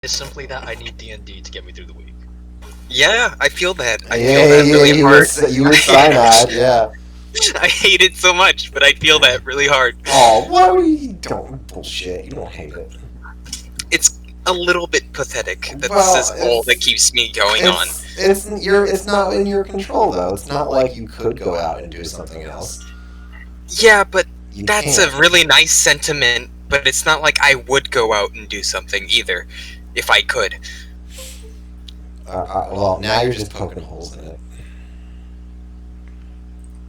It's simply that I need D&D to get me through the week. Yeah, I feel that. I feel that really hard. You would cyanide, yeah. I hate it so much, but I feel that really hard. Oh, why would you don't bullshit? You don't hate it. It's a little bit pathetic. That's Well, all that keeps me going on. It's not in your control though. It's not like you could go out and do something else. Yeah, but You that's can't. a really nice sentiment, but it's not like I would go out and do something either, if I could. Well, now you're just poking holes in it.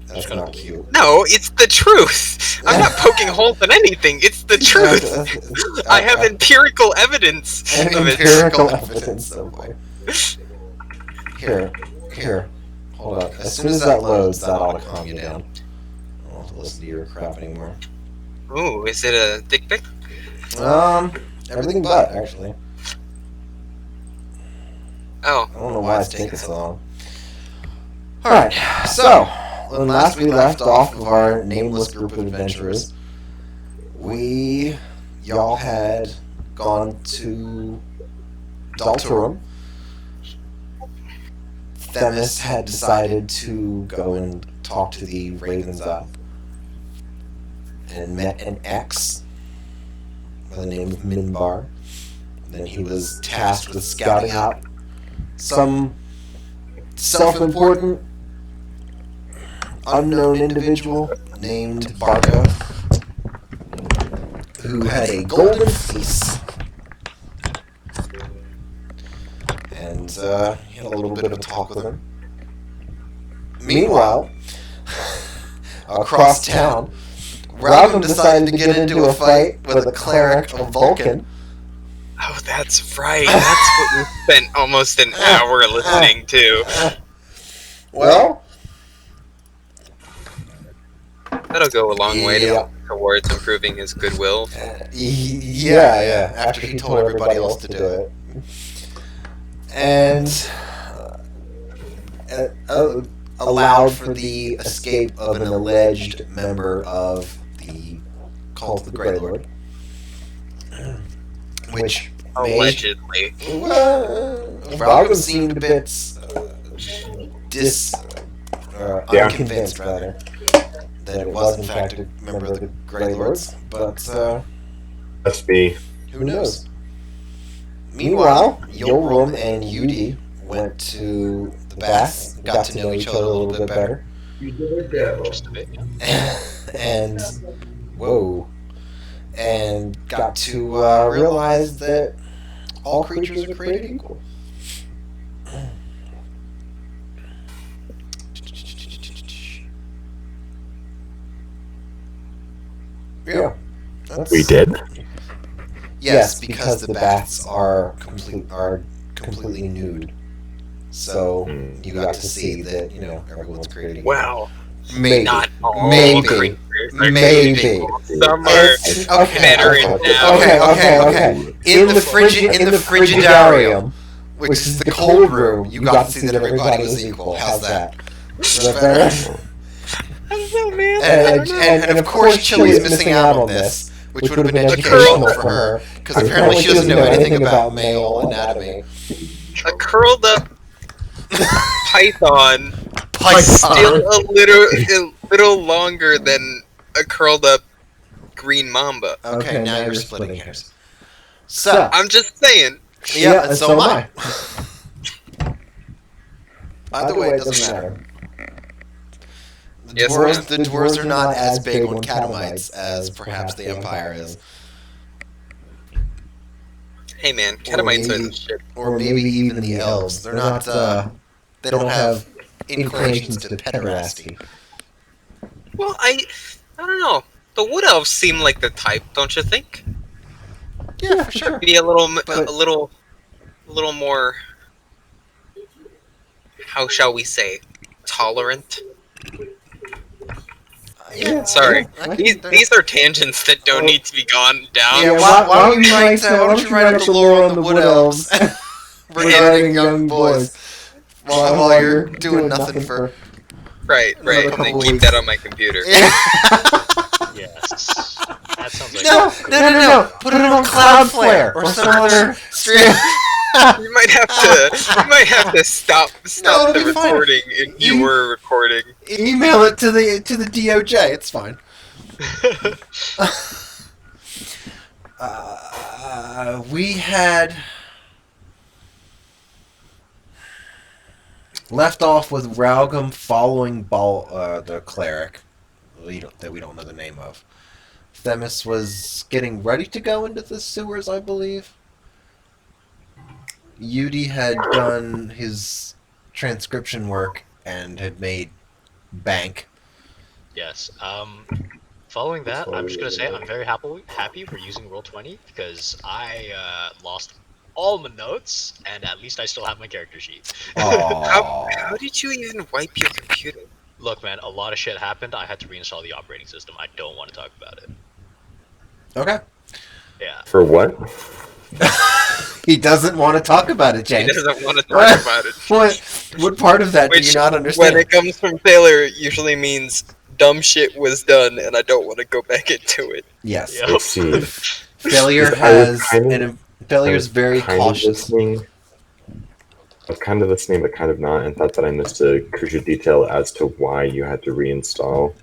That's gonna not believe cute. No, it's the truth. I'm not poking holes in anything. It's the truth. I have empirical evidence of it. Empirical evidence. Oh boy. Here. Hold on. As soon as that loads, that ought to calm you down. I don't have to listen to your crap anymore. Ooh, is it a dick pic? Everything but, actually. Oh. I don't know why it's taking so long. Alright, so, when last we left off of our nameless group of adventurers, y'all had gone to Dalturum. Themis had decided to go and talk to the Ravens Up and met an ex by the name of Minbar. Then he was tasked with scouting out some self-important unknown individual named Barco, who had a golden fleece. And he had a little bit of a talk with him. Meanwhile, across town, Robin decided to get into a fight with a cleric of Vulcan. Oh, that's right. That's what we spent almost an hour listening to. Well, That'll go a long way towards improving his goodwill. yeah. After he told everybody else to do it. And allowed for the escape of an alleged member of the cult of the Grey Lord, which Allegedly. Robin seemed a bit unconvinced, rather, that it was in fact a member of the Grey Lords, but Must be. who knows? Meanwhile, Yoram and Yudi went to the bath, got to know each other a little bit better, Just a bit. and got to realize that all creatures are created equal. Yeah. We did? Yes, because the baths are completely nude. So you got to see that, everyone's created equal. Well, Maybe. not all Maybe. creatures are Maybe. created equal. Some are better endowed. Okay. In the frigidarium, which is the cold room, you got to see that everybody was equal. How's that? Is that better? I don't know, man. I don't know. And of course, Chili's missing out on this, which would have been educational for her, because apparently she doesn't know anything about male anatomy. A curled up python still a little longer than a curled up green mamba. Okay, now you're splitting hairs. So, I'm just saying. yeah, and so am I. Either way, it doesn't matter. The dwarves are not as big on catamites as perhaps the Empire is. Hey man, catamites are the shit. Or maybe even the elves. They're not, they don't have inclinations to pederasty. Well, I don't know. The wood elves seem like the type, don't you think? Yeah, for sure. Be a little more. How shall we say? Tolerant. Yeah, Sorry, yeah, these are tangents that don't need to be gone down. Yeah, why don't you write up the lore on the wood elves regarding young boys while you're doing nothing for Right. Another And then couple keep weeks. that on my computer. Yes. That sounds like No. Put it on Cloudflare or some other stream. You might have to stop No, it'll the be fine. recording if you were recording. Email it to the DOJ. It's fine. We had left off with Ralgam following the cleric that we don't know the name of. Themis was getting ready to go into the sewers, I believe. Yudi had done his transcription work and had made bank. yes. Following that, I'm just gonna say I'm very happy we're using Roll20 because I lost all my notes and at least I still have my character sheet. How did you even wipe your computer? Look, man, a lot of shit happened. I had to reinstall the operating system. I don't want to talk about it. Okay. Yeah. For what? He doesn't want to talk about it, He James. doesn't want to talk about it. What part of that do you Which, not understand? when it comes from Taylor, it usually means dumb shit was done, and I don't want to go back into it. Yes. Yep. I see. Failure Failure is very cautious. I was kind of listening, but kind of not, and thought that I missed a crucial detail as to why you had to reinstall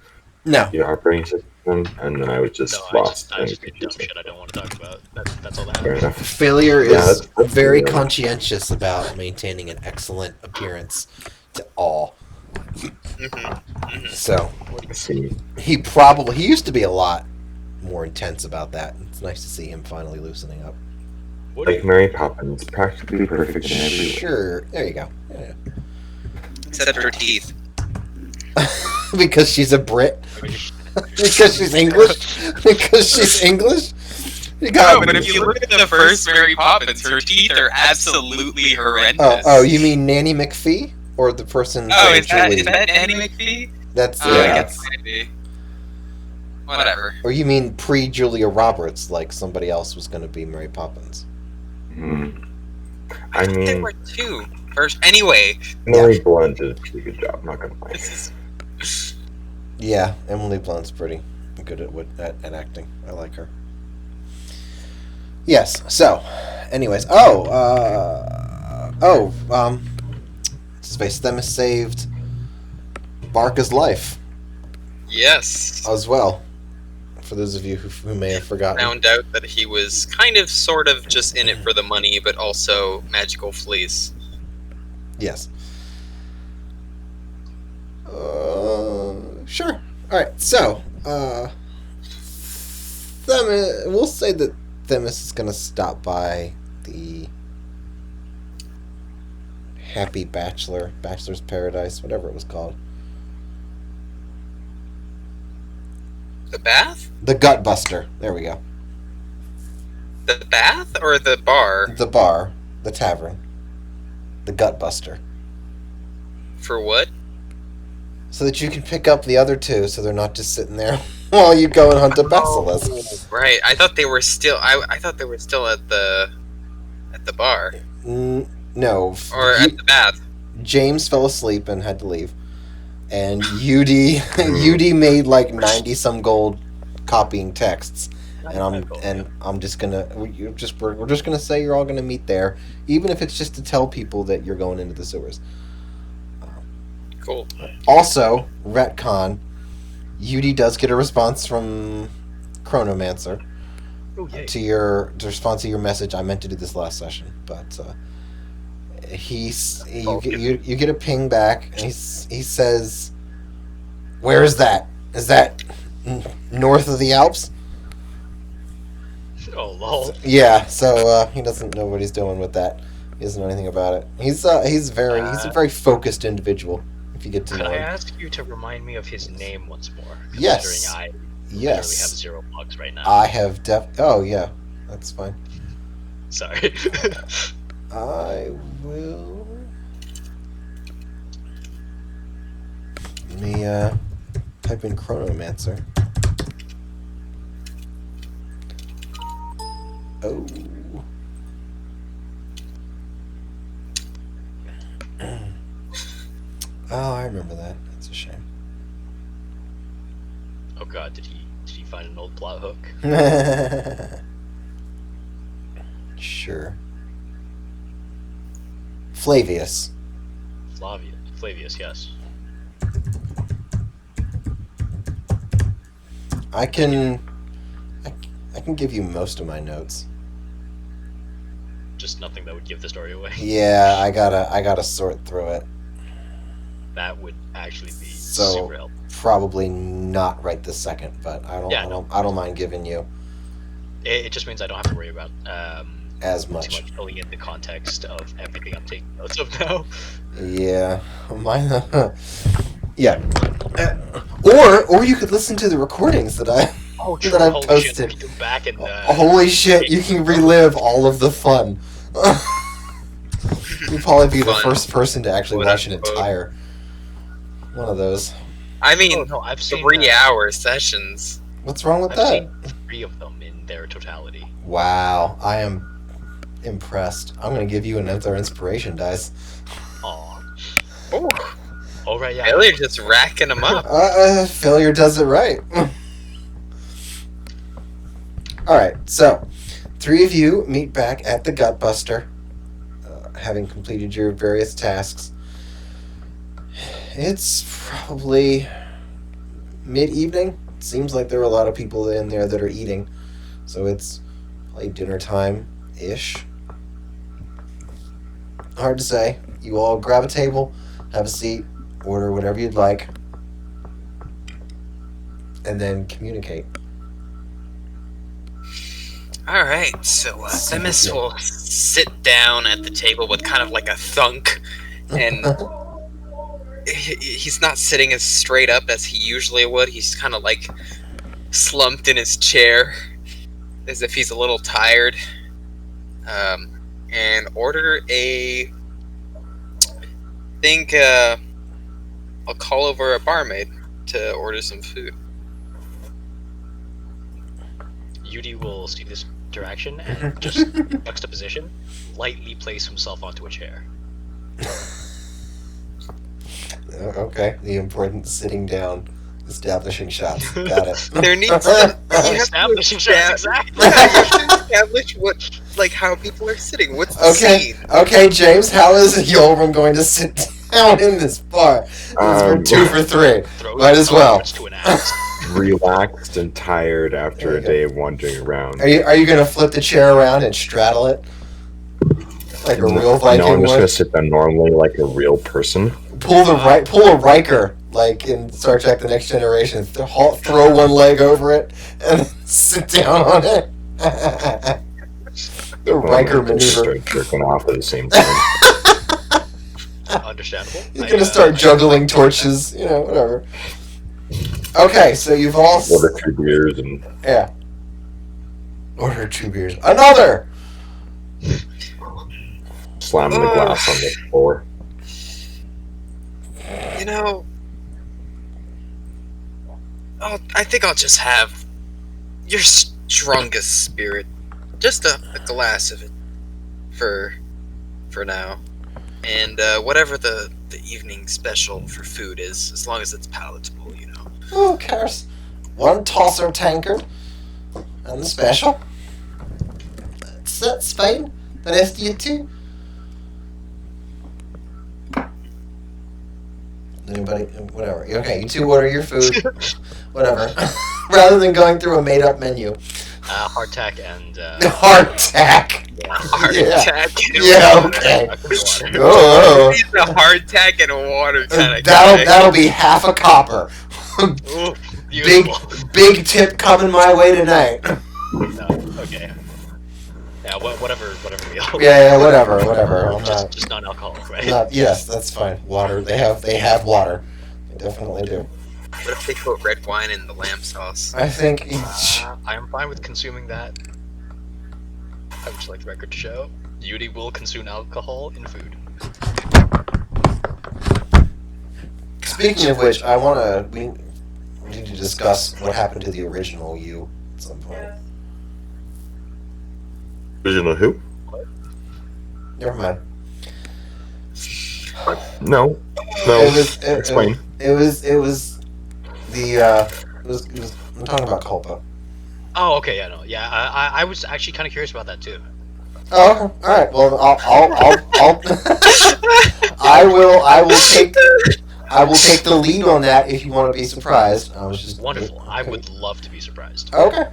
No. your operating system, and then I was just No, lost. I and just did dumb confused. shit I don't want to talk about. That's all that Fair happened. enough. Failure Yeah, is that's very fair. conscientious about maintaining an excellent appearance to all. So I see. he used to be a lot more intense about that. It's nice to see him finally loosening up. What do Like you, Mary Poppins, practically perfect in every way. Sure. There you go. Yeah. Except her teeth. Because she's a Brit. Because she's English. Because she's English. You got No, but if you look at the first Mary Poppins, her teeth are absolutely horrendous. Oh, you mean Nanny McPhee or the person? Oh, playing is that Julie? Annie McPhee? That's Oh, Yeah. I guess maybe. Whatever. Or you mean pre-Julia Roberts, like somebody else was going to be Mary Poppins? I There mean, were two. First, anyway, Emily Blunt did a pretty good job, not gonna lie. this is Yeah, Emily Blunt's pretty good at acting. I like her. Yes. So, anyways, Space Themis saved Barca's life yes. as well. For those of you who may have forgotten. Found out that he was kind of, sort of, just in it for the money, but also magical fleece. Yes. Sure. All right. So, Themis, we'll say that Themis is going to stop by the Happy Bachelor's Paradise, whatever it was called. The bath? The Gutbuster. There we go. The bath or the bar? The bar, the tavern, the Gutbuster. For what? So that you can pick up the other two, so they're not just sitting there while you go and hunt a basilisk. Oh, right. I thought they were still. I thought they were still at the bar No. or at the bath. James fell asleep and had to leave, and Yudi made like 90 some gold copying texts, and I'm just gonna we're just gonna say you're all gonna meet there, even if it's just to tell people that you're going into the sewers. Cool. Also, retcon, Yudi does get a response from Chronomancer to response to your message. I meant to do this last session, but you get a ping back, and he says, "Where is that? Is that north of the Alps?" Oh lol. Yeah, so he doesn't know what he's doing with that. He doesn't know anything about it. He's a very focused individual. If you get to Could know I him. ask you to remind me of his name once more? Yes. Considering I literally have Yes, 0 bugs right now. I have Oh yeah, that's fine. Sorry. I will. Let me type in Chronomancer. Oh. Oh, I remember that. That's a shame. Oh god, did he find an old plot hook? Sure. Flavius. Flavius, yes. I can give you most of my notes. Just nothing that would give the story away. Yeah, I gotta sort through it. That would actually be So super helpful. probably not right this second, but I don't mind giving you It just means I don't have to worry about as too much. much filling in the context of everything I'm taking notes of now. Yeah, mine. Yeah. Or you could listen to the recordings that I've Holy shit, posted. we can back and Holy shit, you can relive all of the fun. You'd probably be the Fun. first person to actually watch an Quote-unquote. entire one of those. I mean, no, I've seen 3-hour sessions. What's wrong with I've that? seen 3 of them in their totality. Wow, I am impressed. I'm gonna give you another inspiration dice. Aw. Oh, Oh right, yeah. Failure just racking them up. Failure does it right. Alright, so 3 of you meet back at the Gutbuster, having completed your various tasks. It's probably mid-evening. Seems like there are a lot of people in there that are eating, so it's probably dinner time-ish. Hard to say. You all grab a table, have a seat, order whatever you'd like, and then communicate. All right, so Themis will sit down at the table with kind of like a thunk, and he's not sitting as straight up as he usually would. He's kind of like slumped in his chair, as if he's a little tired, and order a. Think I'll call over a barmaid to order some food. Yudi will see this interaction and just juxtaposition, lightly place himself onto a chair. Okay, the important sitting down, establishing shots. Got it. There needs to Establishing shots, exactly. Yeah, you have to establish what, like, how people are sitting. What's the scene? Okay, James, how is Yolram going to sit down in this bar? We're 2 for 3. Might as well. To an axe. Relaxed and tired after a day of wandering around. Are you going to flip the chair around and straddle it like a real Viking No, I'm just would? going to sit down normally like a real person. Pull a Riker like in Star Trek: The Next Generation. Throw one leg over it and sit down on it. The Riker maneuver. Start jerking off at the same time. Understandable. He's gonna start juggling torches, whatever. Okay, so you've all Order 2 beers and yeah. Order 2 beers. Another. slamming the glass on the floor. You know, I think I'll just have your strongest spirit. Just a glass of it for now. And whatever the evening special for food is, as long as it's palatable, Who cares? 1 tosser tankard and the special. That's fine. The rest of you 2. Anybody? Whatever. Okay, you 2 order your food. Whatever. Rather than going through a made-up menu. Hardtack and Hardtack. Hardtack and Yeah. water. Okay. Oh. He's a hardtack and water kind of guy. That'll be half a copper. Ooh, beautiful. Big tip coming my way tonight. No, okay. Yeah, whatever meal. Yeah, whatever. I'm just non-alcoholic, right? Yes, that's fine. Water. They have water. They definitely do. What if they put red wine in the lamb sauce? I think I am fine with consuming that. I would just like the record to show Yudi will consume alcohol in food. Speaking of which, we need to discuss what happened to the original you at some point. Original who? Never mind. No. No, It was explain. it was the it was I'm talking about Culpa. Oh, okay, yeah, no, yeah. I was actually kind of curious about that too. Oh, okay. All right. Well, I will take the lead on that if you want to be surprised. I was just Wonderful. I okay. would love to be surprised. Okay,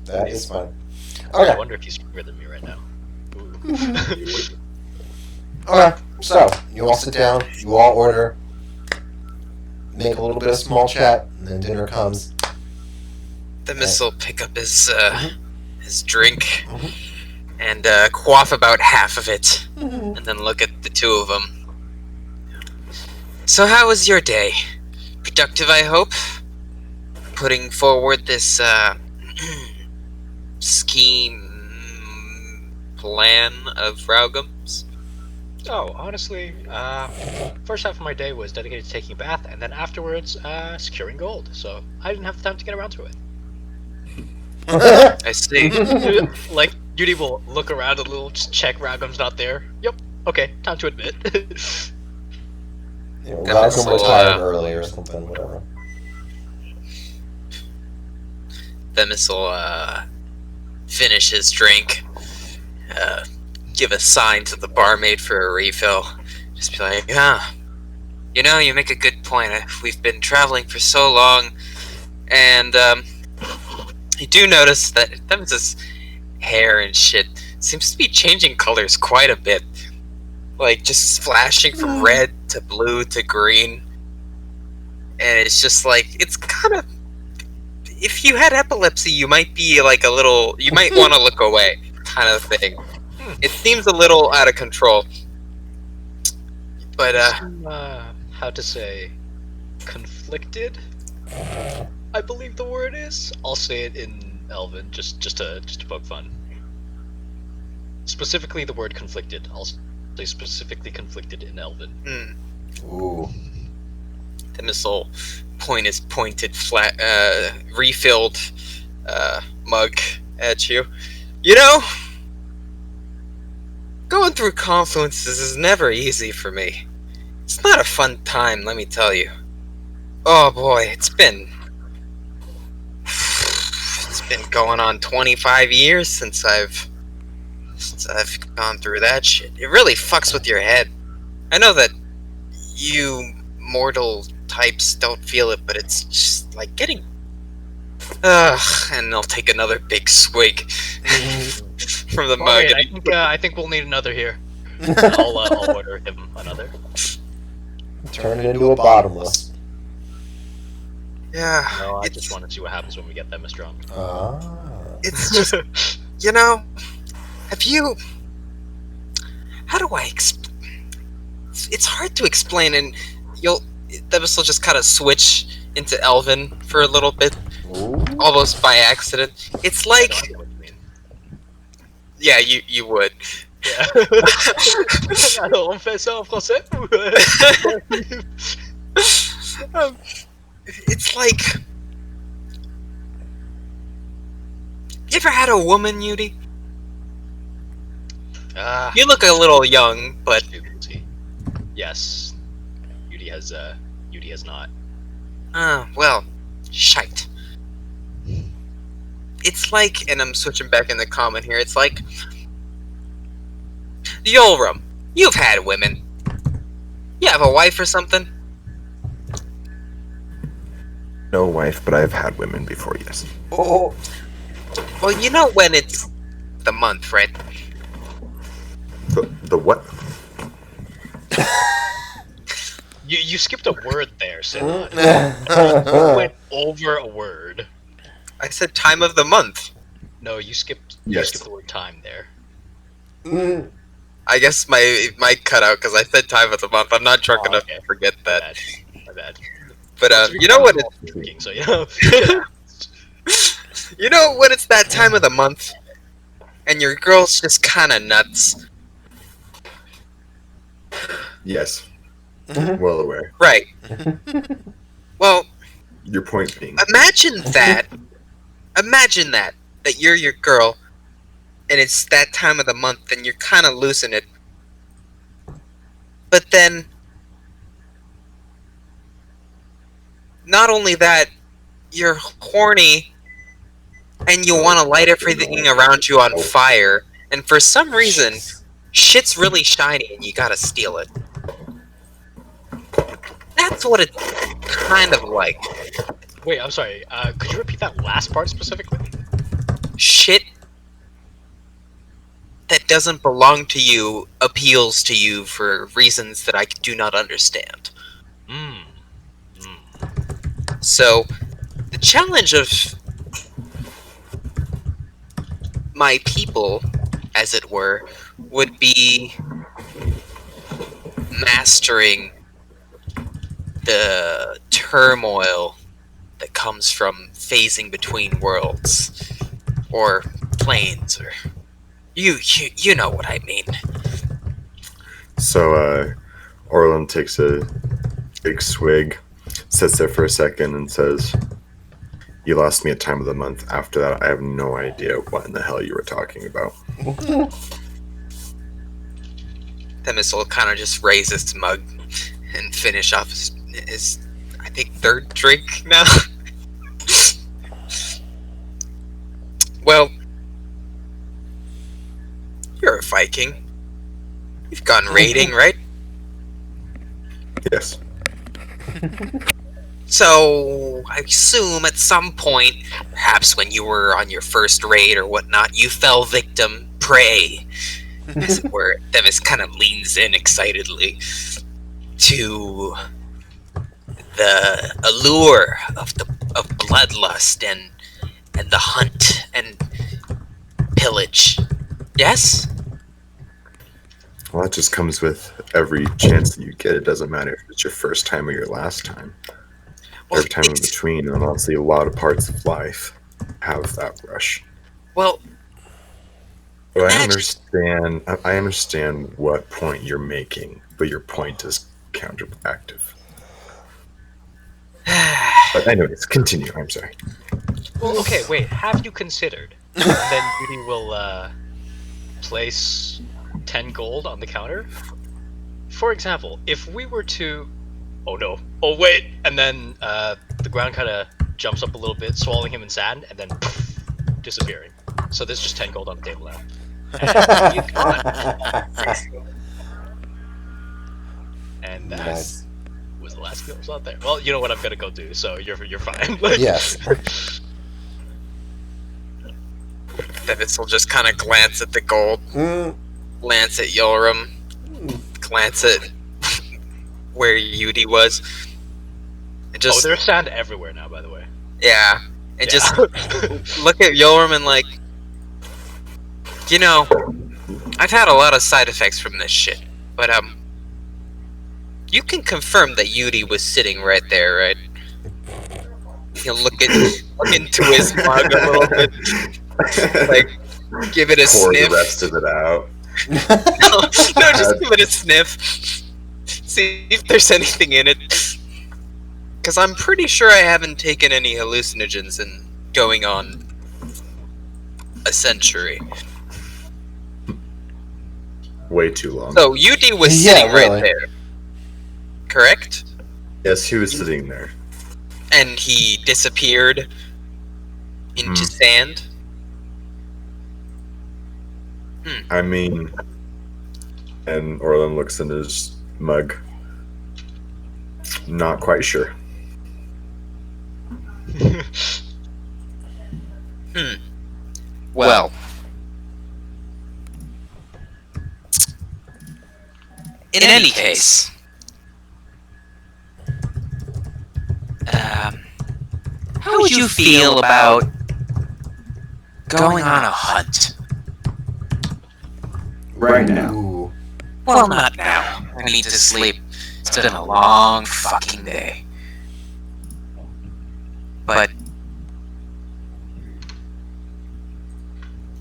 that is fine. I Okay. wonder if he's stronger than me right now. Ooh. Okay. So you all sit down. You all order. Make a little bit of small chat, and then dinner comes. The missile pick up his Mhm. his drink Mhm. and quaff about half of it, Mhm. and then look at the two of them. So how was your day? Productive, I hope. Putting forward this scheme plan of Raugum's. Oh, honestly, first half of my day was dedicated to taking a bath, and then afterwards, securing gold. So I didn't have the time to get around to it. I see. Like, Judy will look around a little, just check Ragum's not there. Yep. Okay, time to admit. Malcolm retired early or something. Whatever. Themis will finish his drink, give a sign to the barmaid for a refill. Just be like, you know, you make a good point. We've been traveling for so long, and you do notice that Themis's hair and shit seems to be changing colors quite a bit. Like, just flashing from red to blue to green. And it's just like, it's kind of... If you had epilepsy, you might be like a little... You might want to look away, kind of thing. It seems a little out of control. But, how to say, conflicted? I believe the word is. I'll say it in Elven, just to poke fun. Specifically, the word conflicted. I'll say specifically conflicted in Elven. Ooh. Themis will point his pointed, flat, refilled mug at you. You know, going through confluences is never easy for me. It's not a fun time, let me tell you. Oh boy, it's been going on 25 years since I've gone through that shit. It really fucks with your head. I know that you mortal types don't feel it, but it's just like getting... and I'll take another big swig from the mug. Wait, I think we'll need another here. I'll order him another. Turn it into a bottomless. Yeah. No, I just want to see what happens when we get them as drunk. It's just, you know, have you... How do I explain? It's hard to explain, and Themis will just kind of switch into Elven for a little bit, almost by accident. It's like... I know what you mean. Yeah, you would. Yeah. Alors, on fait ça en français? It's like... You ever had a woman, Yudi? You look a little young, but... Yes. Yudi has not. Well, shite. It's like, and I'm switching back in the comment here, it's like... Yolram, you've had women. You have a wife or something? No wife, but I've had women before, yes. Oh. Well, you know when it's the month, right? The what? You skipped a word there, Sidon. You went over a word. I said time of the month. No, you skipped the word time there. I guess my mic cut out because I said time of the month. I'm not drunk enough to forget that. My bad. But you know what it's drinking, so you know. You know when it's that time of the month and your girl's just kind of nuts. Yes. Well aware. Right. Well, Your point being... imagine that you're your girl and it's that time of the month and you're kind of losing it. But then not only that, you're horny and you want to light everything around you on fire, and for some reason, shit's really shiny and you gotta steal it. That's what it's kind of like. Wait, I'm sorry. Could you repeat that last part specifically? Shit that doesn't belong to you appeals to you for reasons that I do not understand. Hmm. So, the challenge of my people, as it were, would be mastering the turmoil that comes from phasing between worlds, or planes, or you know what I mean. So, Orlin takes a big swig, sits there for a second, and says, "You lost me at time of the month. After that, I have no idea what in the hell you were talking about." Themis will kind of just raise his mug and finish off his I think, third drink now. Well, you're a Viking. You've gone raiding, right? Yes. So, I assume at some point, perhaps when you were on your first raid or whatnot, you fell victim, prey, as it were. Themis kind of leans in excitedly to the allure of bloodlust and the hunt and pillage. Yes? Well, that just comes with every chance that you get. It doesn't matter if it's your first time or your last time. Well, Every time in between, and honestly, a lot of parts of life have that rush. Well, So I understand what point you're making, but your point is counteractive. But anyways, continue. I'm sorry. Well, okay, wait. Have you considered? And then Judy will place 10 gold on the counter. For example, if we were to... Oh no. Oh wait! And then the ground kind of jumps up a little bit, swallowing him in sand, and then poof, disappearing. So there's just 10 gold on the table now. You got it. And that Nice. was the last skill was out there. Well, you know what I'm gonna go do, so you're fine. Like, Yes. Themis will just kind of glance at the gold, glance at Yoram, glance at where Yudi was. And just, oh, there's sand everywhere now, by the way. yeah. And Yeah. just look at Yoram and like, you know, I've had a lot of side effects from this shit, but you can confirm that Yudi was sitting right there, right? He'll look into his mug a little bit, like give it a Pour sniff. the rest of it out. No, just give it a sniff. See if there's anything in it. Because I'm pretty sure I haven't taken any hallucinogens in going on a century. Way too long. So Yudi was Yeah, sitting really. right there, correct? Yes, he was sitting there. And he disappeared into sand. I mean, and Orlin looks in his mug. Not quite sure. Well, in any case, how would you feel about going on a hunt? Right now. Ooh. Well, not now. I need to sleep. It's been a long fucking day. But,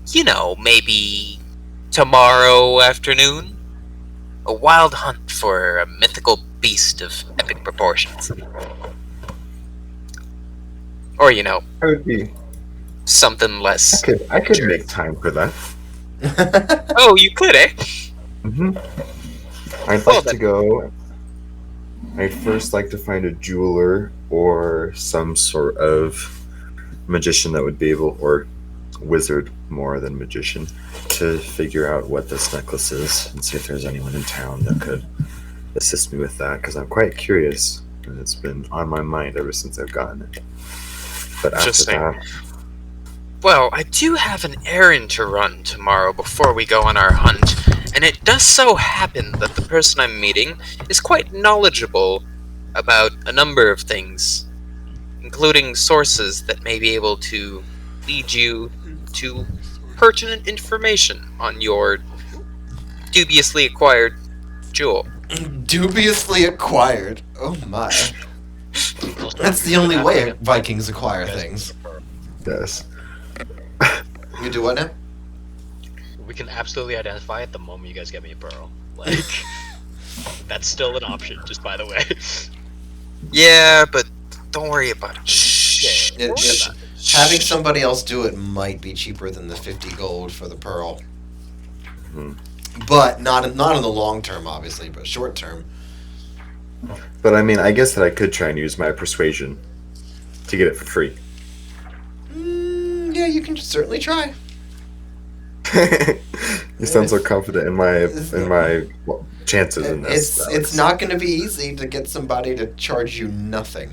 you know, maybe tomorrow afternoon? A wild hunt for a mythical beast of epic proportions. Or, you know, I would be. something less. I could make time for that. Oh, you could, eh? I'd Well, like to go I'd first like to find a jeweler or some sort of magician that would be able, or wizard more than magician, to figure out what this necklace is and see if there's anyone in town that could assist me with that, because I'm quite curious and it's been on my mind ever since I've gotten it. But after Interesting. that, Well, I do have an errand to run tomorrow before we go on our hunt, and it does so happen that the person I'm meeting is quite knowledgeable about a number of things, including sources that may be able to lead you to pertinent information on your dubiously acquired jewel. Dubiously acquired. Oh my. That's the only way Vikings acquire things. yes. You do what now? We can absolutely identify it the moment you guys get me a pearl. Like, that's still an option, just by the way. Yeah, but don't worry about it. Shh. Yeah, don't worry It- about it. Having somebody else do it might be cheaper than the 50 gold for the pearl. Mhm. But not in the long term, obviously, but short term. But I mean, I guess that I could try and use my persuasion to get it for free. Yeah, you can certainly try. You sound so confident in my chances in this. It's not going to be easy to get somebody to charge you nothing.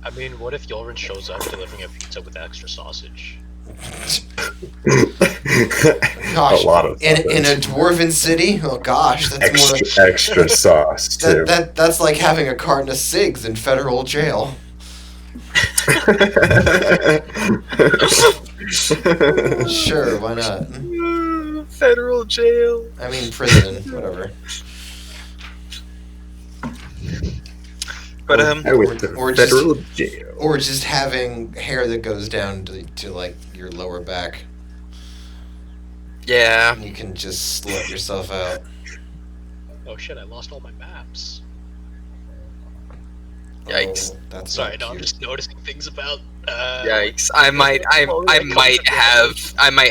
I mean, what if Yulrin shows up delivering a pizza with extra sausage? Gosh, a lot of in a dwarven city. Oh gosh, that's extra sauce too. that's like having a carton of cigs in federal jail. Sure, why not? Federal jail. I mean, prison, whatever. But I went to or federal jail. Or just having hair that goes down to like your lower back. yeah. You can just let yourself out. Oh shit, I lost all my maps. Yikes. Oh, that's Sorry, not no, I'm cute. just noticing things about, Yikes! I might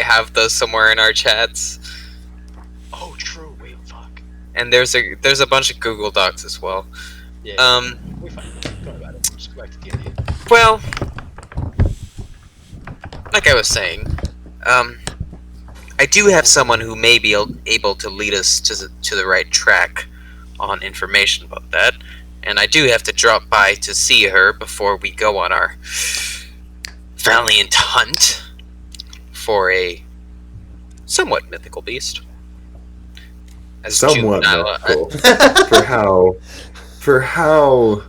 have those somewhere in our chats. Oh, true, wait, fuck. And there's a bunch of Google Docs as well. Yeah, we fine. Don't worry about it. Just go back to D&D. Well, like I was saying, I do have someone who may be able to lead us to the right track on information about that, and I do have to drop by to see her before we go on our valiant hunt for a somewhat mythical beast. As Somewhat juvenile- mythical. for how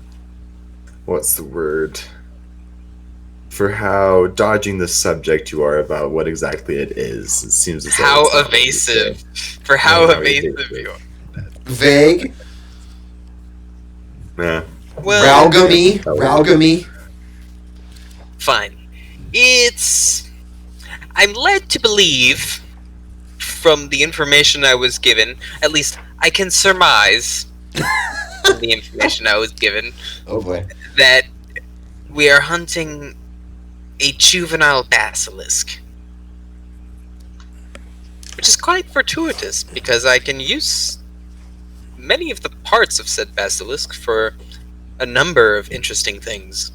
what's the word? For how dodging the subject you are about what exactly it is. It seems as though How it's not what you evasive. say. For how Yeah, evasive evasive. you are. Vague. Yeah. Well, Ralgamy. fine. I'm led to believe, from the information I was given, at least I can surmise from the information I was given, Oh boy. that we are hunting a juvenile basilisk. Which is quite fortuitous, because I can use many of the parts of said basilisk for a number of interesting things.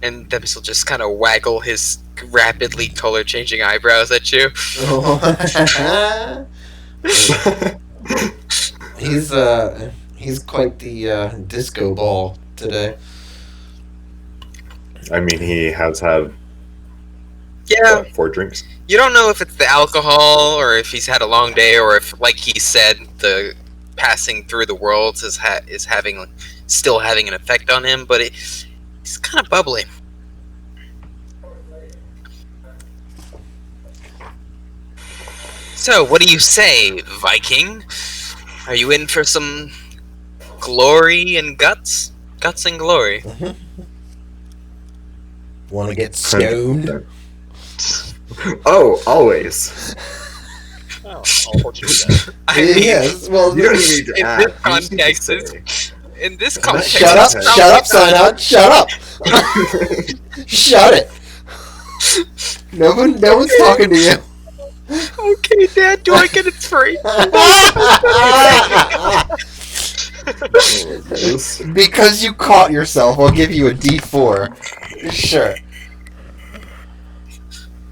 And Demis will just kind of waggle his rapidly color-changing eyebrows at you. He's quite the disco ball today. I mean, he has had Yeah, 4 drinks. you don't know if it's the alcohol, or if he's had a long day, or if, like he said, the passing through the worlds is still having an effect on him, but he's kind of bubbly. So, what do you say, Viking? Are you in for some glory and guts? Guts and glory. Want to get stoned? Oh, always. Oh, I'll hold you to that. I mean, Yes. Well, You don't need to in ask. this context, in this context, shut up! it Shut up, sounds Sinod! Shut up! Shut it! No one's talking to you. okay, Dad, do I get it free? Yes. Because you caught yourself, I'll give you a D4. Sure.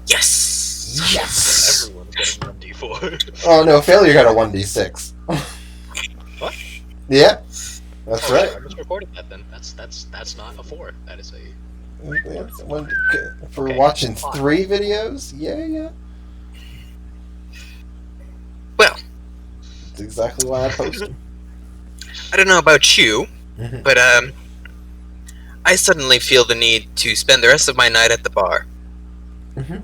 Yes. Yes. Everyone's getting 1d4. Oh no, failure got a 1d6. What? Yeah, that's Oh, right. shit, I misreported that then. That's not a 4. That is a... That's for Okay, watching fine. 3 videos? Yeah. Well, That's exactly why I posted. I don't know about you, Mhm. but I suddenly feel the need to spend the rest of my night at the bar. Mhm.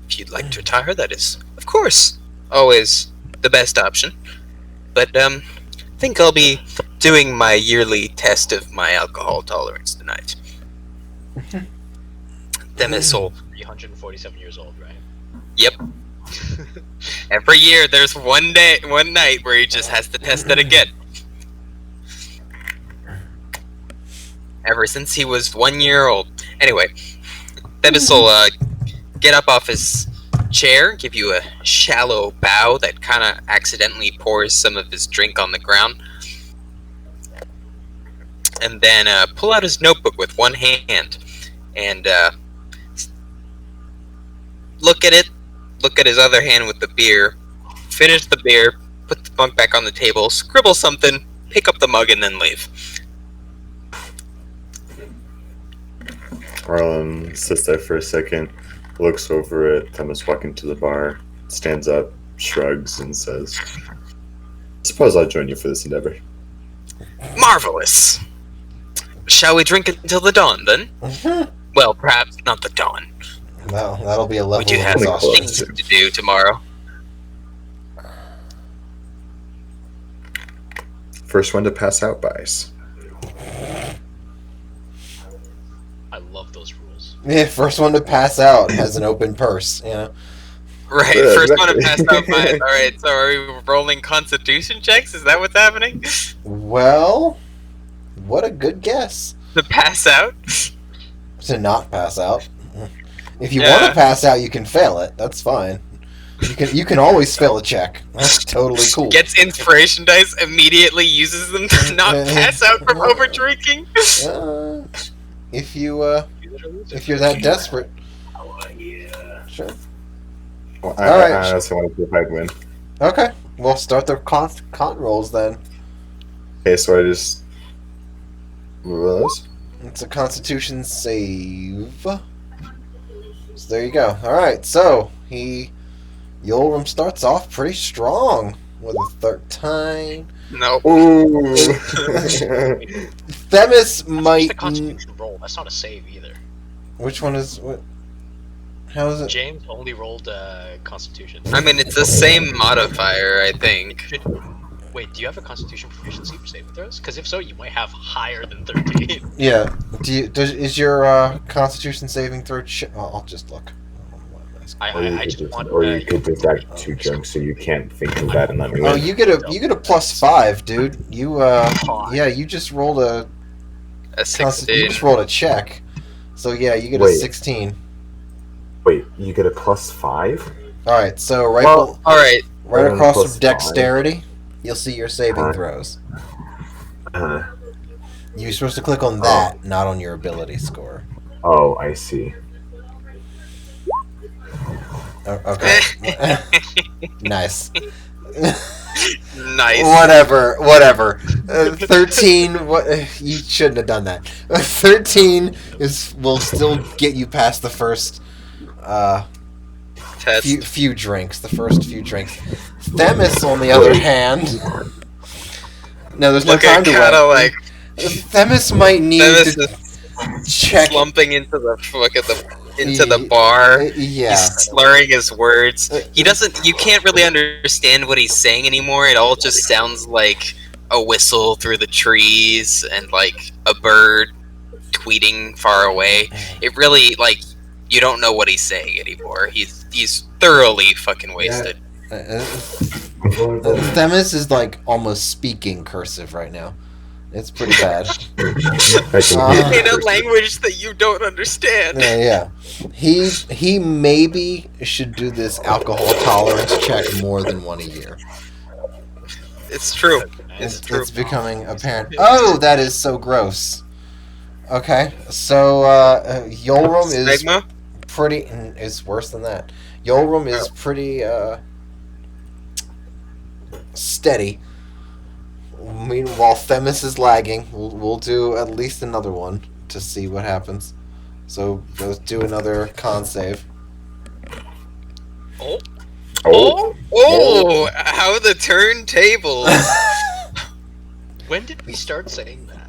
If you'd like to retire, that is, of course, always the best option. But I think I'll be doing my yearly test of my alcohol tolerance tonight. Them is all. 347 years old, right? Yep. Every year there's one night where he just has to test it again. Ever since he was 1 year old. Anyway, Themis will get up off his chair, give you a shallow bow that kind of accidentally pours some of his drink on the ground, and then pull out his notebook with one hand and look at it, look at his other hand with the beer, finish the beer, put the mug back on the table, scribble something, pick up the mug, and then leave. Arlen sits there for a second, looks over at Thomas walking to the bar, stands up, shrugs, and says, "Suppose I'll join you for this endeavor." Marvelous! Shall we drink until the dawn, then? Mhm. Well, perhaps not the dawn. Well, that'll be a level We do of have exhaustion. things to do tomorrow. First one to pass out buys. I love those rules. Yeah, first one to pass out has an open purse. Yeah. Right, Yeah, first one to exactly. pass out mine. Alright, so are we rolling constitution checks? Is that what's happening? Well, what a good guess. To pass out? To not pass out. If you Yeah. want to pass out, you can fail it. That's fine. You can always fail a check. That's totally cool. Gets inspiration dice, immediately uses them to not pass out from over drinking. If you're that desperate, sure. Well, All right. I also want to see if I'd win. Okay, we'll start the con rolls then. Okay, so I just. What were those? It's a Constitution save. So there you go. All right, so Yolram starts off pretty strong with a 13. Nope. Ooh! Themis It's might. a constitution roll. That's not a save either. Which one is what? How is it? James only rolled constitution. I mean, it's the same modifier, I think. Wait, do you have a constitution proficiency for saving throws? Because if so, you might have higher than 13. Yeah. Is your Constitution saving throw? I'll just look. I just want. Or you could just act too drunk, so you can't think of that and let me Oh, win. you get a +5, dude. You yeah, you just rolled a A you 16. just rolled a check. So yeah, you get a Wait. 16. Wait, you get a +5? All right, so right Well, Alright, right then across plus from dexterity, you'll see your saving Huh. throws. Uh, You're supposed to click on that, not on your ability score. oh, I see. Oh, okay. Nice. nice. Whatever. 13. What? You shouldn't have done that. 13 will still get you past the first Test. few drinks. The first few drinks. Themis, on the other hand. No, there's no Look time at to kinda wait. like Themis might need Themis to is check. slumping into the bar. Yeah. He's slurring his words. He doesn't. You can't really understand what he's saying anymore. It all just sounds like a whistle through the trees and like a bird tweeting far away. It really like you don't know what he's saying anymore. He's thoroughly fucking wasted. Themis is like almost speaking cursive right now. It's pretty bad. I can In a language that you don't understand. Yeah. He maybe should do this alcohol tolerance check more than one a year. It's true. It's It's becoming apparent. Oh, that is so gross. Okay, so Yolrum is Smegma? pretty. It's worse than that. Yolrum is Oh. pretty steady. Meanwhile, Themis is lagging. We'll do at least another one to see what happens. So let's do another con save. Oh, Oh, Oh, how the turntables. when did we start saying that?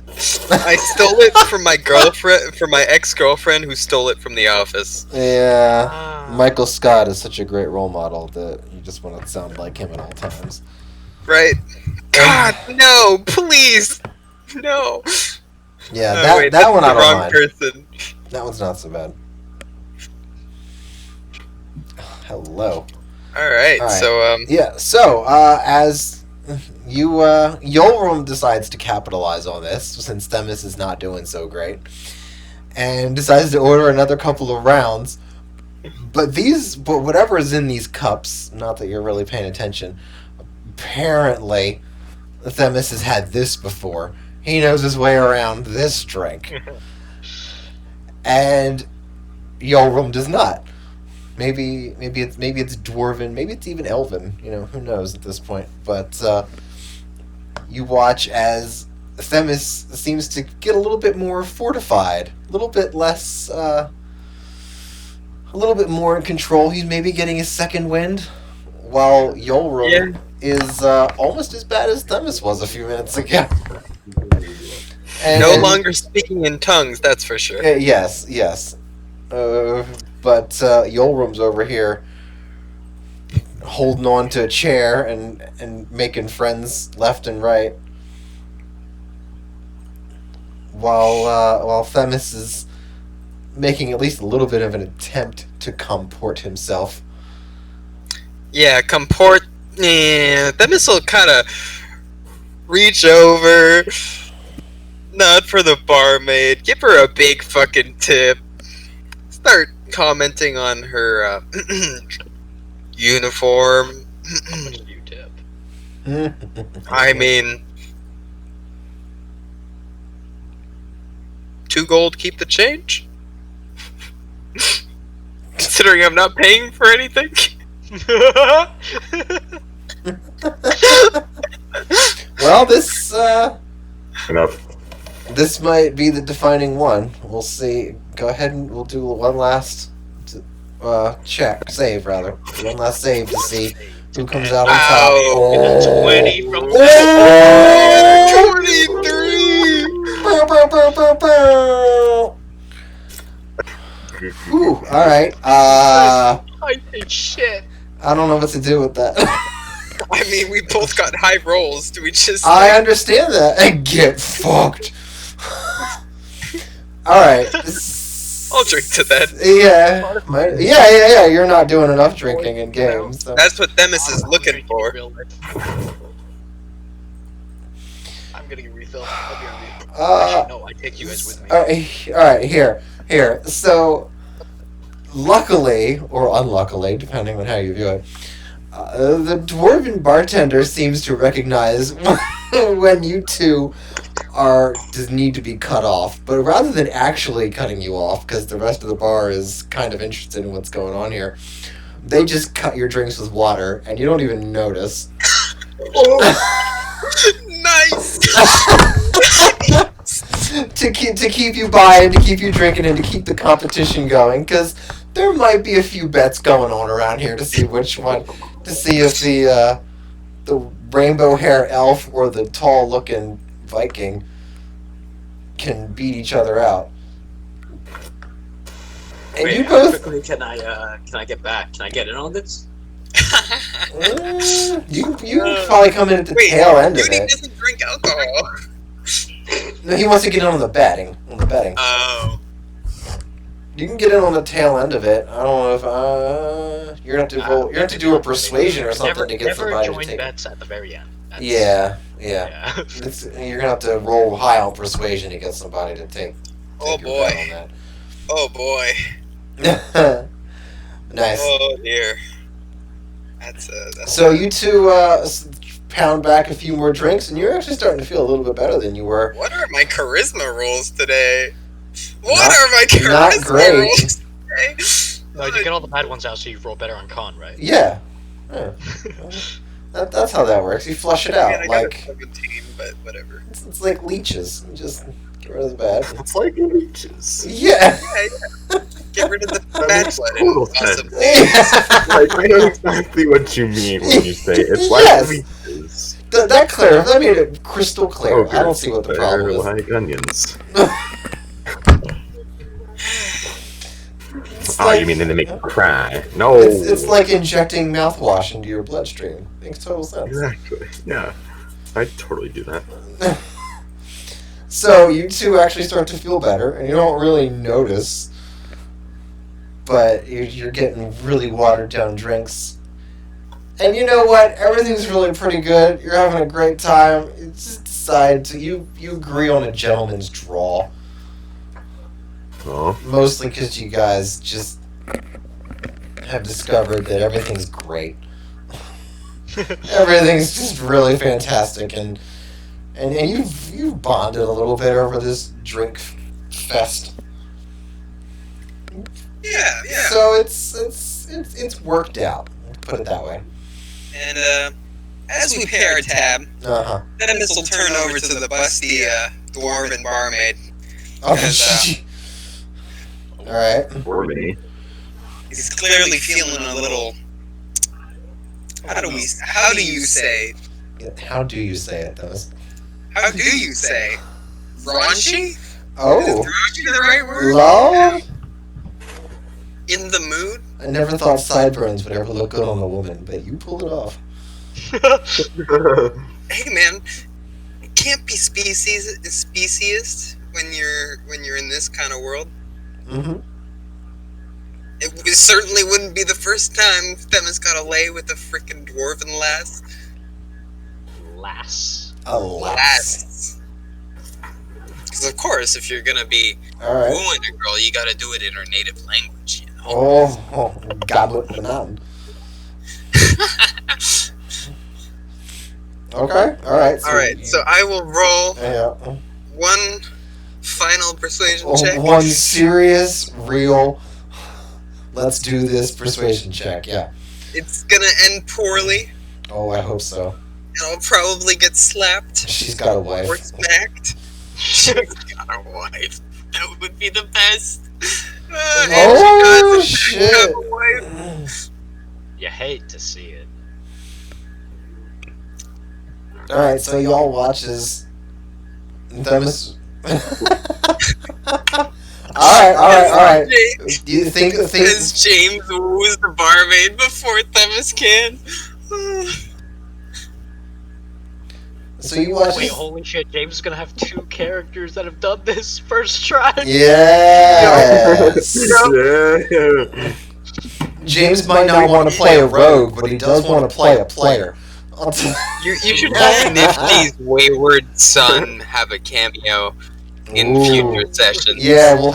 I stole it from my girlfriend, from my ex-girlfriend who stole it from the office. Yeah, Ah. Michael Scott is such a great role model that you just want to sound like him at all times. Right? God, no, please. No. Yeah, Oh, that wait, that that's one the I don't wrong mind. person. That one's not so bad. Hello. Alright, All right. so, Yeah, so as Yolrum decides to capitalize on this since Themis is not doing so great, and decides to order another couple of rounds. But whatever is in these cups, not that you're really paying attention. Apparently, Themis has had this before. He knows his way around this drink, and Yolrum does not. Maybe it's dwarven, maybe it's even elven. You know, who knows at this point. But you watch as Themis seems to get a little bit more fortified, a little bit less, a little bit more in control. He's maybe getting his second wind, while Yolrum is almost as bad as Themis was a few minutes ago. no longer speaking in tongues, that's for sure. Yes. But Yolrum's over here holding on to a chair and making friends left and right, while Themis is making at least a little bit of an attempt to comport himself. Yeah, comport. Themis will kind of reach over, nod for the barmaid, give her a big fucking tip, start commenting on her uniform. How much do you tip? I mean, 2 gold, keep the change. Considering I'm not paying for anything. Well, this enough. this might be the defining one. We'll see. Go ahead and we'll do one last save rather. One last save to see who comes out on top. Ow. 20 from Oh! 23! Bow, bow, bow, bow, bow. Ooh, alright. I hate shit. I don't know what to do with that. I mean, we both got high rolls. Do we just... I understand that. And get fucked. Alright. I'll drink to that. Yeah. Yeah. You're not doing enough drinking in games. So. That's what Themis is looking for. I'm getting a refill. I'll be on refill. Actually, no, I take you guys with me. Alright, here. So, luckily, or unluckily, depending on how you view it, the dwarven bartender seems to recognize when you two just need to be cut off. But rather than actually cutting you off, because the rest of the bar is kind of interested in what's going on here, they just cut your drinks with water, and you don't even notice. Nice! to keep you buying, to keep you drinking, and to keep the competition going, because there might be a few bets going on around here to see which one, to see if the rainbow hair elf or the tall looking Viking can beat each other out. And Wait, you how both, quickly can I get back? Can I get in on this? you can probably come in at the Wait, tail end of Judy it. doesn't drink alcohol. No, he wants to get in on the betting. Oh. You can get in on the tail end of it. I don't know if you're gonna have to roll. You're gonna have to do a persuasion or something to get never somebody to join take it. bets at the very end. That's- Yeah. Yeah. You're gonna have to roll high on persuasion to get somebody to take Oh your bet boy. on Oh boy. that. Nice. Oh dear. That's So you two pound back a few more drinks, and you're actually starting to feel a little bit better than you were. What are my charisma rolls today? What Not- are my not charisma great. rolls today? No, you get all the bad ones out so you roll better on con, right? Yeah. That's how that works. You flush it I out. got a Like, 17, but whatever. it's like leeches. You just get rid of the bad. It's like leeches. Yeah. Get rid of the That bad makes blood total and sense. possibly. Like, I know exactly what you mean when you say it's like Yes. leeches. That made it crystal clear. I don't see what the problem They're is. like onions. It's Oh, like- you mean they make you cry? No. It's like injecting mouthwash into your bloodstream. Makes total sense. Exactly. Yeah. I totally do that. So you two actually start to feel better, and you don't really notice, but you're getting really watered down drinks. And you know what? Everything's really pretty good. You're having a great time. You just decide to you agree on a gentleman's draw, Oh. mostly because you guys just have discovered that everything's great. Everything's just really fantastic, and you've bonded a little bit over this drink fest. Yeah. So it's worked out. Put it that way. And as we pay our tab, Uh-huh. Themis will turn over to the busty dwarven barmaid. Oh, Because, all right. For me. He's clearly feeling a little. How do you say? How do you say it, though? How do you say? Raunchy? Oh, Is raunchy the right word? Lord. In the mood? I never thought sideburns would ever look good on a woman, but you pulled it off. Hey man, it can't be speciesist when you're in this kind of world. Mm-hmm. It certainly wouldn't be the first time Themis got a lay with a frickin' dwarven lass. Lass. Alas. Because of course, if you're gonna be All right. wooing a girl, you gotta do it in her native language, you know? Oh, goblet banana. Okay. All right. Alright, so I will roll Yeah. one final persuasion Oh, check. one serious, real. Let's do this persuasion check. Yeah. It's gonna end poorly, Oh, I hope so. and I'll probably get slapped She's got a or wife. smacked. She's got a wife. That would be the best. Oh, and she does shit. have a wife. You hate to see it. All right. So y'all watch as Themis. All right. Do you think? As James woos the barmaid before Themis can. So you watch. Wait, holy shit, James is gonna have two characters that have done this first try. Yes. Yeah. James might not want to play a rogue, but he does want to play a player. You should have Nifty's wayward son have a cameo in Ooh. future sessions. Yeah, we'll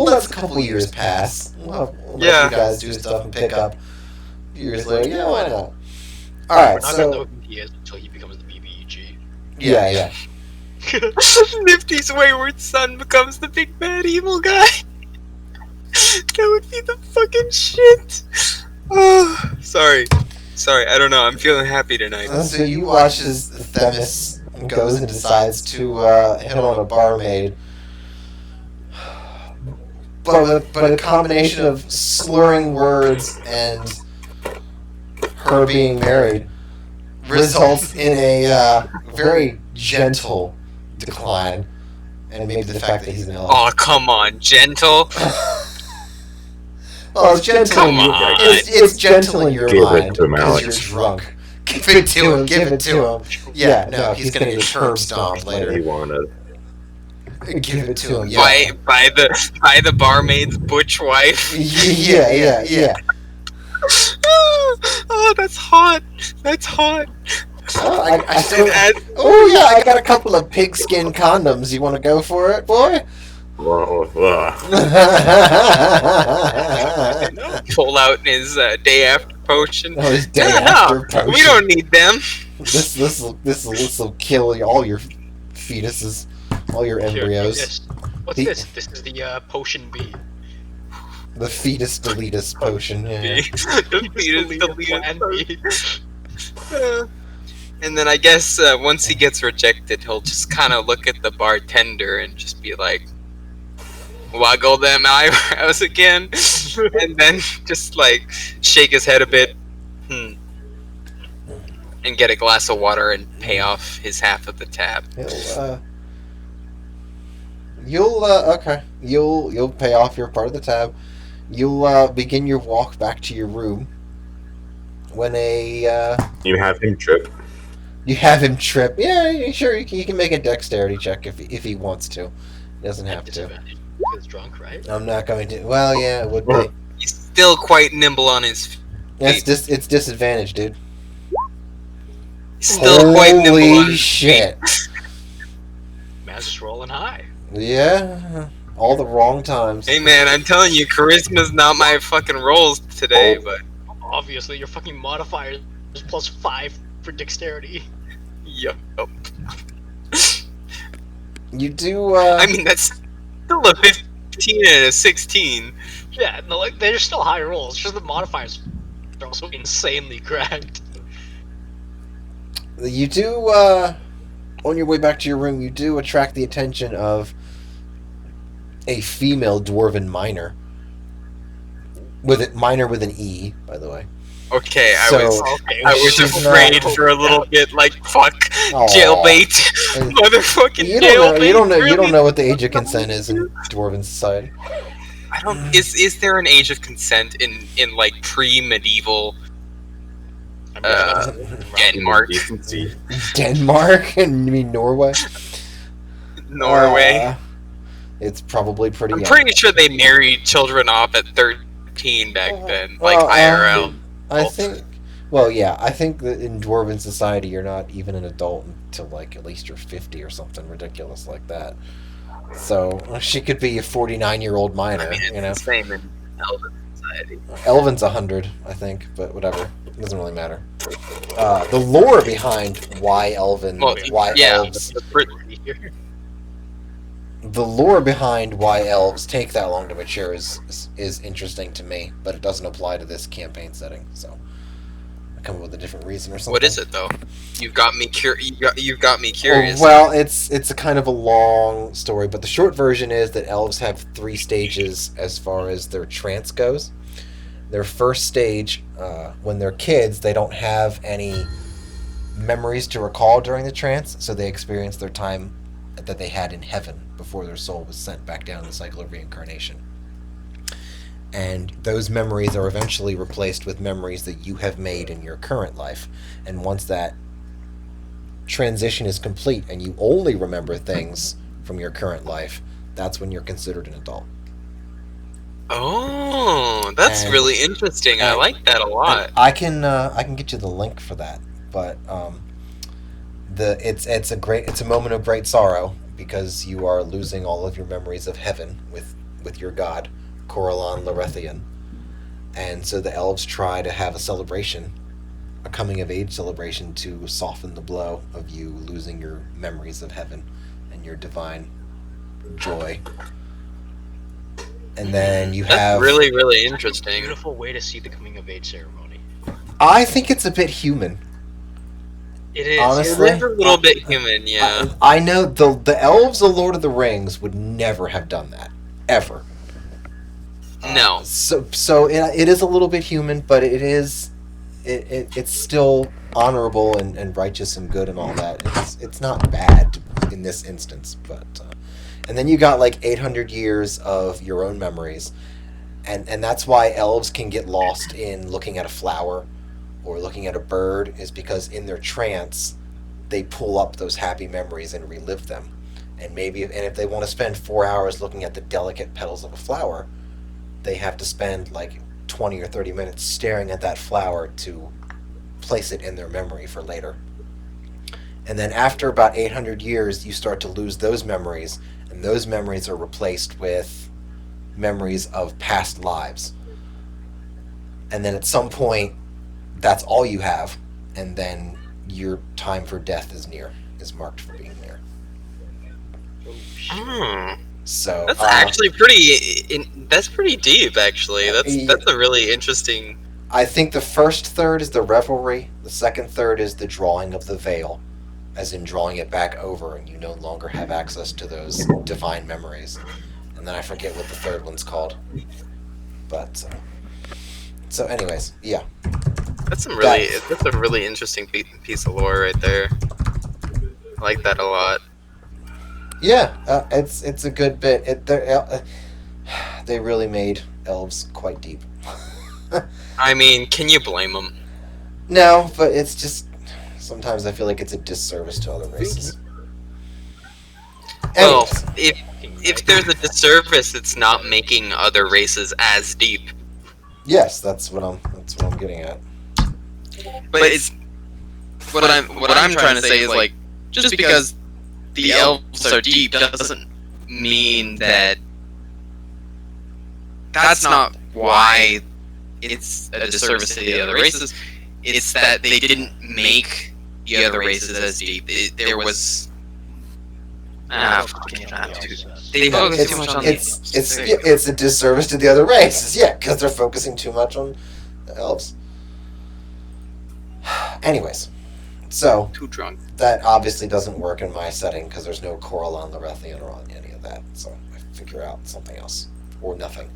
let a couple years pass. We'll let Yeah. you guys do stuff and pick up years later. Yeah, why not? All We're right, not gonna know so who he is until he becomes the BBEG. yeah. Nifty's wayward son becomes the big bad evil guy. That would be the fucking shit. Oh, sorry, I don't know. I'm feeling happy tonight. So you watch as Themis goes and decides to hit on a barmaid, but a combination of slurring words and her being married results in a very gentle decline, and maybe the fact that he's an elf. Oh, come on, gentle. Well, it's gentle. Come in your, on. it's gentle in your Give it mind to him, because Alex. you're drunk. Give it to him. Give it to him. Yeah, no, he's gonna get curb stomped He later. wanted. Give it to him. Yeah. By the barmaid's butch wife. Yeah. Oh, that's hot. That's hot. Oh, I still. And as Oh yeah, I got a couple of pigskin condoms. You want to go for it, boy? Whoa, whoa. pull out his day after potion. Oh, his day Yeah, after no, potion. we don't need them. This will kill all your fetuses, all your Here, embryos. what's The- this? This is the potion B. The fetus deletus potion. Yeah. Plan B. And then I guess once he gets rejected, he'll just kind of look at the bartender and just be like, waggle them eyebrows again, and then just like shake his head a bit, and get a glass of water and pay off his half of the tab. You'll pay off your part of the tab. You'll begin your walk back to your room when You have him trip. you have him trip. Yeah, sure. You can make a dexterity check if he wants to. He doesn't have to. Disadvantage. He's drunk, right? I'm not going to. Well, yeah, it would be. He's still quite nimble on his feet. It's disadvantage, dude. He's still quite nimble on Holy his shit! Man's just rolling high. Yeah, all the wrong times. Hey man, I'm telling you, charisma's not my fucking rolls today, but Obviously, your fucking modifier is +5 for dexterity. yup. You do. I mean, that's still a 15 and a 16. Yeah, no, like they're still high rolls. It's just the modifiers are also insanely cracked. You do. On your way back to your room, you do attract the attention of a female dwarven miner. Minor with an E, by the way. Okay, So- I was she's afraid not- for a little bit, like fuck, Aw. jailbait, And motherfucking You jailbait. don't know. You really? don't know what the age of consent is in dwarven society. I don't. Is there an age of consent in like pre-medieval I Denmark, Decency. Denmark and you mean Norway? Norway? It's probably pretty. I'm young. pretty sure they married children off at 13 back then, like Well, IRL. I think. Well, yeah, I think that in dwarven society, you're not even an adult until like at least you're 50 or something ridiculous like that. So she could be a 49-year-old minor. I mean, it's You know, the same in Elven society. Elven's 100, I think, but whatever. It doesn't really matter. The lore behind why Elven, Well, why yeah, elves, here. the lore behind why elves take that long to mature is interesting to me, but it doesn't apply to this campaign setting. So I come up with a different reason or something. What is it though? You've got me you've got me curious. Well, it's a kind of a long story, but the short version is that elves have 3 stages as far as their trance goes. Their first stage, when they're kids, they don't have any memories to recall during the trance, so they experience their time that they had in heaven before their soul was sent back down the cycle of reincarnation. And those memories are eventually replaced with memories that you have made in your current life. And once that transition is complete and you only remember things from your current life, that's when you're considered an adult. Oh, that's And- really interesting. I and- like that a lot. I can get you the link for that, but it's a moment of great sorrow because you are losing all of your memories of heaven with your god Coralon Larethian, and so the elves try to have a celebration, a coming of age celebration to soften the blow of you losing your memories of heaven and your divine joy. And then you That's have really, really interesting. Beautiful way to see the coming of age ceremony. I think it's a bit human. It is. Honestly, It is a little bit human, yeah. I know the elves of Lord of the Rings would never have done that, ever. No. So it is a little bit human, but it's still honorable and righteous and good and all that. It's not bad in this instance, but and then you got like 800 years of your own memories, and that's why elves can get lost in looking at a flower or looking at a bird, is because in their trance they pull up those happy memories and relive them. And if they want to spend 4 hours looking at the delicate petals of a flower, they have to spend like 20 or 30 minutes staring at that flower to place it in their memory for later. And then after about 800 years, you start to lose those memories, and those memories are replaced with memories of past lives. And then at some point, that's all you have, and then your time for death is near, is marked for being near. So That's actually that's pretty deep. Actually, that's a really interesting. I think the first third is the revelry. The second third is the drawing of the veil, as in drawing it back over, and you no longer have access to those divine memories. And then I forget what the third one's called. But so, anyways, yeah. That's a really interesting piece of lore right there. I like that a lot. Yeah, it's a good bit. They really made elves quite deep. I mean, can you blame them? No, but it's just sometimes I feel like it's a disservice to other races. Well, Anyways. if there's a disservice, it's not making other races as deep. Yes, that's what I'm getting at. But it's what I'm trying to say is like just because the elves are deep doesn't mean that that's not why it's a disservice to the other races. It's that they didn't make the other races as deep. There was they focus too much on it's a disservice to the other races, yeah, because they're focusing too much on the elves. Anyways, so too drunk. That obviously doesn't work in my setting because there's no Coralon, Lorethian, or on any of that. So I figure out something else or nothing.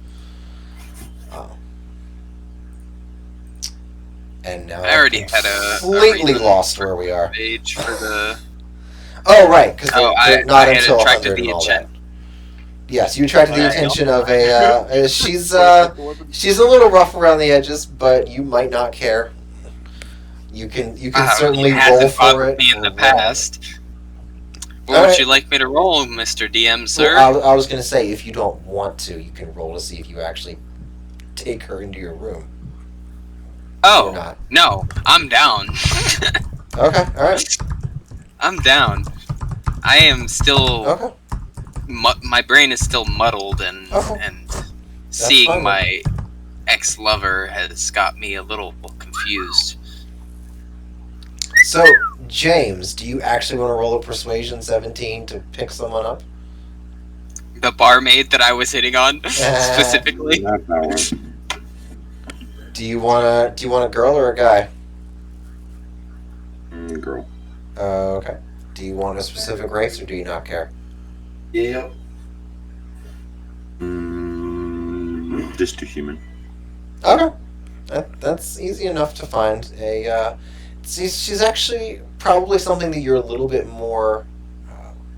And now I already had a completely lost where we are. Page for the. Oh right, because I not had until attracted 100 the and all that. enchant. Yes, you attracted the attention of a. She's a little rough around the edges, but you might not care. You can certainly roll for it. Me in the past. What would you like me to roll, Mr. DM, sir? Well, I was going to say, if you don't want to, you can roll to see if you actually take her into your room. Oh, or not. No, I'm down. Okay, alright. I'm down. I am still... Okay. My brain is still muddled, and seeing my ex-lover has got me a little confused. So, James, do you actually want to roll a Persuasion 17 to pick someone up? The barmaid that I was hitting on, specifically. Not that one. Do you want a girl or a guy? Girl. Okay. Do you want a specific race or do you not care? Yeah. Just a human. Okay. That's easy enough to find. She's actually probably something that you're a little bit more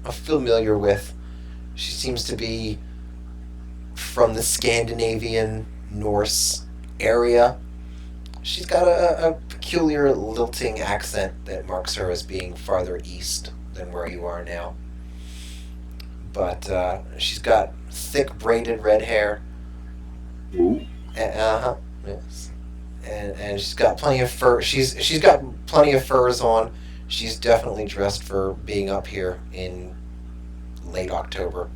familiar with. She seems to be from the Scandinavian Norse area. She's got a peculiar lilting accent that marks her as being farther east than where you are now. But she's got thick braided red hair. Ooh. Yes. And she's got plenty of fur. She's got plenty of furs on. She's definitely dressed for being up here in late October.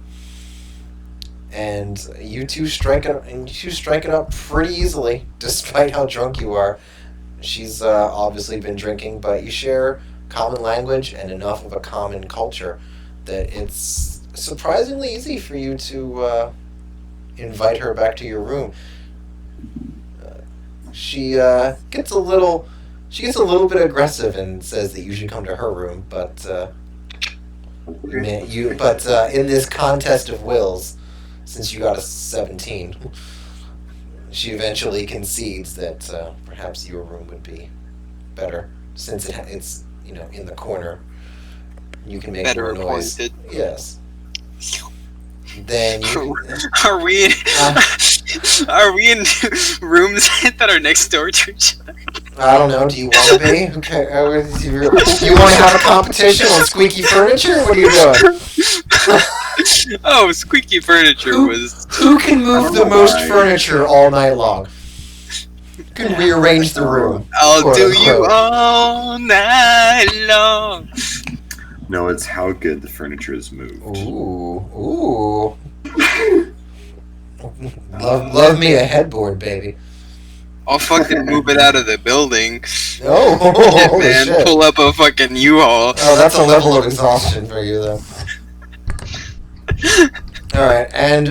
And you two strike it up pretty easily, despite how drunk you are. She's obviously been drinking, but you share common language and enough of a common culture that it's surprisingly easy for you to invite her back to your room. She gets a little bit aggressive and says that you should come to her room, but in this contest of wills, since you got a 17, she eventually concedes that perhaps your room would be better, since it's in the corner. You can make better more noise. Appointed. Yes. Then you are we in rooms that are next door to each other? I don't know. Do you want to be? Okay. Do you want to have a competition on squeaky furniture? What are you doing? Oh, squeaky furniture was... Who can move the most furniture all night long? Who can rearrange the room? I'll do you all night long. No, it's how good the furniture is moved. Ooh. Love me a headboard, baby. I'll fucking move it out of the building. Oh, Shit, holy man, shit. pull up a fucking U-Haul. Oh, that's a level of exhaustion for you, though. All right, and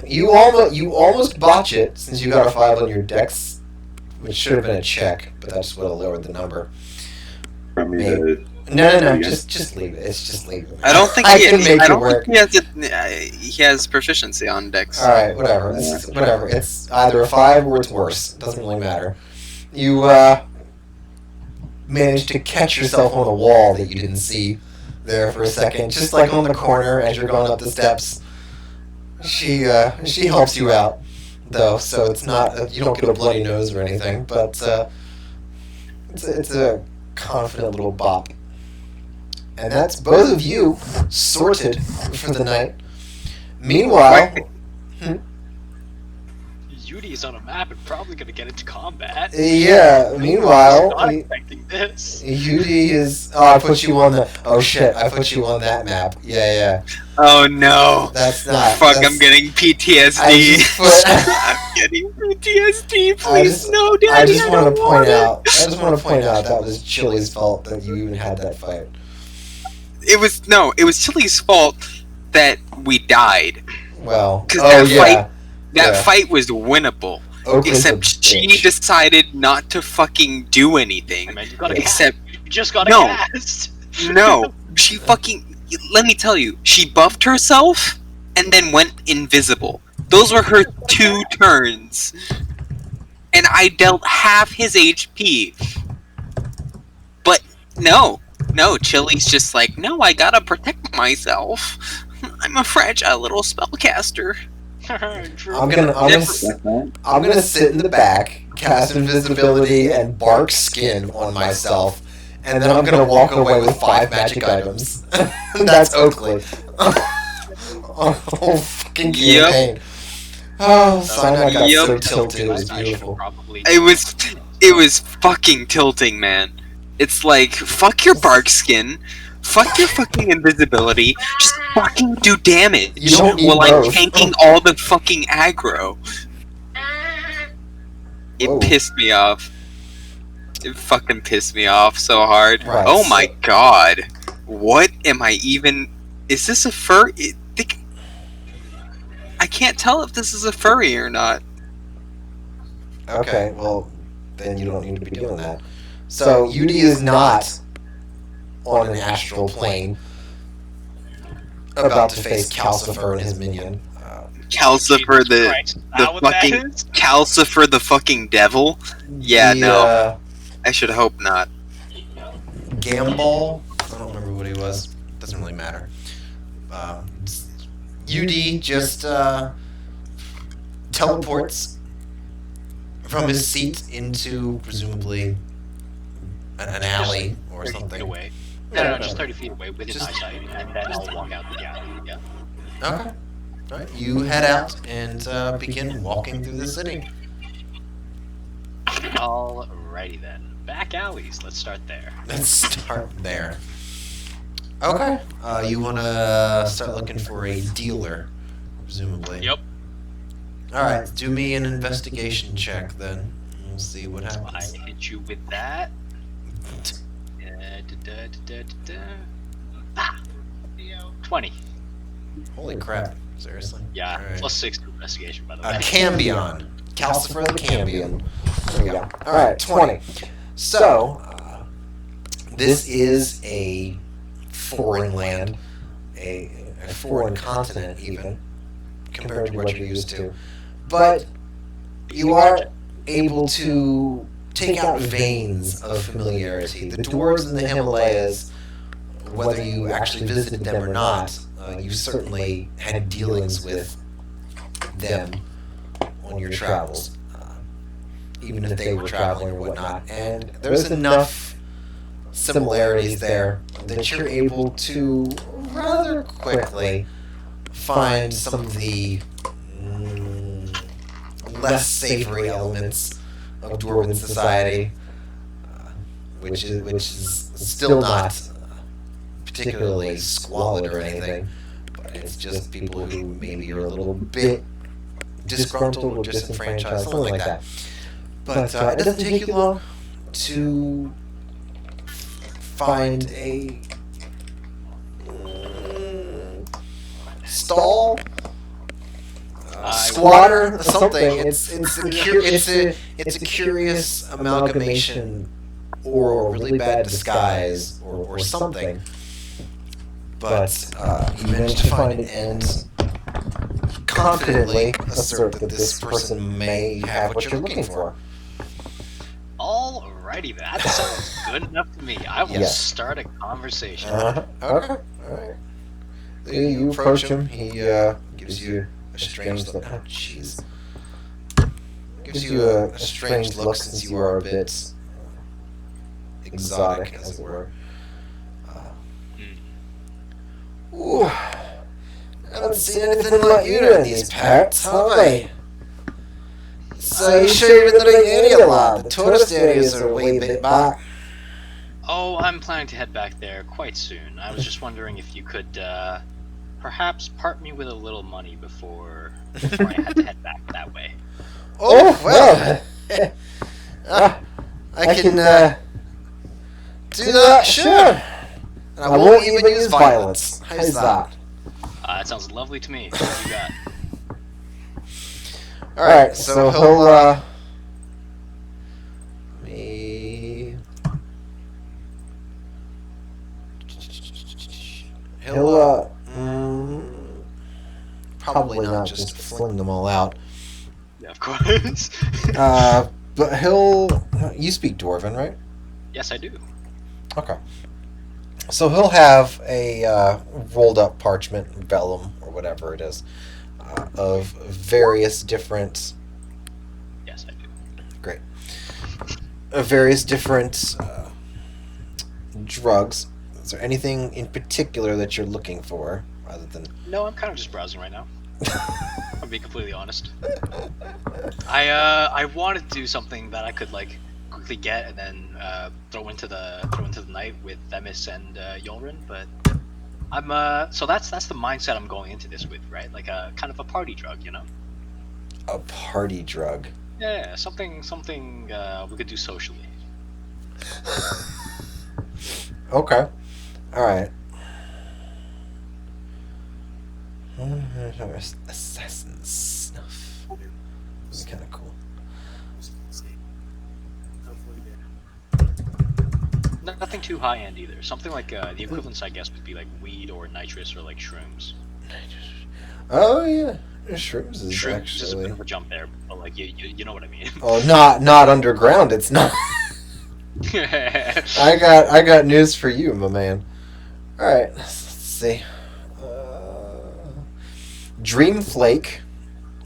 you almost botch it since you got a 5 on your dex, which should have been a check, but that's what lowered the number. Want me Maybe. to- No, just leave it. It's just leave it. I don't think I he, can make I it don't work. think he has proficiency on Dex. All right, whatever. Whatever. It's either a 5 or it's worse. It doesn't really matter. You managed to catch yourself on a wall that you didn't see there for a second, just like on the corner as you're going up the steps. She helps you out, though, so it's not you don't get a bloody nose or anything, but it's a confident little bop. And that's both of you sorted for the night. Meanwhile, Yudi is on a map and probably gonna get into combat. yeah. Meanwhile, Not expecting this. Yudi is. Oh, I put you on the. Oh shit! I put you on that map. Yeah. Oh no! That's not. Fuck! that's- I'm getting PTSD. I just put- I'm getting PTSD. Please, I just- no, Daddy. I just want don't to point it. out. I just want to point out that was Chili's fault that you even had that fight. It was Chili's fault that we died. Well, 'Cause oh that yeah. That fight was winnable. Oakland's a Except she bitch. decided not to fucking do anything. Man, you got a Except cast. You just got a No. cast. no, she fucking. Let me tell you, she buffed herself and then went invisible. Those were her 2 turns, and I dealt half his HP. But no, Chili's just like, no, I gotta protect myself. I'm a fragile little spellcaster. I'm gonna sit in the back, cast invisibility and bark skin on myself, and then I'm gonna walk away with 5 magic items. That's Oakley. Oh, fucking campaign. Oh, Sinai got so Yep. tilted. It was beautiful. Probably. It was fucking tilting, man. It's like, fuck your bark skin, fuck your fucking invisibility, just fucking do damage You don't need while I'm both. tanking all the fucking aggro. It Whoa. pissed me off. It fucking pissed me off so hard. Right, Oh so- my god. What am I even... Is this a fur... I can't tell if this is a furry or not. Okay, well, then you don't need to be doing that. So, Yudi is not on an astral plane about to face Calcifer and his minion. Calcifer Jesus Christ, is that what that fucking is? Calcifer the fucking devil? Yeah, the, no. I should hope not. Gambol? I don't remember what he was. Doesn't really matter. UD just teleports from his seat into, presumably, an alley or 30 feet something. away. No, No, no, just no. 30 feet away within Just- eyesight, and then I'll walk out the alley. Yeah. Okay. Alright, you head out and begin walking through the city. Alrighty then. Back alleys. Let's start there. Let's start there. Okay. You want to start looking for a dealer, presumably. Yep. Alright, do me an investigation check then. We'll see what I happens. hit you with that. Ah! 20. Holy crap. Seriously? Yeah, Alright. plus 6 to investigation, by the way. Cambion. Calcifer the Cambion. There we go. Alright, 20. So, this is a foreign land, a foreign continent even, compared to what you're used to. But you are able to take out veins of familiarity. The dwarves in the Himalayas, whether you actually visited them or not, you certainly had dealings with them on your travels, even if they were traveling or whatnot. And there's enough similarities there that you're able to rather quickly find some of the less savory elements of dwarven society, which is still not particularly squalid or anything, but it's just people who maybe are a little bit disgruntled or disenfranchised, something like that. But it doesn't take you long to find a stall, squatter, something. It's a curious amalgamation or a really bad disguise or something. But you managed to find it and confidently assert that this person may have what you're looking for. Alrighty, that sounds good enough to me. I will Yes. start a conversation. Okay. All right. You approach him. He gives you a strange look. Oh, jeez. Gives you a strange look since you are a bit exotic, as it were. Ooh. I haven't seen anything like you in these parts, have I? So you sure you've been to the area a lot? The tourist areas are a wee bit back. Oh, I'm planning to head back there quite soon. I was just wondering if you could perhaps part me with a little money before I had to head back that way. Oh, well. I can do that, sure. And I won't even use violence. How's that? That sounds lovely to me. What you got? Alright, so he'll, he'll, probably not just fling them all out. Yeah, of course. But he'll, you speak Dwarven, right? Yes, I do. Okay. So he'll have a rolled up parchment, vellum, or whatever it is, of various different. Yes, I do. Great. Various different drugs. Is there anything in particular that you're looking for, other than? No, I'm kind of just browsing right now. I'll be completely honest. I wanted to do something that I could like quickly get and then throw into the night with Themis and Yulrin, but I'm so that's the mindset I'm going into this with, right? Like a kind of a party drug, you know? A party drug. Yeah, something we could do socially. Okay. All right. Assassin snuff. This is kind of cool. Nothing too high end either. Something like the equivalents, I guess, would be like weed or nitrous or like shrooms. Oh yeah, shrooms is Shrooms actually. is a bit of a jump there, but like you know what I mean. Oh, not underground. It's not. I got news for you, my man. All right, let's see. Dream flake.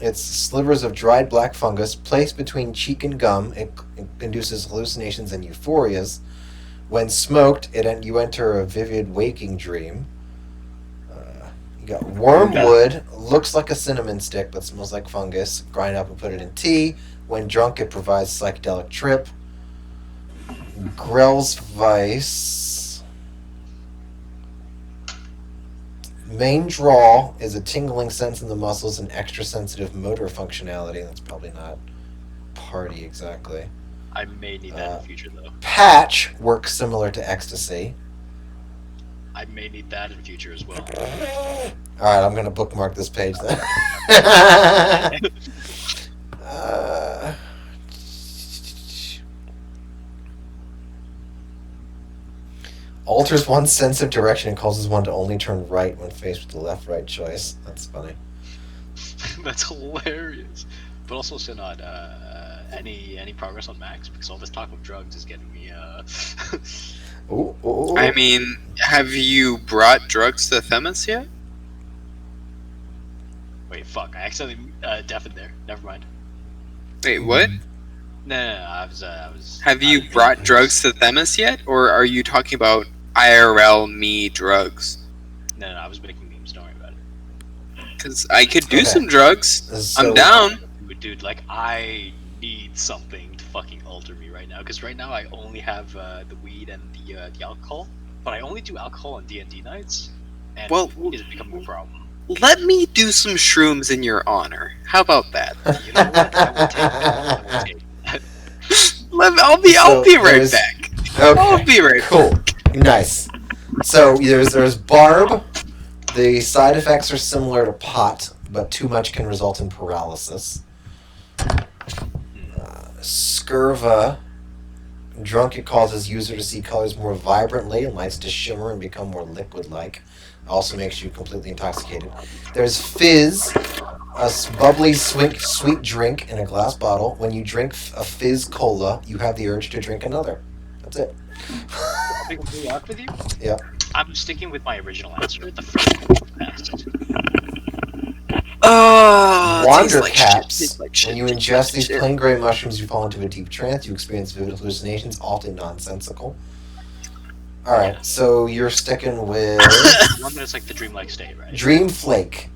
It's slivers of dried black fungus placed between cheek and gum. It induces hallucinations and euphorias. When smoked, you enter a vivid waking dream. You got wormwood. Looks like a cinnamon stick, but smells like fungus. Grind up and put it in tea. When drunk, it provides psychedelic trip. Grell's Vice. Main draw is a tingling sense in the muscles and extra sensitive motor functionality. That's probably not party exactly. I may need that in the future, though. Patch works similar to ecstasy. I may need that in the future as well. Alright, I'm going to bookmark this page then. Alters one's sense of direction and causes one to only turn right when faced with the left-right choice. That's funny. That's hilarious. But also, Synod, any progress on Max? Because all this talk of drugs is getting me, Ooh. I mean, have you brought drugs to Themis yet? Wait, fuck! I accidentally deafened there. Never mind. Wait, what? No, I was. Have you brought drugs to Themis yet, or are you talking about IRL me drugs? No, I was making memes. Don't worry about it. Because I could do some drugs. So- I'm down. Dude, like I need something to fucking alter me right now. Because right now I only have the weed and the alcohol, but I only do alcohol on D&D nights, and Well- food is becoming a problem. Let me do some shrooms in your honor. How about that? You know what? I will take that. I'll be right there's- back. Okay. I'll be right back. Cool. Nice. So there's barb. The side effects are similar to pot, but too much can result in paralysis. Scurva. Drunk, it causes user to see colors more vibrantly and lights to shimmer and become more liquid-like. Also makes you completely intoxicated. There's fizz, a bubbly, sweet drink in a glass bottle. When you drink a fizz cola, you have the urge to drink another. That's it. I'll be completely honest with you. Yeah. I'm sticking with my original answer. The first one was best. Wander tastes caps. tastes like shit, When you tastes ingest like these shit. plain gray mushrooms, you fall into a deep trance. You experience vivid hallucinations, often nonsensical. Alright, so you're sticking with One that's like the dreamlike state, right? Dream Flake.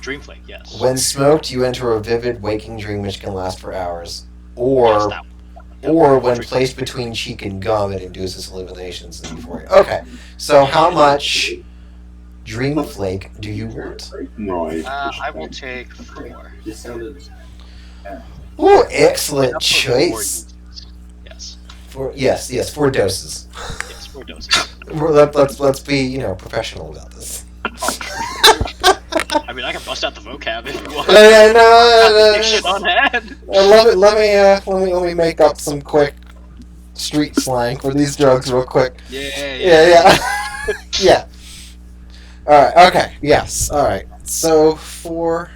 Dreamflake, yes. When smoked, you enter a vivid waking dream which can last for hours. Yes, Or that one. or when placed between cheek and gum, it induces hallucinations and euphoria. Okay, so how much Dream Flake do you want? I will take 4. Ooh, excellent Up for 4 choice. uses. Yes. Yes, 4 doses. Yes, 4 doses. Let's be professional about this. I mean, I can bust out the vocab if you want. No, Shit on hand. let me make up some quick street slang for these drugs real quick. Yeah. Yeah. All right. Okay. Yes. All right. So we'll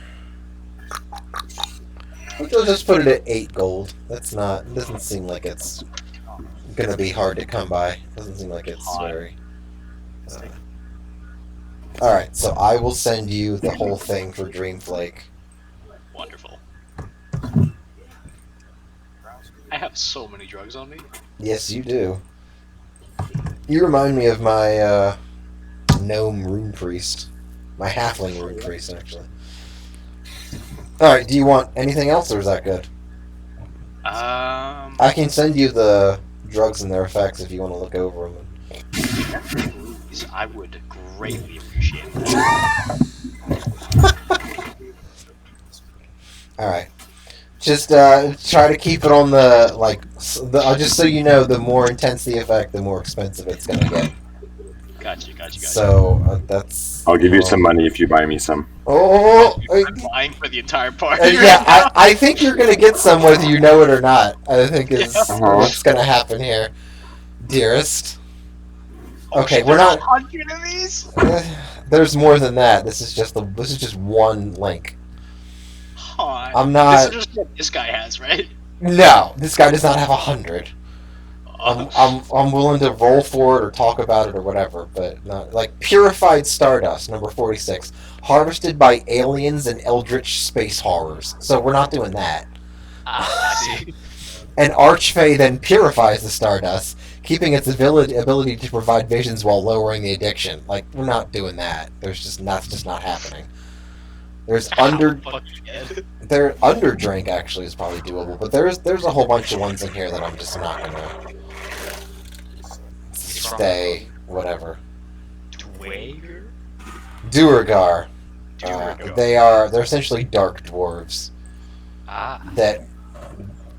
just put it at 8 gold. Doesn't seem like it's gonna be hard to come by. Doesn't seem like it's very. All right. So I will send you the whole thing for Dreamflake. Wonderful. I have so many drugs on me. Yes, you do. You remind me of my gnome rune priest. My halfling rune priest, actually. Alright, do you want anything else, or is that good? I can send you the drugs and their effects if you want to look over them. I would greatly appreciate that. Alright. Just try to keep it on just so you know, the more intense the effect, the more expensive it's going to get. Gotcha. So, that's... I'll give you some money if you buy me some. Oh! I'm buying for the entire party. Yeah, I think you're going to get some whether you know it or not. I think is what's going to happen here, dearest. Okay, we're not... 100 of these? There's more than that. This is just one link. I'm not... This is just what this guy has, right? No, this guy does not have 100. I'm willing to roll for it or talk about it or whatever, but not like purified stardust, number 46, harvested by aliens and eldritch space horrors. So we're not doing that. I see. And Archfey then purifies the stardust, keeping its ability to provide visions while lowering the addiction. Like, we're not doing that. That's just not happening. There's Underdrink actually is probably doable, but there's a whole bunch of ones in here that I'm just not gonna stay. Whatever. Duergar. They're essentially dark dwarves. That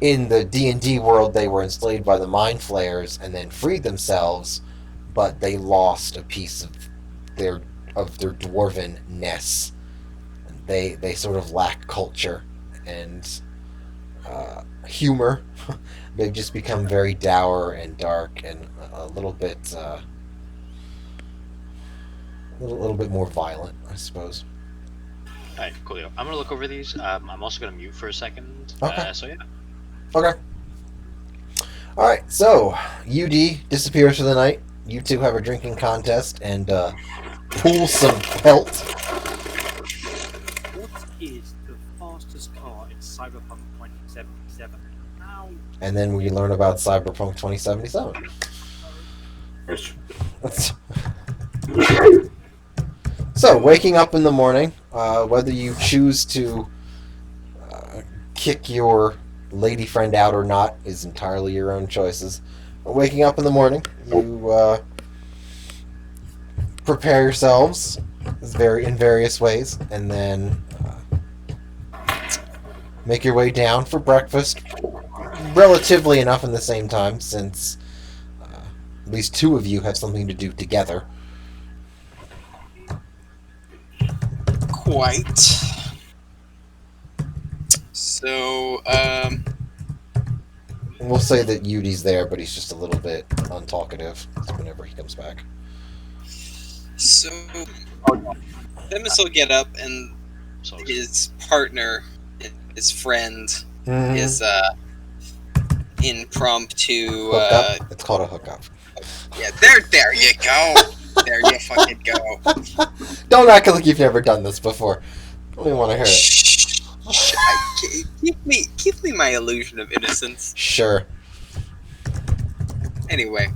in the D&D world they were enslaved by the Mind Flayers and then freed themselves, but they lost a piece of their dwarven-ness. They sort of lack culture and humor. They've just become very dour and dark and a little bit more violent, I suppose. Alright, cool. I'm gonna look over these. I'm also gonna mute for a second. Okay. So yeah. Okay. Alright, so UD disappears for the night. You two have a drinking contest and pool some pelt. What is the fastest car in Cyberpunk 2077? Ow. And then we learn about Cyberpunk 2077. So, waking up in the morning, whether you choose to kick your lady friend out or not is entirely your own choices. But waking up in the morning, you prepare yourselves in various ways, and then make your way down for breakfast. relatively enough in the same time, since at least two of you have something to do together. Quite. So, We'll say that Yudi's there, but he's just a little bit untalkative whenever he comes back. so Demis will get up, and So his partner, his friend, Mhm. his impromptu. Hookup? It's called a hookup. Yeah, there you go. There you fucking go. Don't act like you've never done this before. I don't even want to hear it. Shh. Keep me my illusion of innocence. Sure. Anyway,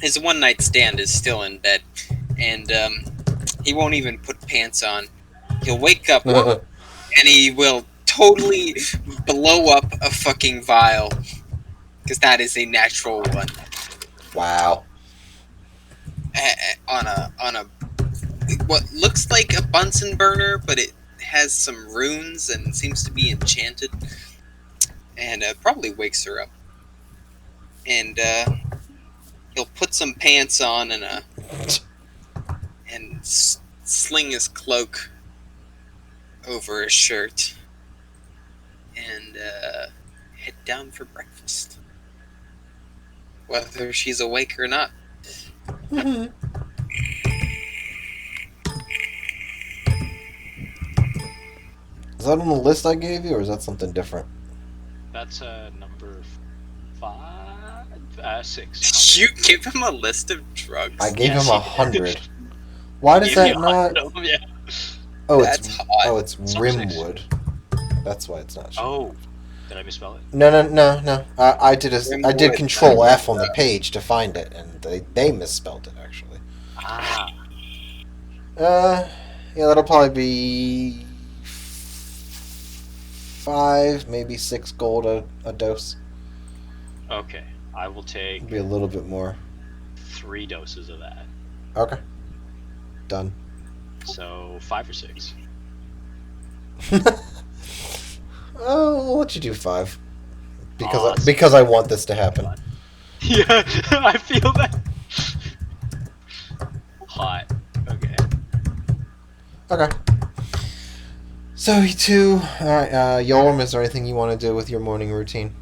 his one night stand is still in bed, and he won't even put pants on. He'll wake up and he will totally blow up a fucking vial, because that is a natural one. Wow. On a what looks like a Bunsen burner, but it has some runes and seems to be enchanted, and probably wakes her up. And he'll put some pants on and sling his cloak over his shirt and head down for breakfast, whether she's awake or not. Is that on the list I gave you, or is that something different? that's number 6. Did you give him a list of drugs? I gave Yes, him he did. 100. Why does Give me that not? 100 of them, yeah. Oh, That's it's hot. it's Rimwood. That's why it's not. Oh, did I misspell it? No. I did Rimwood. Control F on the page to find it, and they misspelled it actually. Ah, Yeah, that'll probably be 5, maybe 6 gold a dose. okay. I will take Maybe a little bit more. 3 doses of that. Okay. Done. So 5 or 6. Oh, we'll let you do 5. Awesome. Because I want this to happen. Yeah, I feel that. Hot. Okay. Okay. So you two, alright, Yolm, is there anything you want to do with your morning routine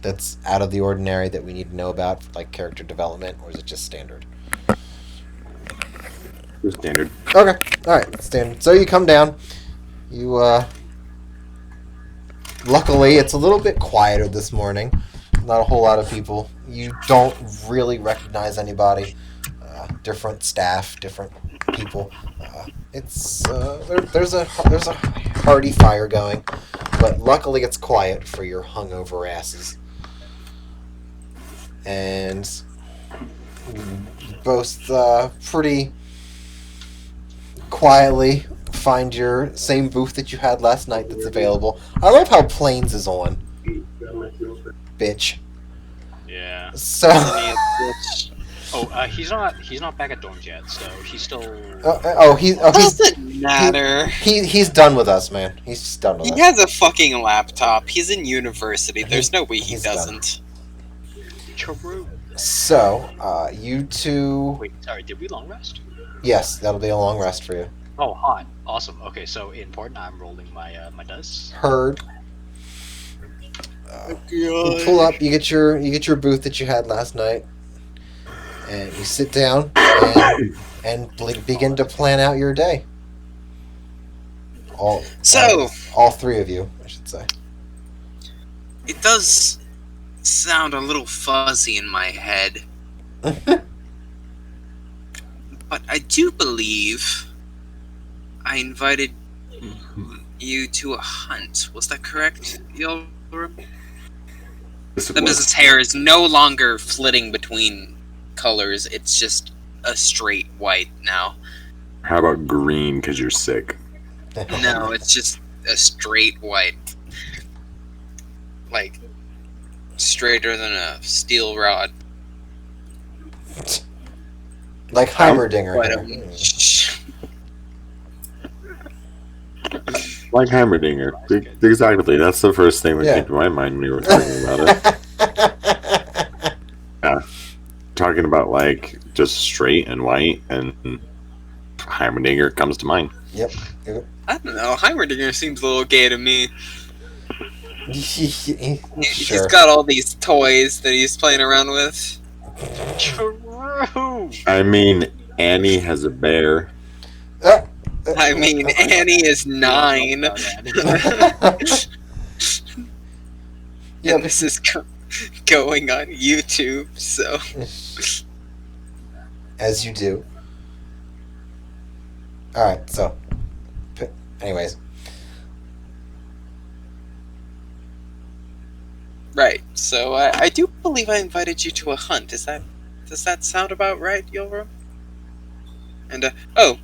that's out of the ordinary that we need to know about, like character development, or is it just standard? Standard. Okay, alright, standard. So you come down, you, luckily it's a little bit quieter this morning, not a whole lot of people. You don't really recognize anybody, different staff, different people. It's there's a hearty fire going, but luckily it's quiet for your hungover asses. And both pretty quietly find your same booth that you had last night that's available. I love how Plains is on, bitch. Yeah. So. He's not back at dorms yet, so he's still. Doesn't matter. He's done with us, man. He's just done with us. He has a fucking laptop. He's in university. There's no way he He's doesn't. True. So, you two. Wait, sorry. Did we long rest? Yes, that'll be a long rest for you. Oh, hot. Awesome. Okay, so important. I'm rolling my my dice. Heard. You pull up. You get your booth that you had last night, and you sit down and begin to plan out your day. All 3 of you, I should say. It does sound a little fuzzy in my head, but I do believe I invited you to a hunt. Was that correct, Yolram? The Mrs. Hair is no longer flitting between colors. It's just a straight white now. How about green because you're sick? No, it's just a straight white. Like, straighter than a steel rod. Like Heimerdinger. But, Like Heimerdinger. Exactly. That's the first thing that Yeah. came to my mind when you were talking about it. Yeah. Talking about like just straight and white, and Heimerdinger comes to mind. Yep. I don't know. Heimerdinger seems a little gay to me. He's Sure. got all these toys that he's playing around with. True. I mean, Annie has a bear. I mean, Annie is 9. About Annie. Yeah, And this is going on YouTube, so. as you do. All right. So, anyways, Right. So I do believe I invited you to a hunt. Does that sound about right, Yulram? And oh,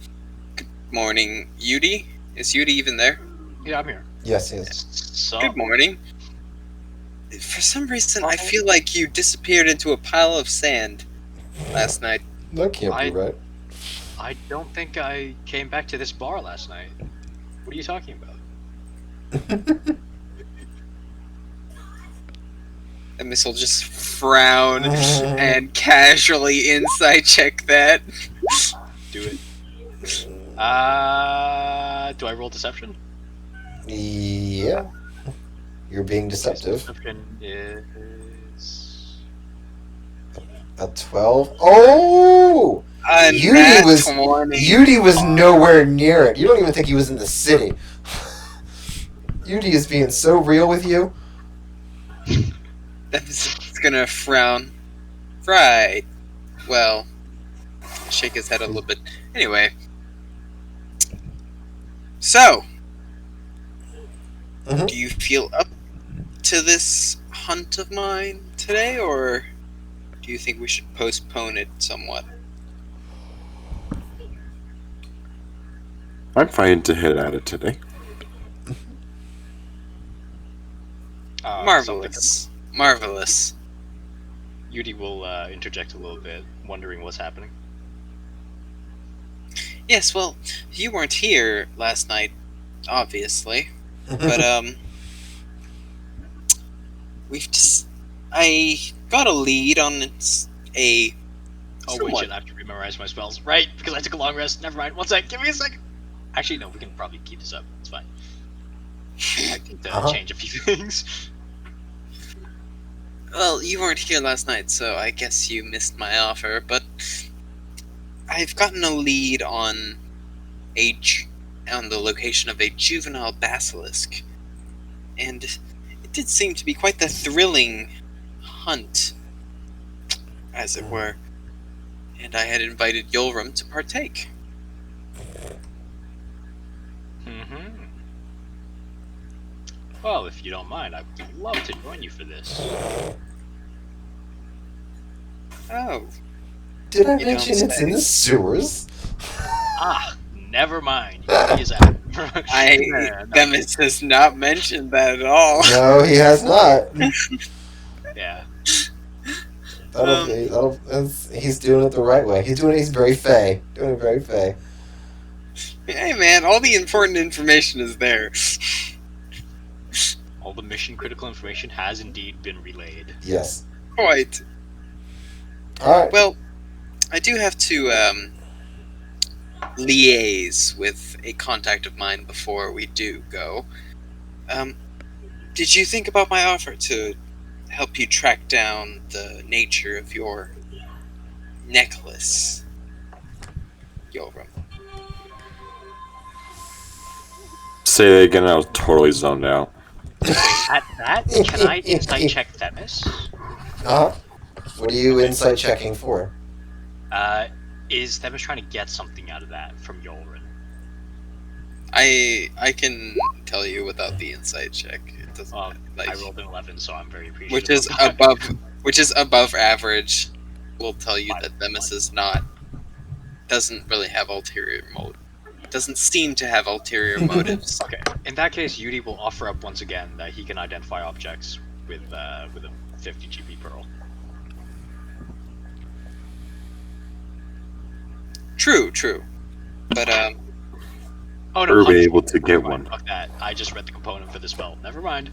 good morning, Yudi. Is Yudi even there? Yeah, I'm here. yes, yes. So, Good morning. For some reason, I feel like you disappeared into a pile of sand last night. That can't be right. I don't think I came back to this bar last night. What are you talking about? And this will just frown and casually insight check that. Do it. Do I roll deception? Yeah. You're being deceptive. Deception is A 12. Oh! Yudi was 20. Yudi was nowhere near it. You don't even think he was in the city. Yudi is being so real with you. That's gonna frown. Right. Well, shake his head a little bit. Anyway. So, Mhm. do you feel up to this hunt of mine today, or do you think we should postpone it somewhat? I'm fine to hit at it today. Marvelous. Marvelous. Yudi will interject a little bit, wondering what's happening. Yes, well, you weren't here last night, obviously. But, I got a lead on a Oh, wait, somewhat- shit, I have to rememorize my spells. Right, because I took a long rest. Never mind. 1 sec. Give me a second. Actually, no, we can probably keep this up. It's fine. I need to change a few things. Well, you weren't here last night, so I guess you missed my offer, but I've gotten a lead on on the location of a juvenile basilisk. And it did seem to be quite the thrilling hunt, as it were. And I had invited Yulram to partake. Mm-hmm. Well, if you don't mind, I would love to join you for this. Oh, Did I You mention don't it's say. in the sewers? Ah, never mind. Yudi is out. Demis has not mentioned that at all. No, he has not. Yeah. He's doing it the right way. He's very fey. Doing it very fey. Hey man, all the important information is there. All the mission critical information has indeed been relayed. Yes. Quite. Alright. Well, I do have to liaise with a contact of mine before we do go. Did you think about my offer to help you track down the nature of your necklace, Yulram? Say that again. I was totally zoned out. Wait, at that, can I insight check Themis? Uh-huh. What are you insight checking for? Is Themis trying to get something out of that from Yulrin? I can tell you without the insight check. It doesn't I like rolled an 11, so I'm very appreciative. which is of that. above average. Will tell you that Themis is doesn't really have ulterior motive. Doesn't seem to have ulterior motives. Okay, in that case, Yudi will offer up once again that he can identify objects with a 50 GP pearl. True. But Oh no, Are we hunting. able to get Never mind, one? fuck that. I just read the component for the spell. Never mind.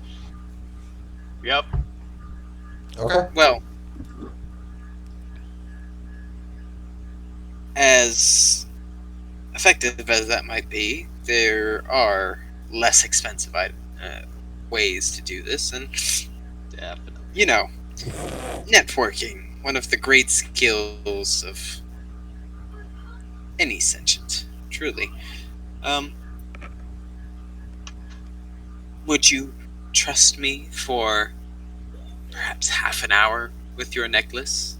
Yep. Okay. Well, as effective as that might be, there are less expensive ways to do this, and Definitely. you know, networking, one of the great skills of any sentient, truly. Would you trust me for perhaps half an hour with your necklace?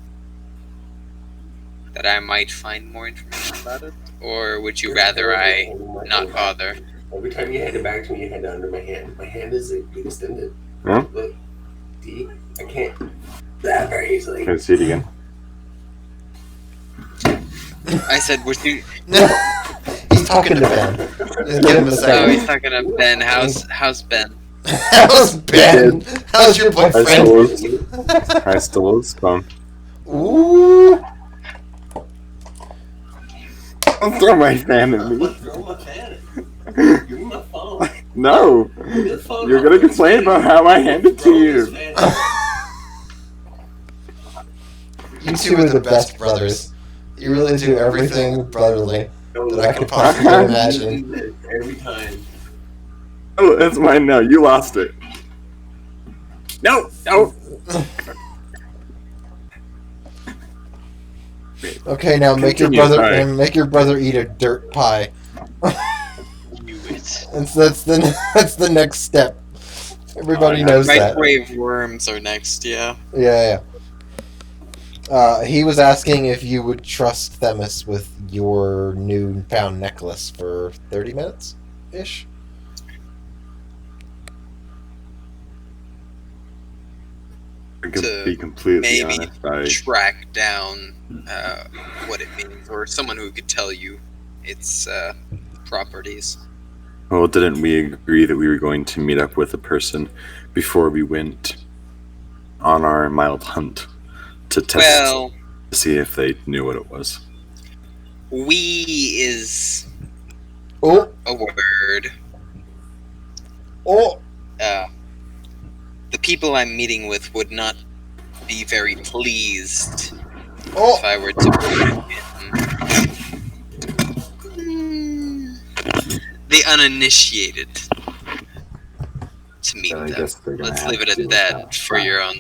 That I might find more information about it? Or would you rather I not bother? Every time you hand it back to me, you hand it under my hand. My hand is extended. Huh? Look, D, I can't that very easily. Can I see it again? I said, would you... He's talking to Ben. Just give him a Oh, second. he's talking to Ben. How's Ben? How's Ben? How's your I boyfriend? stole his phone. Ooh. Don't throw my fan at me. Throw my fan at me. Give me my phone. No. Give me the phone. You're gonna complain about how I hand it to you. You two are the best brothers. You really do everything brotherly that I could possibly imagine. Every time. Oh, it's mine now. You lost it. No. Okay, now make your brother eat a dirt pie. Knew it. That's the next step. Everybody knows that. Microwave worms are next, yeah. Yeah. He was asking if you would trust Themis with your newfound necklace for 30 minutes ish. I can be completely maybe honest. track down what it means, or someone who could tell you its properties. Well, didn't we agree that we were going to meet up with a person before we went on our mild hunt to test to see if they knew what it was? We is Oh, a word. oh, The people I'm meeting with would not be very pleased oh. if I were to bring in the uninitiated to meet I them. guess they're gonna Let's have leave it to at deal with that for your own.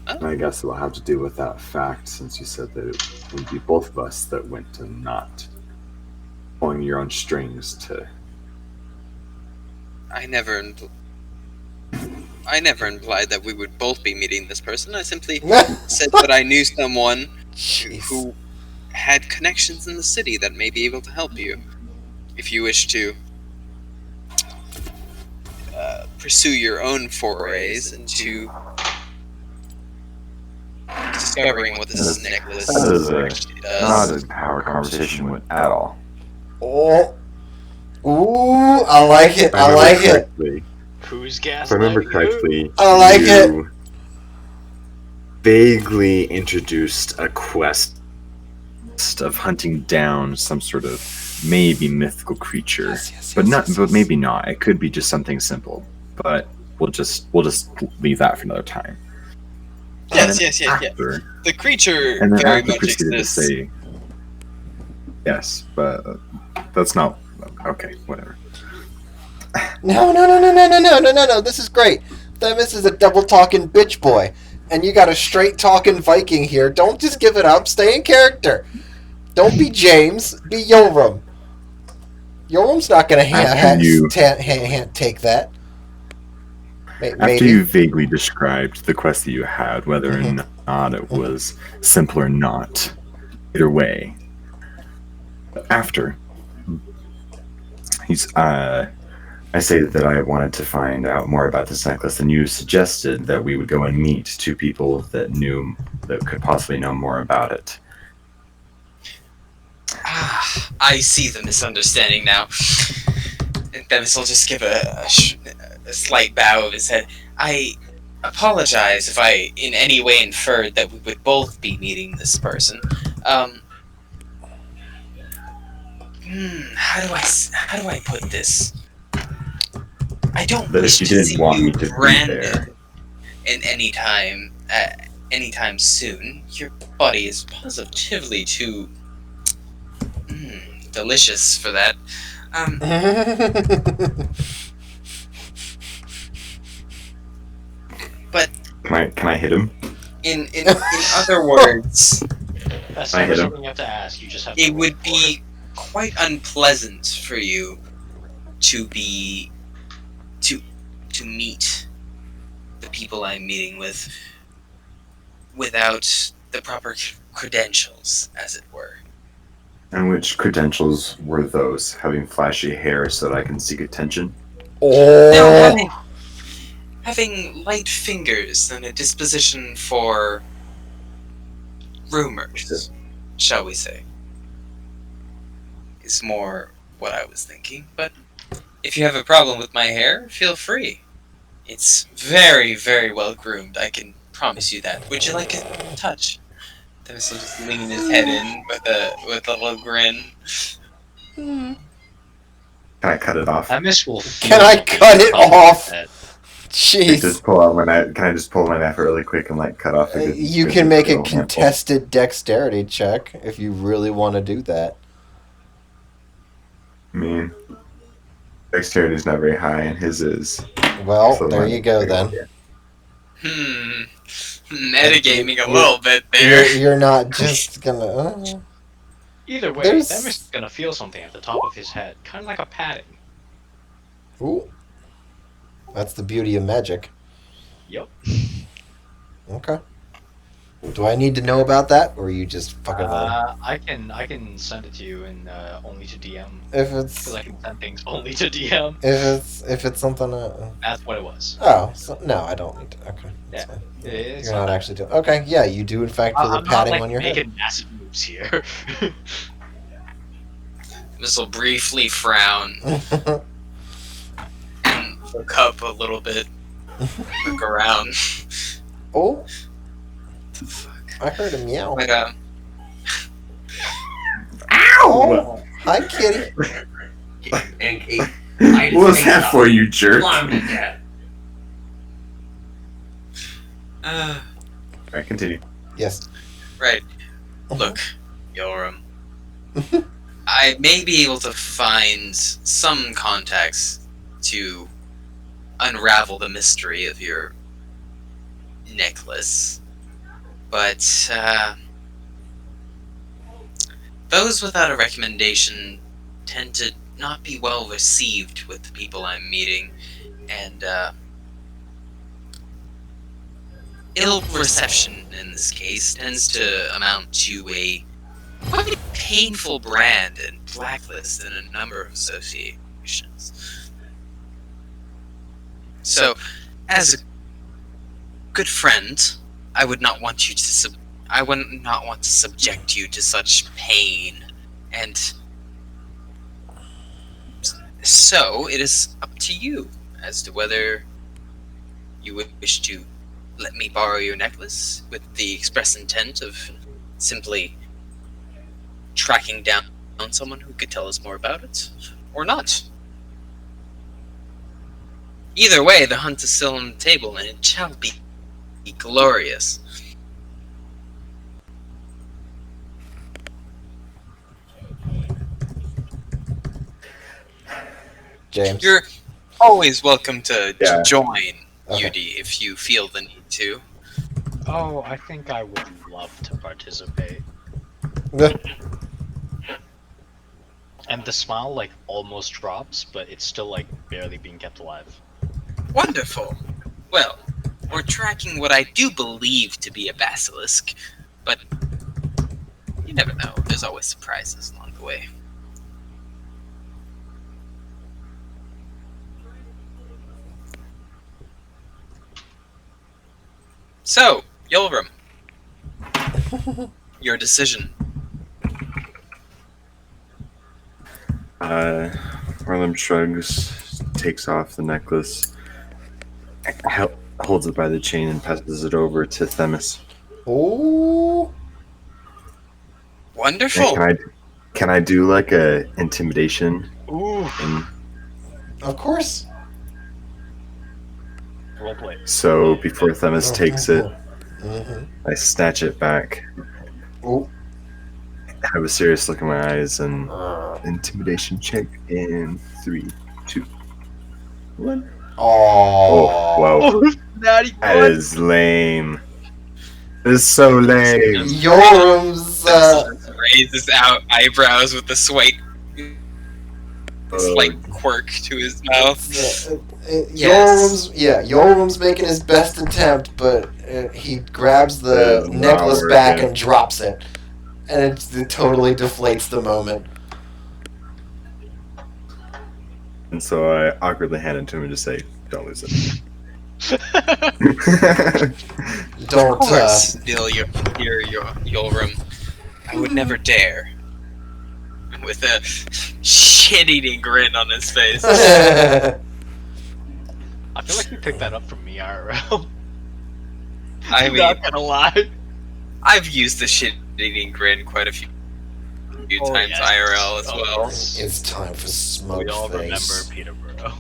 I guess it'll have to do with that fact, since you said that it would be both of us that went to not pulling your own strings to. I never implied that we would both be meeting this person. I simply said that I knew someone who had connections in the city that may be able to help you if you wish to pursue your own forays into discovering what this necklace actually does. Not a power conversation with at all. Oh. Ooh, I like it. I like it. Who's If I remember gaslighting correctly, I like you vaguely introduced a quest of hunting down some sort of maybe mythical creature, but maybe not. It could be just something simple, but we'll just leave that for another time. Yes. The creature And then very after much proceeded to exists. say, yes, but that's not okay. Whatever. No. This is great. Themis is a double talking bitch boy, and you got a straight talking Viking here. Don't just give it up. Stay in character. Don't be James. Be Yoram. Yoram's not going to take that. Maybe. After you vaguely described the quest that you had, whether or not it was simple or not, either way, after I say that I wanted to find out more about this necklace, and you suggested that we would go and meet two people that could possibly know more about it. I see the misunderstanding now. Dennis will just give a slight bow of his head. I apologize if I in any way inferred that we would both be meeting this person. How do I put this? I don't That wish if you to didn't see want you me to be branded there. in anytime soon. Your body is positively too delicious for that. But Can I hit him? in other words, That's I never hit him. something you have to ask. You just have to it roll would for be quite unpleasant for you to be to meet the people I'm meeting with without the proper credentials, as it were. And which credentials were those? Having flashy hair so that I can seek attention? Now, Oh, having light fingers and a disposition for rumors, shall we say, is more what I was thinking. But if you have a problem with my hair, feel free. It's very, very well groomed. I can promise you that. Would you like a touch? Dennis will just lean his head in with a little grin. Can I cut it off? That miss will feel can I something cut on it top of off? his head. Jeez. Can I just pull my knife really quick and like cut off a good? You good can make a little handful? contested dexterity check if you really want to do that. I mean, dexterity's not very high, and his is. Well, So there mine- you go then. Metagaming a little bit there. You're not just gonna. Either way, There's- that miss is gonna feel something at the top of his head, kind of like a padding. Ooh. That's the beauty of magic. Yep. Okay. Do I need to know about that, or are you just fucking with me? I can send it to you and only to DM. If Because it's I can send things only to DM. if it's something. That's what it was. Oh, so, no, I don't need to. Okay, that's Yeah. fine. It's You're not actually doing. Okay, yeah, you do in fact feel the I'm not padding like on your head. making massive moves here. This will briefly frown and look up a little bit. Look around. Oh, I heard a meow. But, Oh, hi, kitty. And Kate, I What was that for, you jerk? Alright, continue. Yes. right. Look, Yoram. I may be able to find some contacts to unravel the mystery of your necklace, but those without a recommendation tend to not be well received with the people I'm meeting, and ill reception in this case tends to amount to a quite painful brand and blacklist in a number of associations. So, as a good friend, I would not want you to I would not want to subject you to such pain, and so it is up to you as to whether you would wish to let me borrow your necklace with the express intent of simply tracking down someone who could tell us more about it, or not. Either way, the hunt is still on the table, and it shall be glorious. James. You're always welcome to Yeah. join, Okay. UD, if you feel the need to. Oh, I think I would love to participate. And the smile like almost drops, but it's still like barely being kept alive. Wonderful. Well, we're tracking what I do believe to be a basilisk, but you never know. There's always surprises along the way. So, Yulram, your decision. Harlem shrugs, takes off the necklace, holds it by the chain, and passes it over to Themis. Oh. Wonderful. Can Can I do like a intimidation? Ooh. Of course. Roleplay. So before Themis takes it, Mm-hmm. I snatch it back, Oh. have a serious look in my eyes, and intimidation check in 3, 2, 1. Oh, wow. Natty That is lame. This is so lame. Yorum's raises out eyebrows with a slight quirk to his mouth. Yorum's making his best attempt, but he grabs That the is not necklace back working. and drops it, and it totally deflates the moment. And so I awkwardly hand it to him and just say, "Don't lose it." Don't. Of course, Yulrum. I would never dare. With a shit-eating grin on his face. I feel like you picked that up from me, IRL. I I'm mean, not gonna lie. I've used the shit-eating grin quite a few times yes. IRL as well. It's time for smoke We all face. remember Peterborough.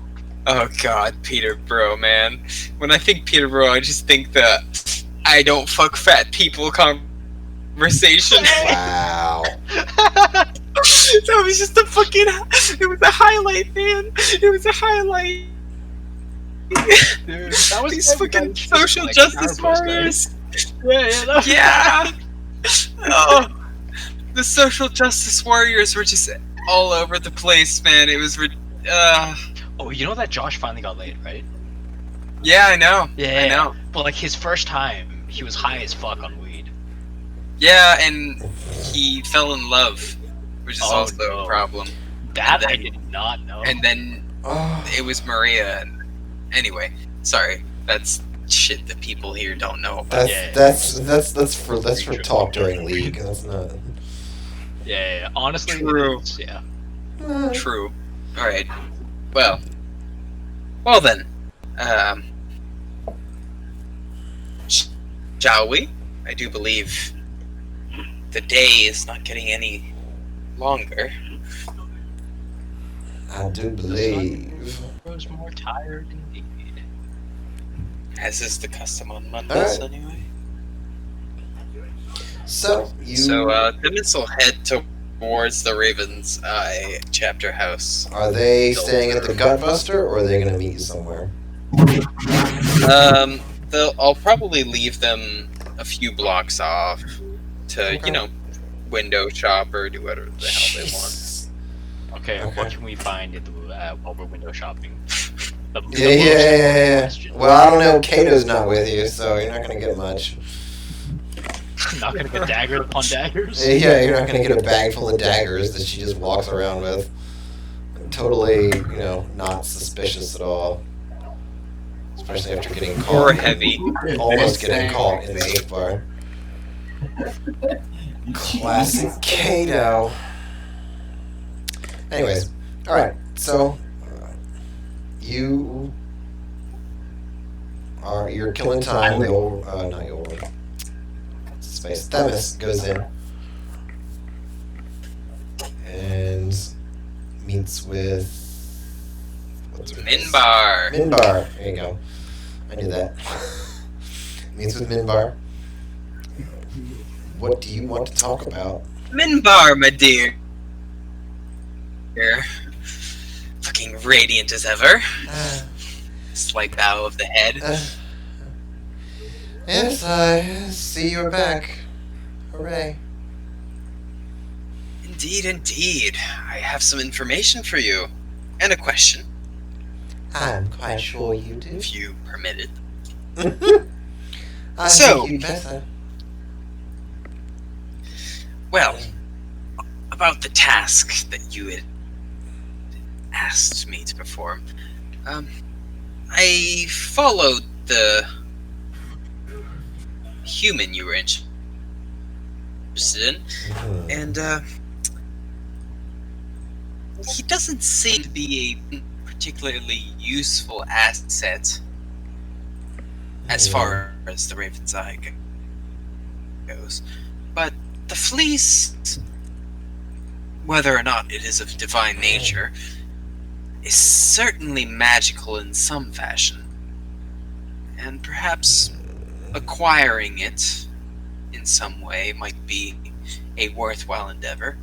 Oh god, Peterborough, man. When I think Peterborough, I just think the I don't fuck fat people conversation. Wow. That was just a fucking. It was a highlight, man. It was a highlight. Dude, that was These fucking just social like justice our post, right? warriors. Yeah. Yeah. Oh, the social justice warriors were just all over the place, man. It was. Oh, you know that Josh finally got laid, right? Yeah, I know. Yeah. I know. But like his first time, he was high as fuck on weed. Yeah, and he fell in love, which is Oh, also no. a problem. That And I then- did not know. And then it was Maria. And anyway, sorry. That's shit that people here don't know about. That's for talk during league. That's not. Yeah. Honestly, True. Yeah. True. All right. Well then. Shall we? I do believe the day is not getting any longer. I do believe. Grows more tired indeed. As is the custom on Mondays, Alright. anyway. So you. Timmons will head towards the Raven's Eye chapter house. Are they staying at the Gutbuster, or are they going to meet you somewhere? I'll probably leave them a few blocks off to, Okay. window shop or do whatever the hell they want. Jeez. Okay, Okay. what can we find while we're window shopping? The most Yeah. question. Well, I don't know. Kato's not with you, so you're not going to get much. Not gonna get daggered upon daggers. Yeah, you're not going to get a bag full of daggers that she just walks around with. Totally, not suspicious at all. Especially after getting caught. Or heavy. Almost getting caught in the safe bar. Classic Kato. Anyways, alright, so you're killing time. The old, not your old, space. Themis goes in and meets with what's her name? Minbar. Minbar. There you go. I knew that. Meets with Minbar. What do you want to talk about? Minbar, my dear. Looking radiant as ever. Slight bow of the head. Yes, I see you're back. Hooray. Indeed. I have some information for you. And a question, I'm quite sure you do. if you permit it. I So- think you better. Well, about the task that you had asked me to perform. I followed the human you were interested in, and he doesn't seem to be a particularly useful asset as far as the Raven's Eye goes. But the fleece whether or not it is of divine nature, is certainly magical in some fashion. And perhaps acquiring it in some way might be a worthwhile endeavor.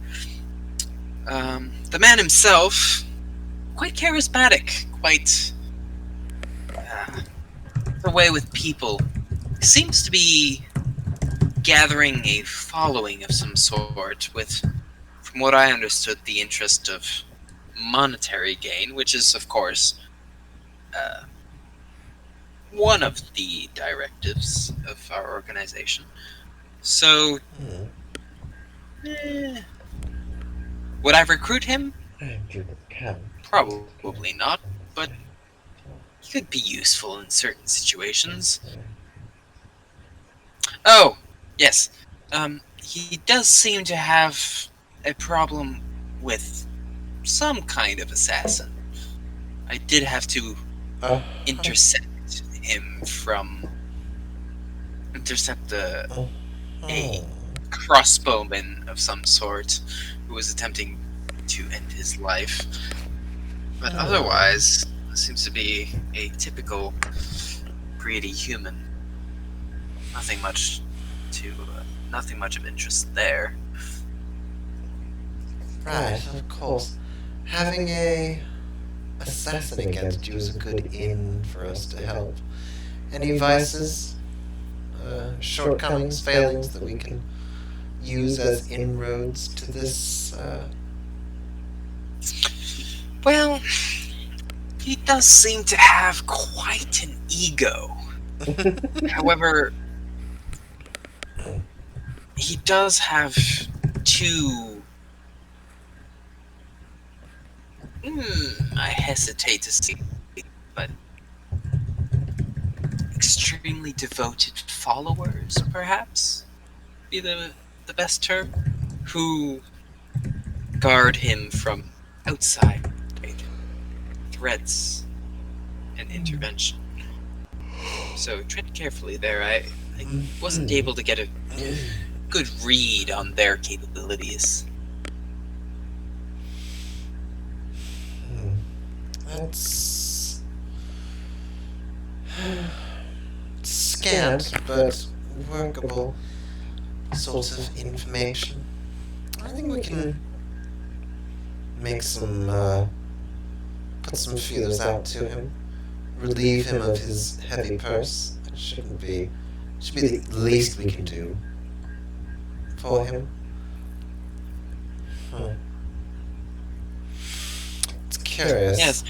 The man himself, quite charismatic, quite the way with people, seems to be gathering a following of some sort with, from what I understood, the interest of monetary gain, which is, of course, one of the directives of our organization. So, would I recruit him? Probably not, but he could be useful in certain situations. Oh, yes. He does seem to have a problem with some kind of assassin. I did have to intercept a crossbowman of some sort who was attempting to end his life. But otherwise, seems to be a typical greedy human. Nothing much of interest there. Right, of course. Having a assassin against you is a good in for us to help. Any vices, shortcomings, failings that we can use as inroads to this? Well, he does seem to have quite an ego. However, he does have two... I hesitate to say, but extremely devoted followers, perhaps, be the best term, who guard him from outside threats and intervention. So tread carefully there. I wasn't able to get a good read on their capabilities. That's scant but workable sort of information. I think we can make some, put some feelers out to him, relieve him of his heavy purse. It should be the least we can do for him. It's curious. Yes.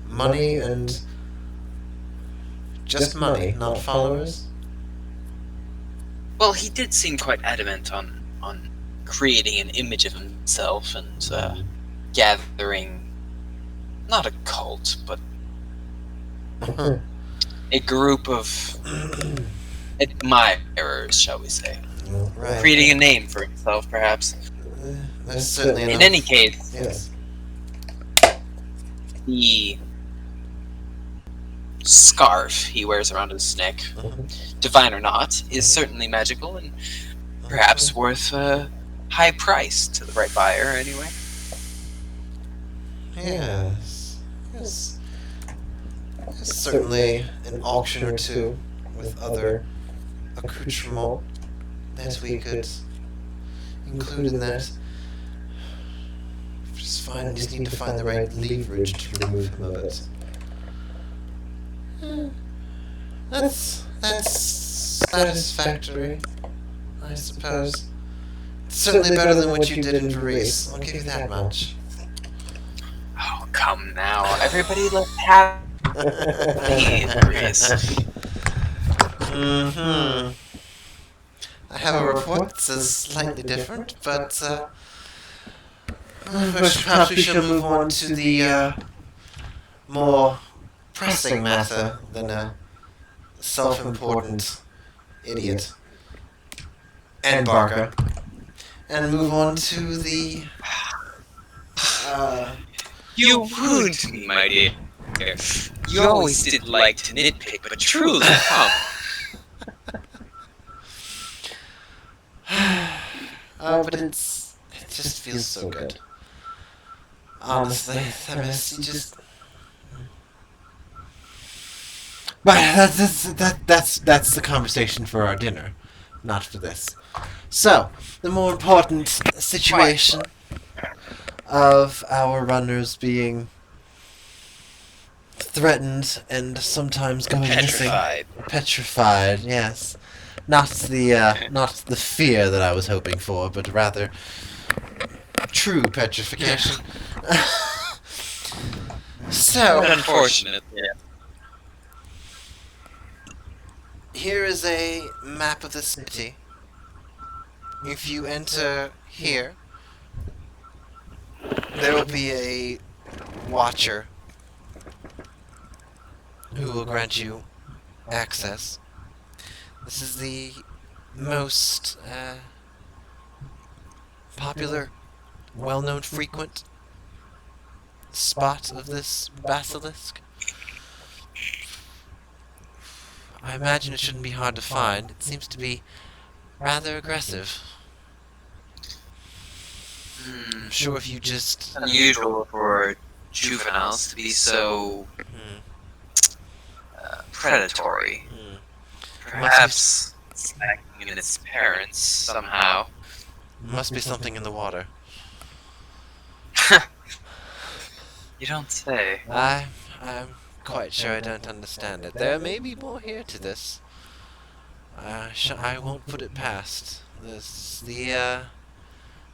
Money and just money, not followers. Well, he did seem quite adamant on creating an image of himself and gathering, not a cult, but a group of admirers, shall we say. Right. Creating a name for himself, perhaps. There's certainly In any case, yes. the scarf he wears around his neck, divine or not, is certainly magical and perhaps worth a high price to the right buyer, anyway. Yes. Certainly an auction or two with other accoutrements that we could include in that. Just need to find the right leverage to remove him of it. That's satisfactory, I suppose. It's certainly better than what you did in Paris. I'll give you that much. Oh, come now. Everybody let's have me in Paris. I have a report that says slightly different, but perhaps we shall move on to the more pressing matter than a self-important idiot and Barker, and move on to the You wound me, my dear. You always did like to nitpick, but truly, come. but it's just feels so good. Honestly, Themis, you just... But that's the conversation for our dinner, not for this. So, the more important situation of our runners being threatened and sometimes going missing. Petrified, yes. Not the fear that I was hoping for, but rather true petrification. So, Unfortunate. Yeah. here is a map of the city. If you enter here, there will be a watcher who will grant you access. This is the most popular, well-known, frequent spot of this basilisk. I imagine it shouldn't be hard to find. It seems to be rather aggressive. I'm sure if you just... Unusual for juveniles to be so predatory. Perhaps it's lacking in its parents somehow. Must be something in the water. You don't say. I'm quite sure I don't understand it. There may be more here to this. I won't put it past. The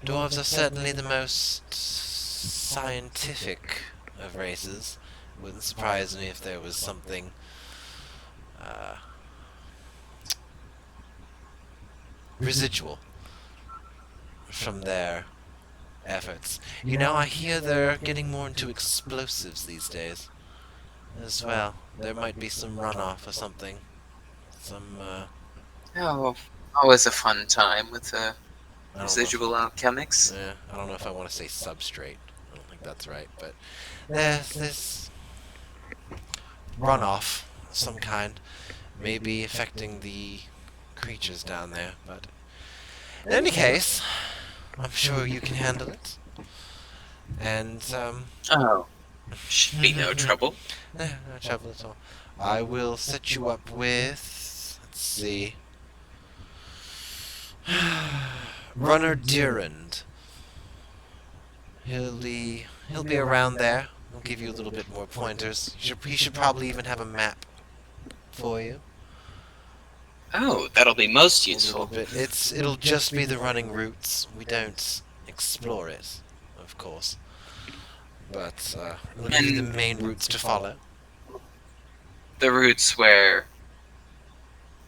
dwarves are certainly the most scientific of races. Wouldn't surprise me if there was something residual from their efforts. You know, I hear they're getting more into explosives these days as well. There might be some runoff or something. Some, Oh, always a fun time with I don't know. residual alchemics. Yeah, I don't know if I want to say substrate. I don't think that's right, but there's this runoff of some kind, maybe affecting the creatures down there. But in any case, I'm sure you can handle it. And Oh, should be no trouble. no trouble at all. I will set you up with, let's see, Runner Durand. He'll be around there. I'll give you a little bit more pointers. He should probably even have a map for you. Oh, that'll be most A little useful. bit. It'll just be the running routes. We don't explore it, of course. But it'll give you the main routes to follow. The routes where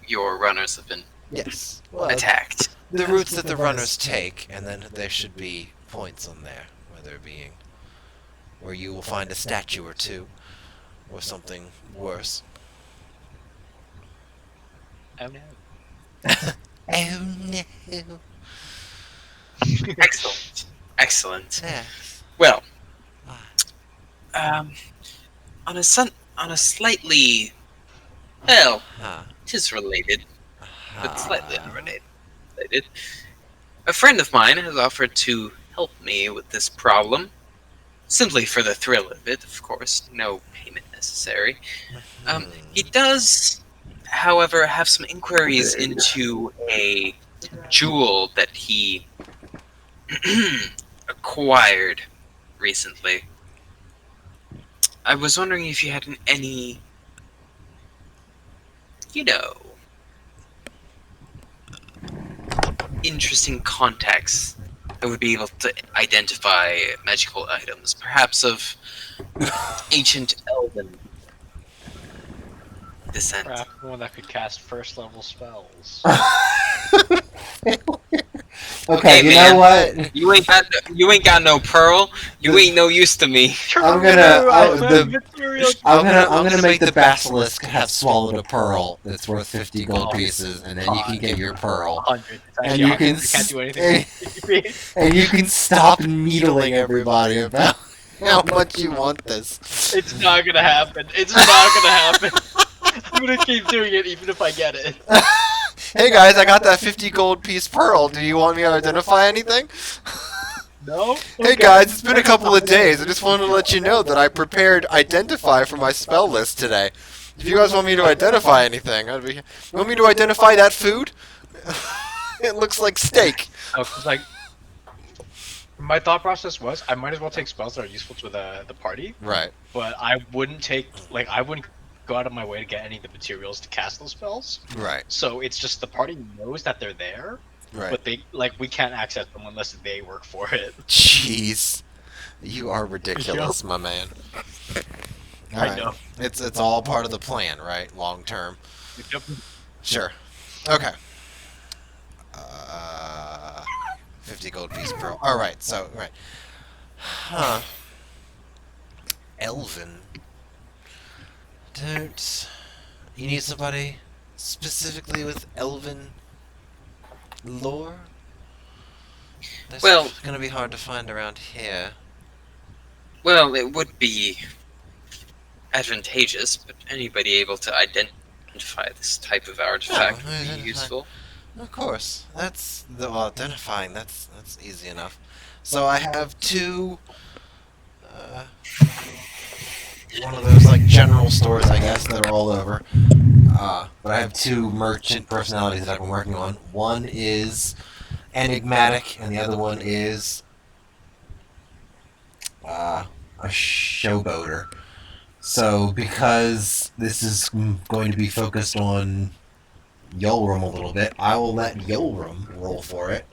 your runners have been Yes. Well, attacked. the routes that the runners take, and then there should be points on there, whether it being where you will find a statue or two, or something worse. Oh no. Oh no. Excellent. Excellent. Yes. Well, Ah. on a slightly, well, Ah. it is related, but slightly Ah. unrelated. A friend of mine has offered to help me with this problem, simply for the thrill of it, of course. No payment necessary. He does, however, have some inquiries into a jewel that he acquired recently. I was wondering if you had any, interesting contacts that would be able to identify magical items, perhaps of ancient elven descent. Perhaps one that could cast first level spells. Okay, you man. know what? You ain't got no pearl. You ain't no use to me. I'm gonna make the basilisk have swallowed a pearl that's worth 50 gold pieces, and then you can get your pearl. 100. It's And actually you 100. can You can't do anything. and you can stop needling everybody about how much you want this. It's not gonna happen. It's not gonna happen. I'm gonna keep doing it even if I get it. Hey guys, I got that 50 gold piece pearl. Do you want me to identify anything? No. Hey guys, it's been a couple of days. I just wanted to let you know that I prepared identify for my spell list today. If you guys want me to identify anything, you want me to identify that food? It looks like steak. Oh, 'cause, like, my thought process was I might as well take spells that are useful to the party, Right. but I wouldn't go out of my way to get any of the materials to cast those spells. Right. So it's just the party knows that they're there, Right. but we can't access them unless they work for it. Jeez. You are ridiculous, my man. All I right. know. It's all part of the plan, right? Long term. Yep. Sure. Okay. 50 gold piece per. All right. So right. Huh. Elven. Don't. You need somebody specifically with elven lore? That's Well- gonna be hard to find around here. Well, it would be advantageous, but anybody able to identify this type of artifact would identify. be useful. Of course, that's the identifying. That's easy enough. So I have two. One of those like general stores, I guess, that are all over. But I have two merchant personalities that I've been working on. One is enigmatic, and the other one is a showboater. So because this is going to be focused on Yolrum a little bit, I will let Yolrum roll for it.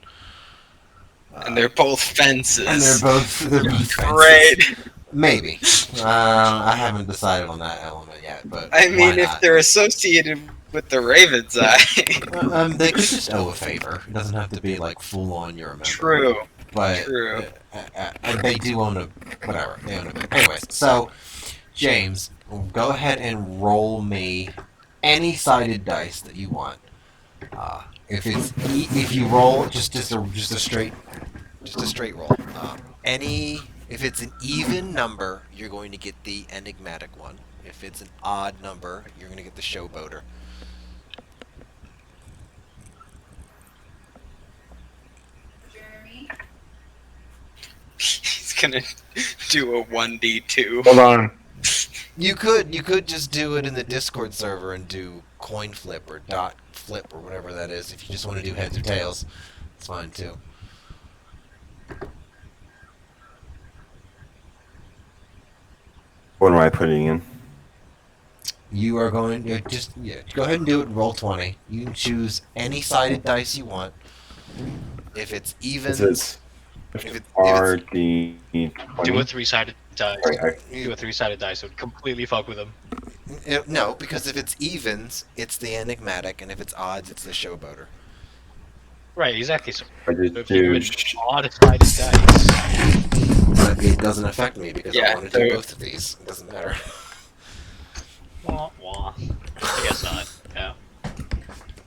And they're both fences. And they're both fences. Great. Maybe. I haven't decided on that element yet, but I why mean, if not? they're associated with the Raven's Eye. They could just owe a favor. It doesn't have to be like full on. You're a member. True. But True. they do own a whatever. They own a. Anyways, so James, go ahead and roll me any sided dice that you want. If you roll just a straight roll. If it's an even number, you're going to get the enigmatic one. If it's an odd number, you're going to get the showboater. He's gonna do a 1d2. Hold on. You could just do it in the Discord server and do coin flip or dot flip or whatever that is. If you just want to do heads or tails, it's fine too. What am I putting in? You are going to go ahead and do it. Roll 20. You can choose any sided dice you want. If it's even, Is if it's RD20? Do a 3-sided die. Right, Do a 3-sided die, so it completely fuck with them. no, because if it's evens, it's the enigmatic, and if it's odds, it's the showboater. Right, exactly. So I just if you do do an odd-sided dice, But it doesn't affect me because I Yeah, want to do so- both of these. It doesn't matter. wah, wah. I guess not. Yeah.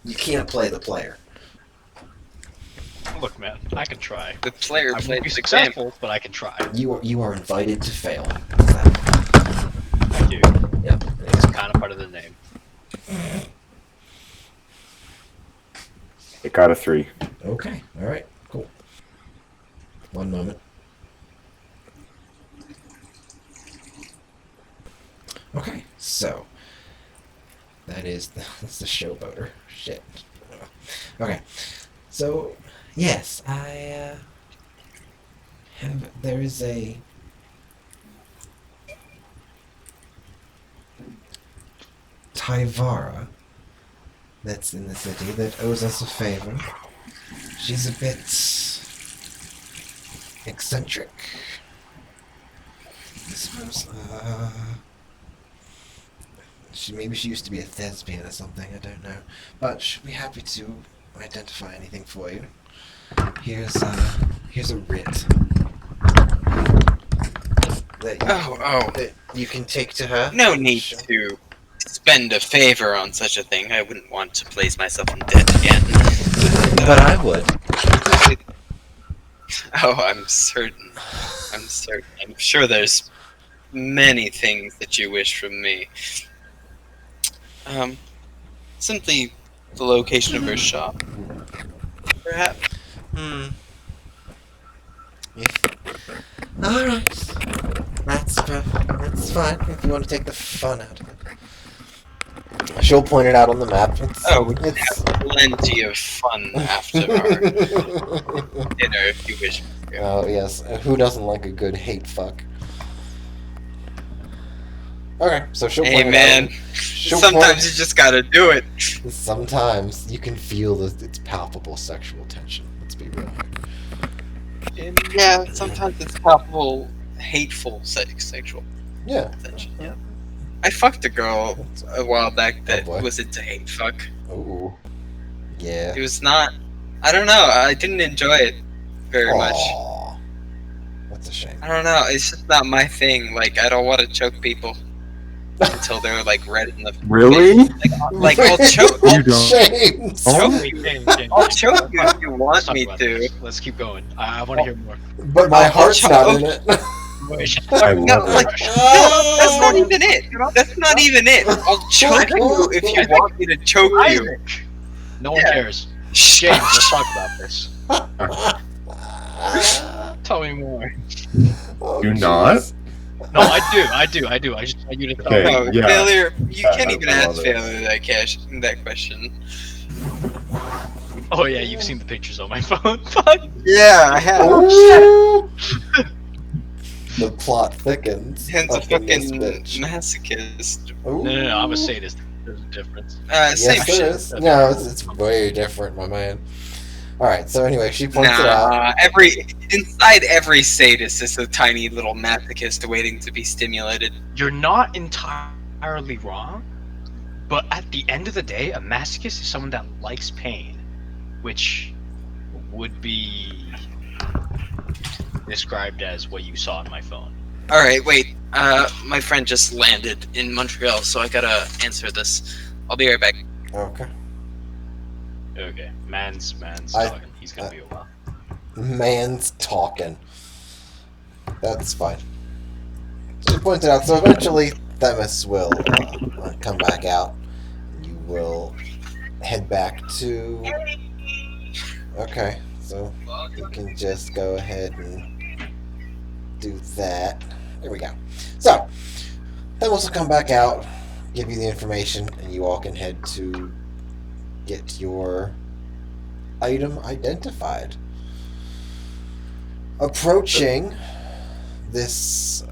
You can't play the player. Look, man, I can try. The player I won't played be the game. successful, but I can try. You are invited to fail. Thank you. Yep. It's kind of part of the name. It got a 3. Okay. All right. Cool. One moment. Okay. So that's the showboater. Shit. Okay. So yes, I have. There is a. Tyvara that's in the city that owes us a favor. She's a bit eccentric. I suppose, maybe she used to be a thespian or something, I don't know. But she'll be happy to identify anything for you. Here's a writ. That you can take to her. No need to spend a favor on such a thing. I wouldn't want to place myself in debt again. But I would. Oh, I'm certain. I'm certain. I'm sure there's many things that you wish from me. Simply the location of her shop. Perhaps. If Alright. That's fine if you want to take the fun out of it. She'll point it out on the map. We can have plenty of fun after our dinner if you wish. Oh, yes. Who doesn't like a good hate fuck? Okay, so she'll Hey, point it man. out. She'll Sometimes you just gotta do it. Sometimes you can feel its palpable sexual tension. Let's be real here. Yeah, sometimes it's palpable, hateful sexual Yeah. tension. Yeah. I fucked a girl a while back that boy. was into hate fuck. Ooh. Yeah. It was not. I don't know. I didn't enjoy it very much. Aw. That's a shame. I don't know. It's just not my thing. Like, I don't want to choke people until they're like red in the Really? like I'll choke. You don't. Shame. I'll choke you if you want me to. Let's keep going. I want to hear more. But my heart's not in it. I No, love like, it. no, that's not even it. That's not even it. I'll choke you if you want me to choke you. No one Yeah. cares. James, let's talk about this. Tell me more. Oh, You jeez. not? No, I do. I just want you to tell Okay. me. No, yeah. failure. You can't even I love ask it. failure that question. Oh yeah, you've seen the pictures on my phone. Fuck. Yeah, I have. Ooh. The plot thickens. Hence a up in this fucking bitch. masochist. Ooh. No, I'm a sadist. There's a difference. Same Yes, shit. there is. No, it's way different, my man. Alright, so anyway, she points it out. Nah, inside every sadist is a tiny little masochist waiting to be stimulated. You're not entirely wrong, but at the end of the day, a masochist is someone that likes pain, which would be described as what you saw on my phone. Alright, wait. My friend just landed in Montreal, so I gotta answer this. I'll be right back. Okay. Okay, man's I- talking. He's gonna be a while. Man's talking. That's fine. She points it out. So eventually, Themis will come back out. You will head back to. Okay, so you can just go ahead and do that. There we go. So Themis will come back out, give you the information, and you all can head to get your item identified. Approaching this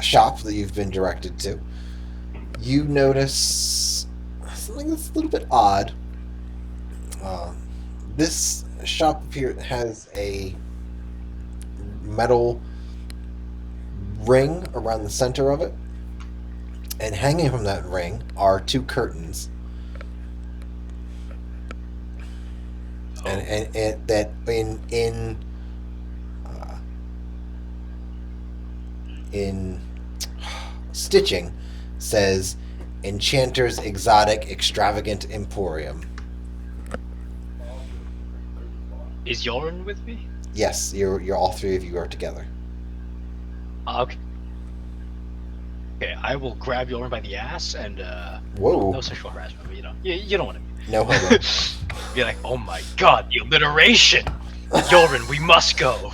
shop that you've been directed to, you notice something that's a little bit odd. This shop here has a metal ring around the center of it, and hanging from that ring are two curtains. And that in stitching says Enchanter's exotic extravagant Emporium. Is Yoren with me? Yes, you're all three of you are together. Okay. Okay, I will grab Yoren by the ass and Whoa. no sexual harassment, but you don't want to. No homo. Be like, oh my god, the alliteration! Yoren, we must go!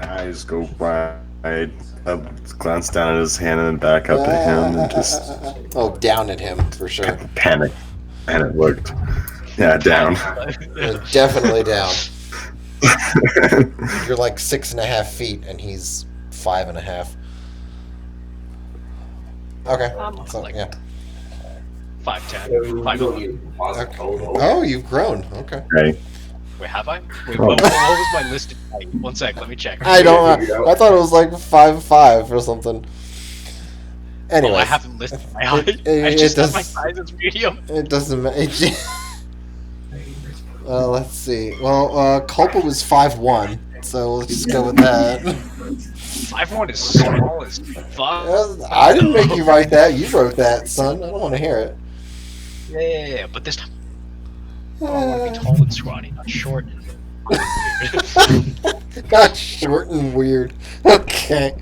Eyes go wide. Glance down at his hand and then back up to him and just Oh, down at him for sure. panic. And it looked. Yeah, down. Definitely down. You're like 6.5 feet, and he's 5.5. Okay. So, like- yeah. 5'10". 5'11". Oh, you've grown. Okay. Okay. Wait, have I? Wait, what was my listed height? One sec, let me check. I don't know. I thought it was like 5'5" or something. Anyway, Oh, I haven't listed my height. I it just have does- my size as medium. it doesn't matter. Let's see. Well, Culpa was 5'1", so let's just go with that. 5'1" is small as fuck. I didn't make you write that. You wrote that, son. I don't want to hear it. Yeah, but this time I want to be tall and scrawny, not short and weird. Not short and weird. Okay.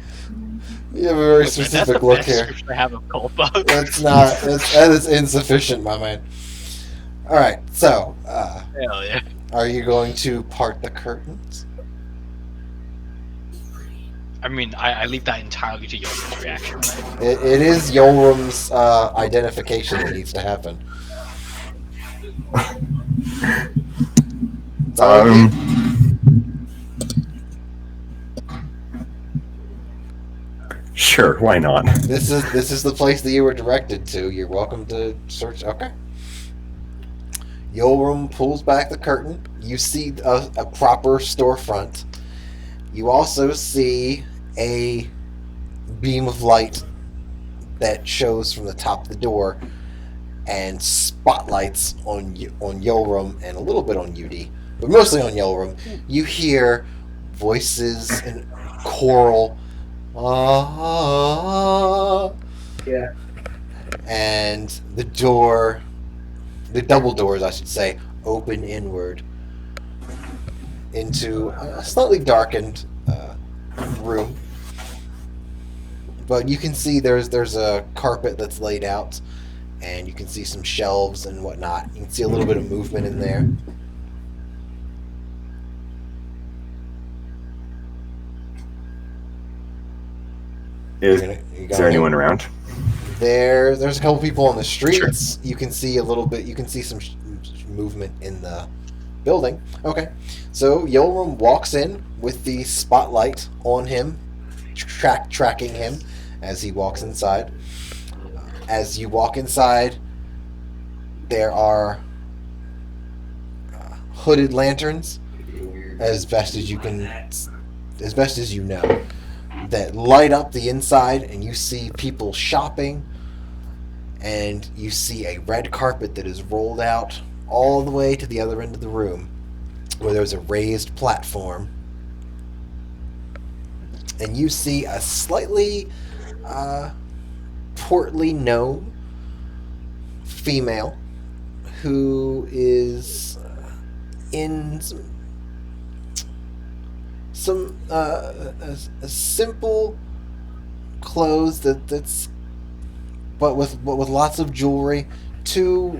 You have a very Look, man, specific that's the look best here. description I have of Culpa. That is insufficient, my man. Alright, so, Hell yeah. Are you going to part the curtains? I mean, I leave that entirely to Yoger's reaction, right? It is Yolrum's identification that needs to happen. Um, sure, why not? This is the place that you were directed to. You're welcome to search. Okay. Yolrum pulls back the curtain. You see a proper storefront. You also see a beam of light that shows from the top of the door, and spotlights on Yolrum and a little bit on Yudi, but mostly on Yolrum. You hear voices and choral, ah, Yeah. and the double doors, I should say, open inward into a slightly darkened room. But you can see there's a carpet that's laid out, and you can see some shelves and whatnot. You can see a little bit of movement in there. Is You got there anyone around? There's a couple people on the streets. You can see a little bit. You can see some movement in the building. Okay, so Yolrum walks in with the spotlight on him, tracking him as he walks inside. As you walk inside, there are hooded lanterns, as best as you know, that light up the inside, and you see people shopping, and you see a red carpet that is rolled out all the way to the other end of the room, where there's a raised platform, and you see a slightly portly gnome female who is in some a simple clothes that's but with lots of jewelry, two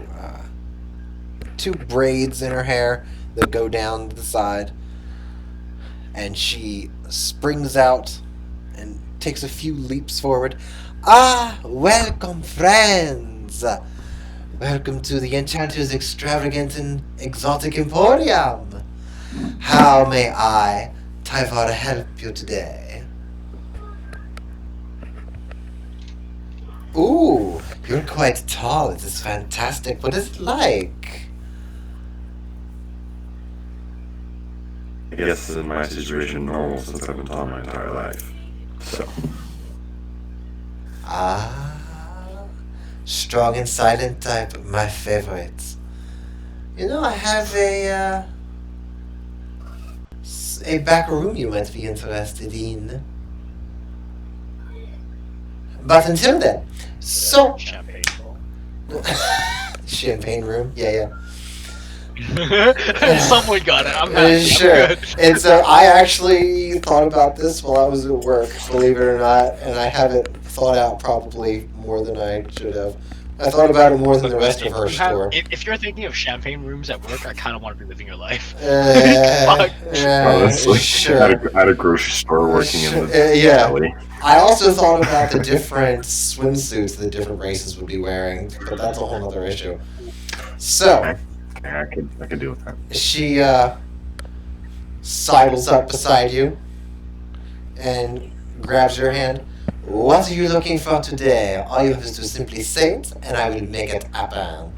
braids in her hair that go down to the side, and she springs out and takes a few leaps forward. Ah, welcome, friends! Welcome to the Enchanter's extravagant and exotic Emporium! How may I, Tyvar, help you today? Ooh, you're quite tall. It is fantastic. What is it like? I guess in my situation normal since I've been tall my entire life. So Ah, strong and silent type, my favorite. You know, I have a back room you might be interested in. But until then, so Champagne champagne room, yeah. Someone got it. I'm happy. Sure. Good. And so I actually thought about this while I was at work, believe it or not, and I haven't thought out probably more than I should have. I thought about it more than the rest of her store. If you're thinking of champagne rooms at work, I kind of want to be living your life. honestly, Sure. at a grocery store working in the Yeah. alley. I also thought about the different swimsuits that different races would be wearing, but that's a whole other issue. So, Okay, I could deal with that. she sidles up beside you and grabs your hand. What are you looking for today? All you have to simply say it, and I will make it happen.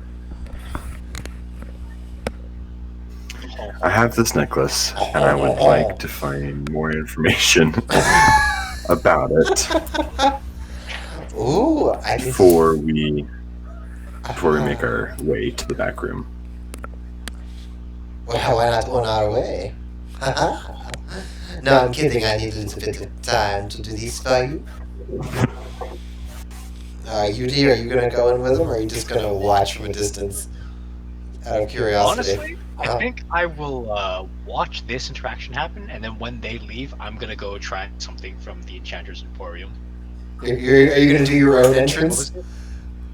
I have this necklace, and I would like to find more information about it Ooh, I can... before we make our way to the back room. Well, we're not on our way. No, I'm kidding. I need a little bit of time to do this for you. Yudi, are you gonna go in with him, or are you just gonna watch from a distance? Out of curiosity. Honestly, I think I will watch this interaction happen, and then when they leave, I'm gonna go try something from the Enchanter's Emporium. Are you gonna do your own entrance?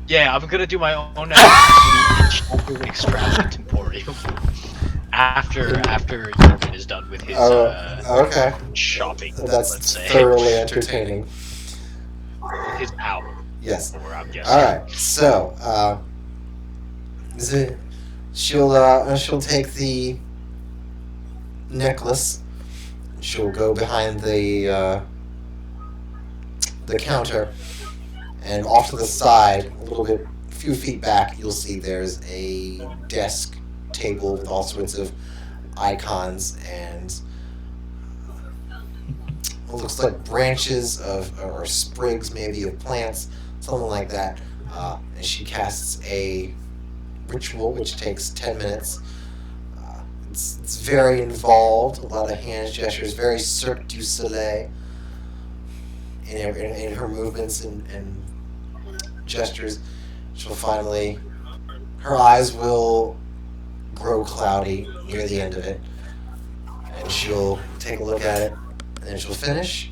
Yeah, I'm gonna do my own entrance to the Enchanter's Extravagant Emporium. after Ethan is done with his Okay. shopping, That's let's say, thoroughly entertaining. with his hour. Yes. Or I'm guessing. All right. So, she'll take the necklace. She'll go behind the counter, and off to the side, a little bit, a few feet back, you'll see there's a desk table with all sorts of icons and it looks like branches of or sprigs maybe of plants, something like that. And she casts a ritual which takes 10 minutes. It's very involved, a lot of hand gestures, very Cirque du Soleil in her movements and gestures. She'll finally, her eyes will grow cloudy near the end of it, and she'll take a look at it, and then she'll finish.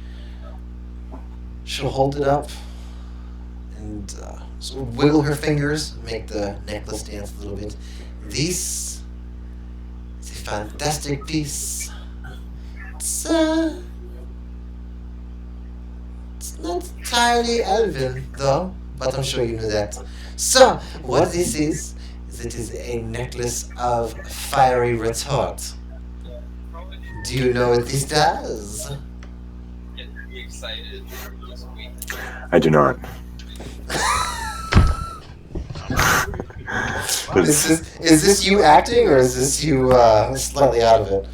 She'll hold it up and sort of wiggle her fingers, make the necklace dance a little bit. This is a fantastic piece. It's not entirely elven, though, but I'm sure you know that. So, what this is it is a necklace of fiery retort. Do you know what this does? I do not. Is this you acting, or is this you slightly out of it?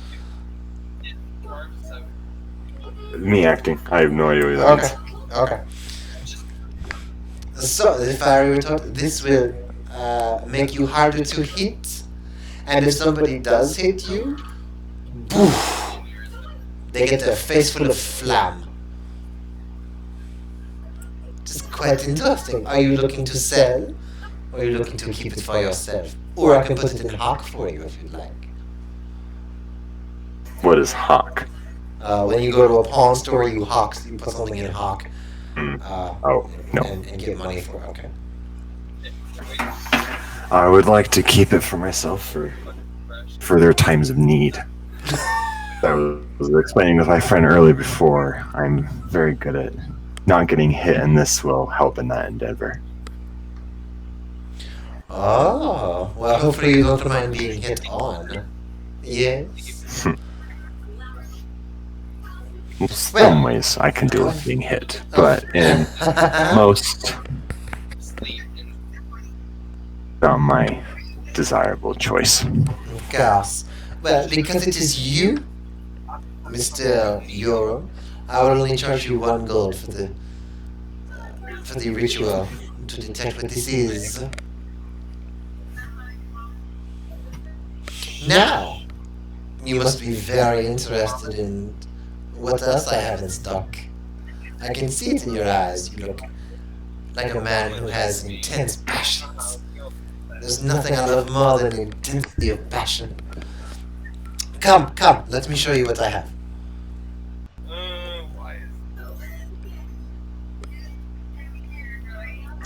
Me acting. I have no idea what that means. Okay. So, the fiery retort, this will make you harder to hit, and if somebody does hit you, poof, they get their face full of phlegm. It's quite interesting. Are you looking to sell, or are you looking to keep it for yourself? Or I can put it in hock for you if you'd like. What is hock? When you go to a pawn store, you put something in hock. Oh, no. And get money for it. Okay. I would like to keep it for myself for further times of need. I was explaining with my friend earlier before, I'm very good at not getting hit, and this will help in that endeavor. Oh, well, hopefully you don't mind being hit on. Yes. In some ways, I can deal with being hit, but in most, not my desirable choice. Of course. Well, because it is you, Mr. Euro, I will only charge you 1 gold for the ritual to detect what this is. Now, you must be very interested in what else I have in stock. I can see it in your eyes. You look like a man who has intense passions. There's nothing I love more than the intensity of passion. Come, let me show you what I have.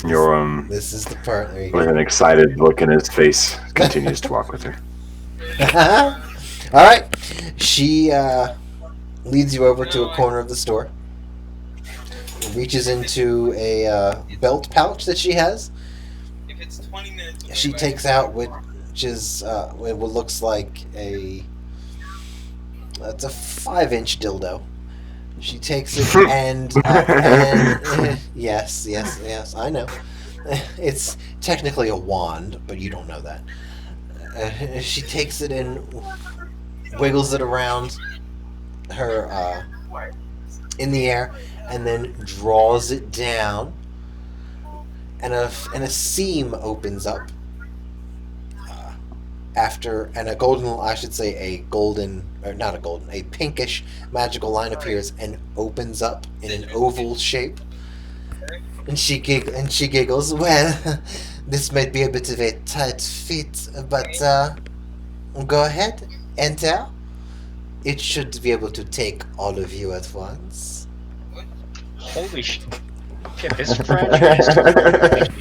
Your This is the part where you with an excited look in his face, continues to walk with her. Alright. She leads you over to a corner of the store. Reaches into a belt pouch that she has. She takes out which is what looks like it's a 5-inch dildo. She takes it and yes, I know. It's technically a wand, but you don't know that. She takes it and wiggles it around her in the air, and then draws it down, and a seam opens up. A pinkish magical line appears and opens up in an oval shape. And she giggles. Well, this might be a bit of a tight fit, but go ahead, enter. It should be able to take all of you at once. Holy shit. Yeah, this franchise is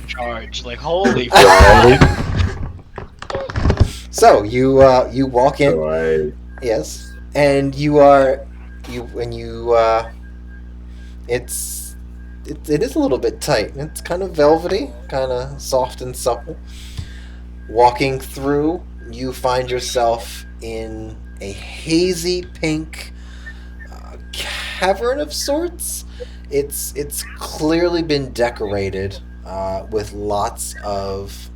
charged. Like, holy fuck. So you walk in, So I yes, and you are you when you it's it is a little bit tight. It's kind of velvety, kind of soft and supple. Walking through, you find yourself in a hazy pink cavern of sorts. It's clearly been decorated with lots of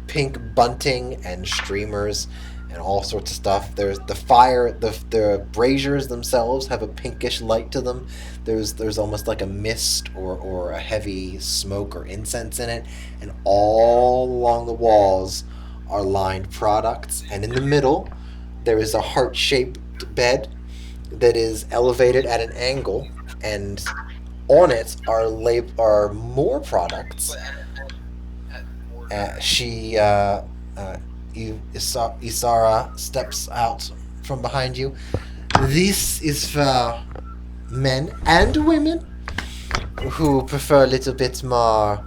pink bunting and streamers and all sorts of stuff. There's the fire, the braziers themselves have a pinkish light to them. There's almost like a mist or a heavy smoke or incense in it, and all along the walls are lined products. And in the middle, there is a heart-shaped bed that is elevated at an angle, and on it are more products. She Isara steps out from behind you. This is for men and women who prefer a little bit more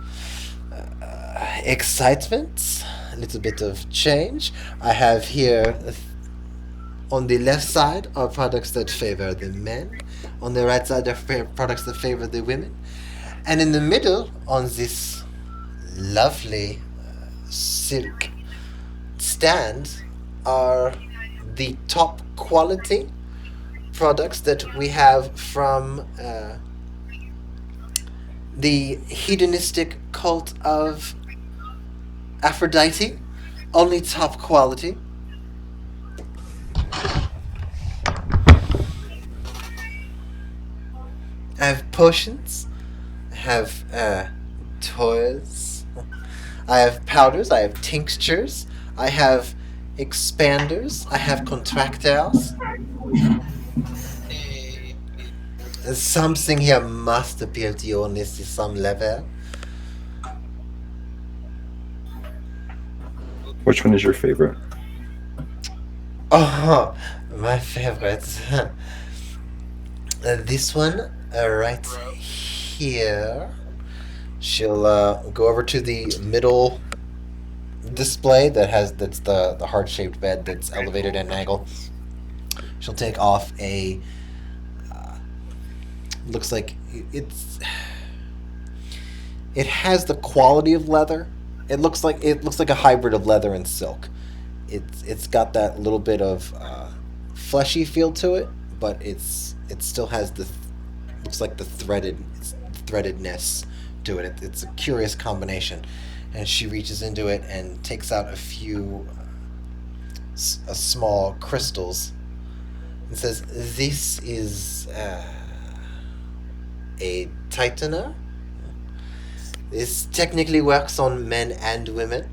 excitement, a little bit of change. I have here on the left side are products that favor the men. On the right side are products that favor the women. And in the middle, on this lovely silk stand, are the top quality products that we have from the hedonistic cult of Aphrodite. Only top quality. I have potions. I have toys. I have powders. I have tinctures. I have expanders. I have contractiles. Something here must appeal to you on this some level. which one is your favorite? Oh, my favorite. This one, right here. She'll go over to the middle display that's the heart-shaped bed that's elevated at an angle. She'll take off a looks like it has the quality of leather. It looks like a hybrid of leather and silk. It's got that little bit of fleshy feel to it, but it still has the looks like the threadedness to it. It's a curious combination, and she reaches into it and takes out a few small crystals and says, "This is a tightener. This technically works on men and women,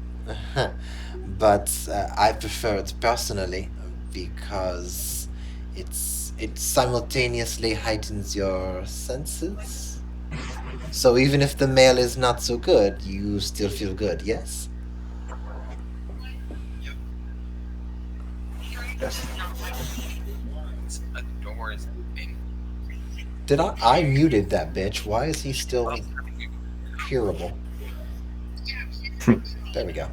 but I prefer it personally because it simultaneously heightens your senses. So even if the male is not so good, you still feel good. Yes." Yes. A door is open. Did I muted that bitch? Why is he still hearable? There we go.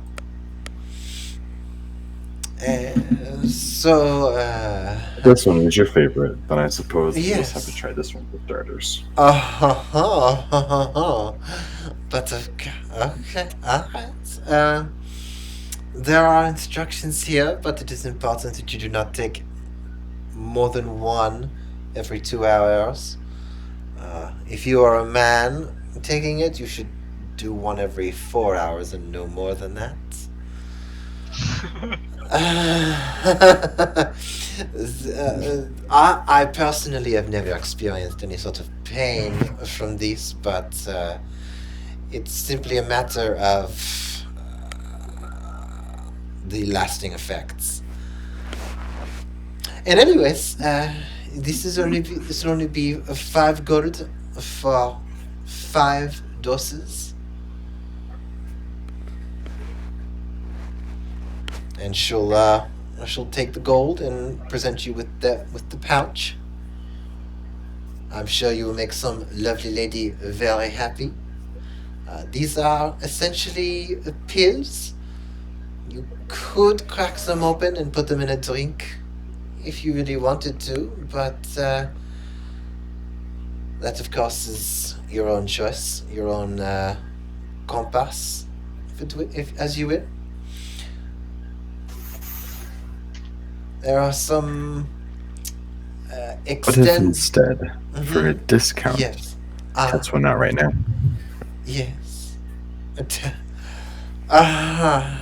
This one is your favorite, then I suppose we'll just have to Yes. try this one for starters. But okay, alright. There are instructions here, but it is important that you do not take more than one every 2 hours. If you are a man taking it, you should do one every 4 hours and no more than that. I personally have never experienced any sort of pain from this, but it's simply a matter of the lasting effects. And anyways, this will only be 5 gold for 5 doses. And she'll take the gold and present you with the pouch. I'm sure you will make some lovely lady very happy. These are essentially pills. You could crack them open and put them in a drink if you really wanted to, but that, of course, is your own choice, your own compass, if as you will. There are some What if extend. instead, for a Mhm. discount, Yes. that's one out right now? Yes. Ah.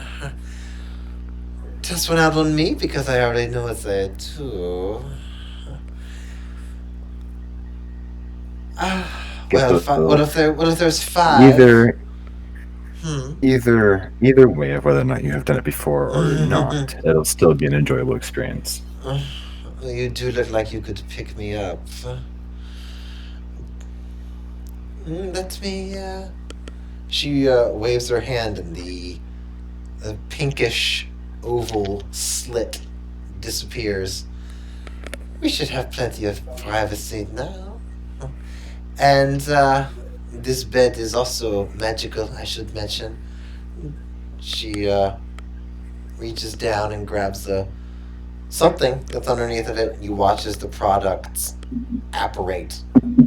Test one out on me because I already know it's there too. Get Well, those what if there's 5? Either way of whether or not you have done it before or not, it'll still be an enjoyable experience. You do look like you could pick me up. Let me. She waves her hand, and the pinkish oval slit disappears. We should have plenty of privacy now. And this bed is also magical, I should mention. She reaches down and grabs something that's underneath of it. You watch as the products apparate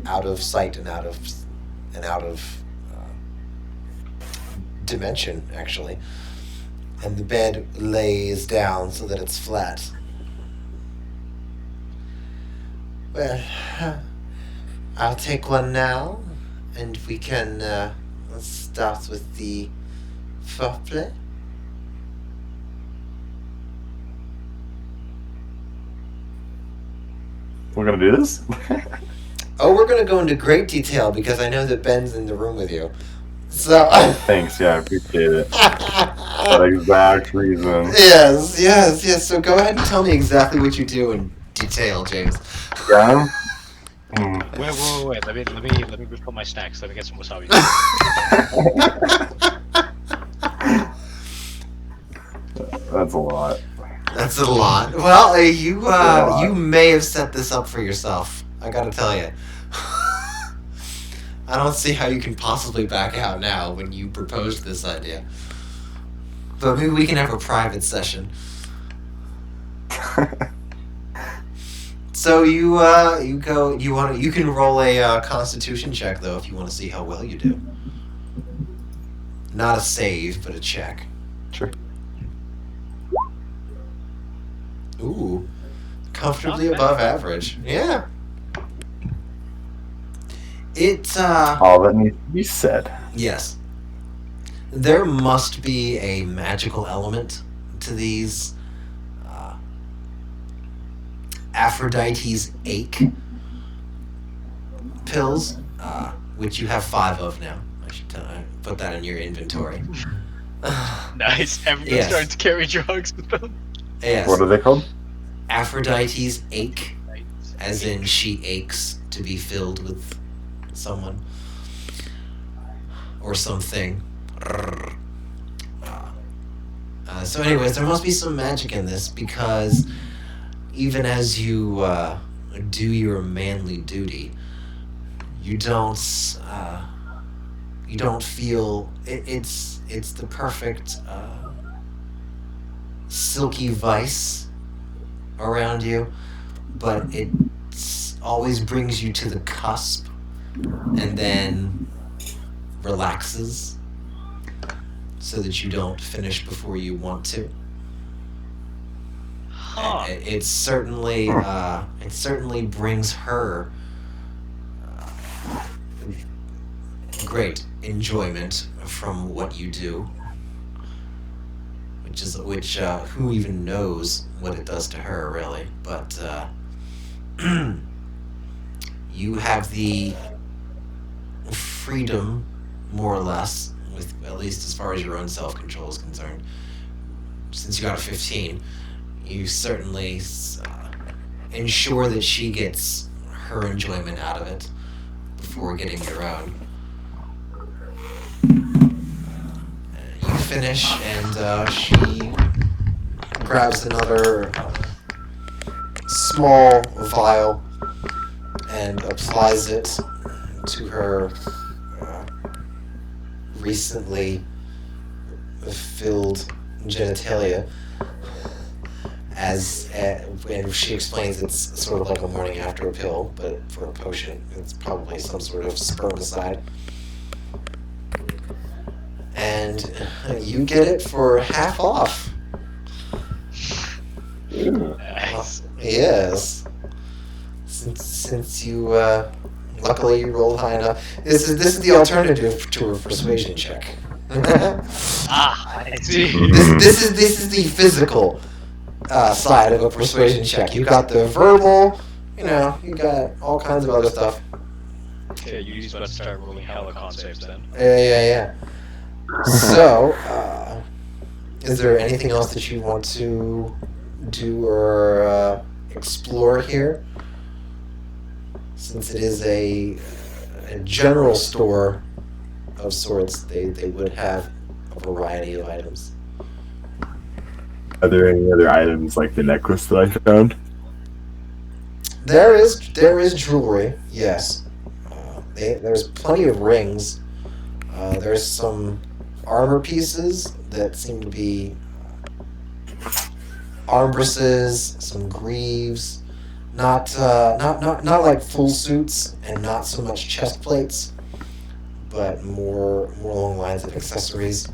out of sight and out of dimension, actually. And the bed lays down so that it's flat. Well, I'll take one now, and we can start with the foreplay. We're gonna do this? Oh, we're going to go into great detail because I know that Ben's in the room with you. So. Thanks, yeah, I appreciate it. For that exact reason. Yes. So go ahead and tell me exactly what you do in detail, James. Yeah? Wait. Let me refill my snacks. Let me get some wasabi. That's a lot. That's a lot. Well, you may have set this up for yourself. I gotta tell you. I don't see how you can possibly back out now when you proposed this idea. But maybe we can have a private session. So you can roll a Constitution check though if you want to see how well you do. Not a save, but a check. Sure. Ooh, comfortably above average. Yeah. All that needs to be said. Yes. There must be a magical element to these Aphrodite's ache pills, which you have 5 of now. I should put that in your inventory. Nice. Everyone Yes. starting to carry drugs. Yes. What are they called? Aphrodite's ache, as in she aches to be filled with someone or something. So anyways, there must be some magic in this because even as you do your manly duty, you don't feel it's the perfect silky vice around you, but it always brings you to the cusp and then relaxes so that you don't finish before you want to. Huh. It certainly brings her great enjoyment from what you do, which who even knows what it does to her really, but you have the freedom, more or less, with at least as far as your own self-control is concerned. Since you got a 15, you certainly ensure that she gets her enjoyment out of it before getting your own. You finish, and she grabs another small vial and applies it to her recently filled genitalia. And she explains it's sort of like a morning after a pill, but for a potion, it's probably some sort of spermicide. And you get it for half off. Nice. Yes. Since you luckily you rolled high enough. This is the alternative to a persuasion check. I see. This is the physical side of a persuasion check. You got the verbal, you got all kinds of other stuff. Yeah, you about to start rolling hella con saves then. Yeah. So, is there anything else that you want to do or explore here? Since it is a general store of sorts, they would have a variety of items. Are there any other items like the necklace that I found? There is jewelry, yes. There's plenty of rings. There's some armor pieces that seem to be armbruses, some greaves, not like full suits, and not so much chest plates, but more along the lines of accessories.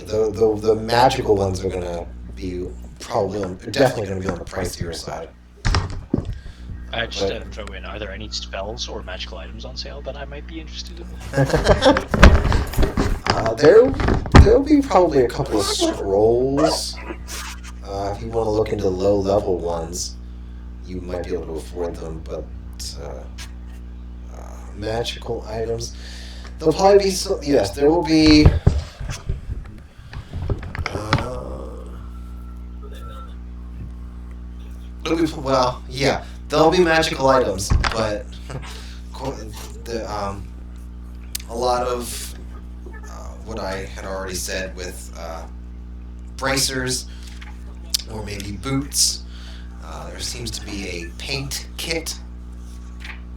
The magical ones are gonna be definitely gonna be on the pricier side. I just had to throw in, are there any spells or magical items on sale that I might be interested in? There'll be probably a couple of scrolls. If you want to look into low-level ones, you might be able to afford them, but magical items, there'll probably be yes, there will be there'll be magical items, but a lot of what I had already said with bracers or maybe boots. There seems to be a paint kit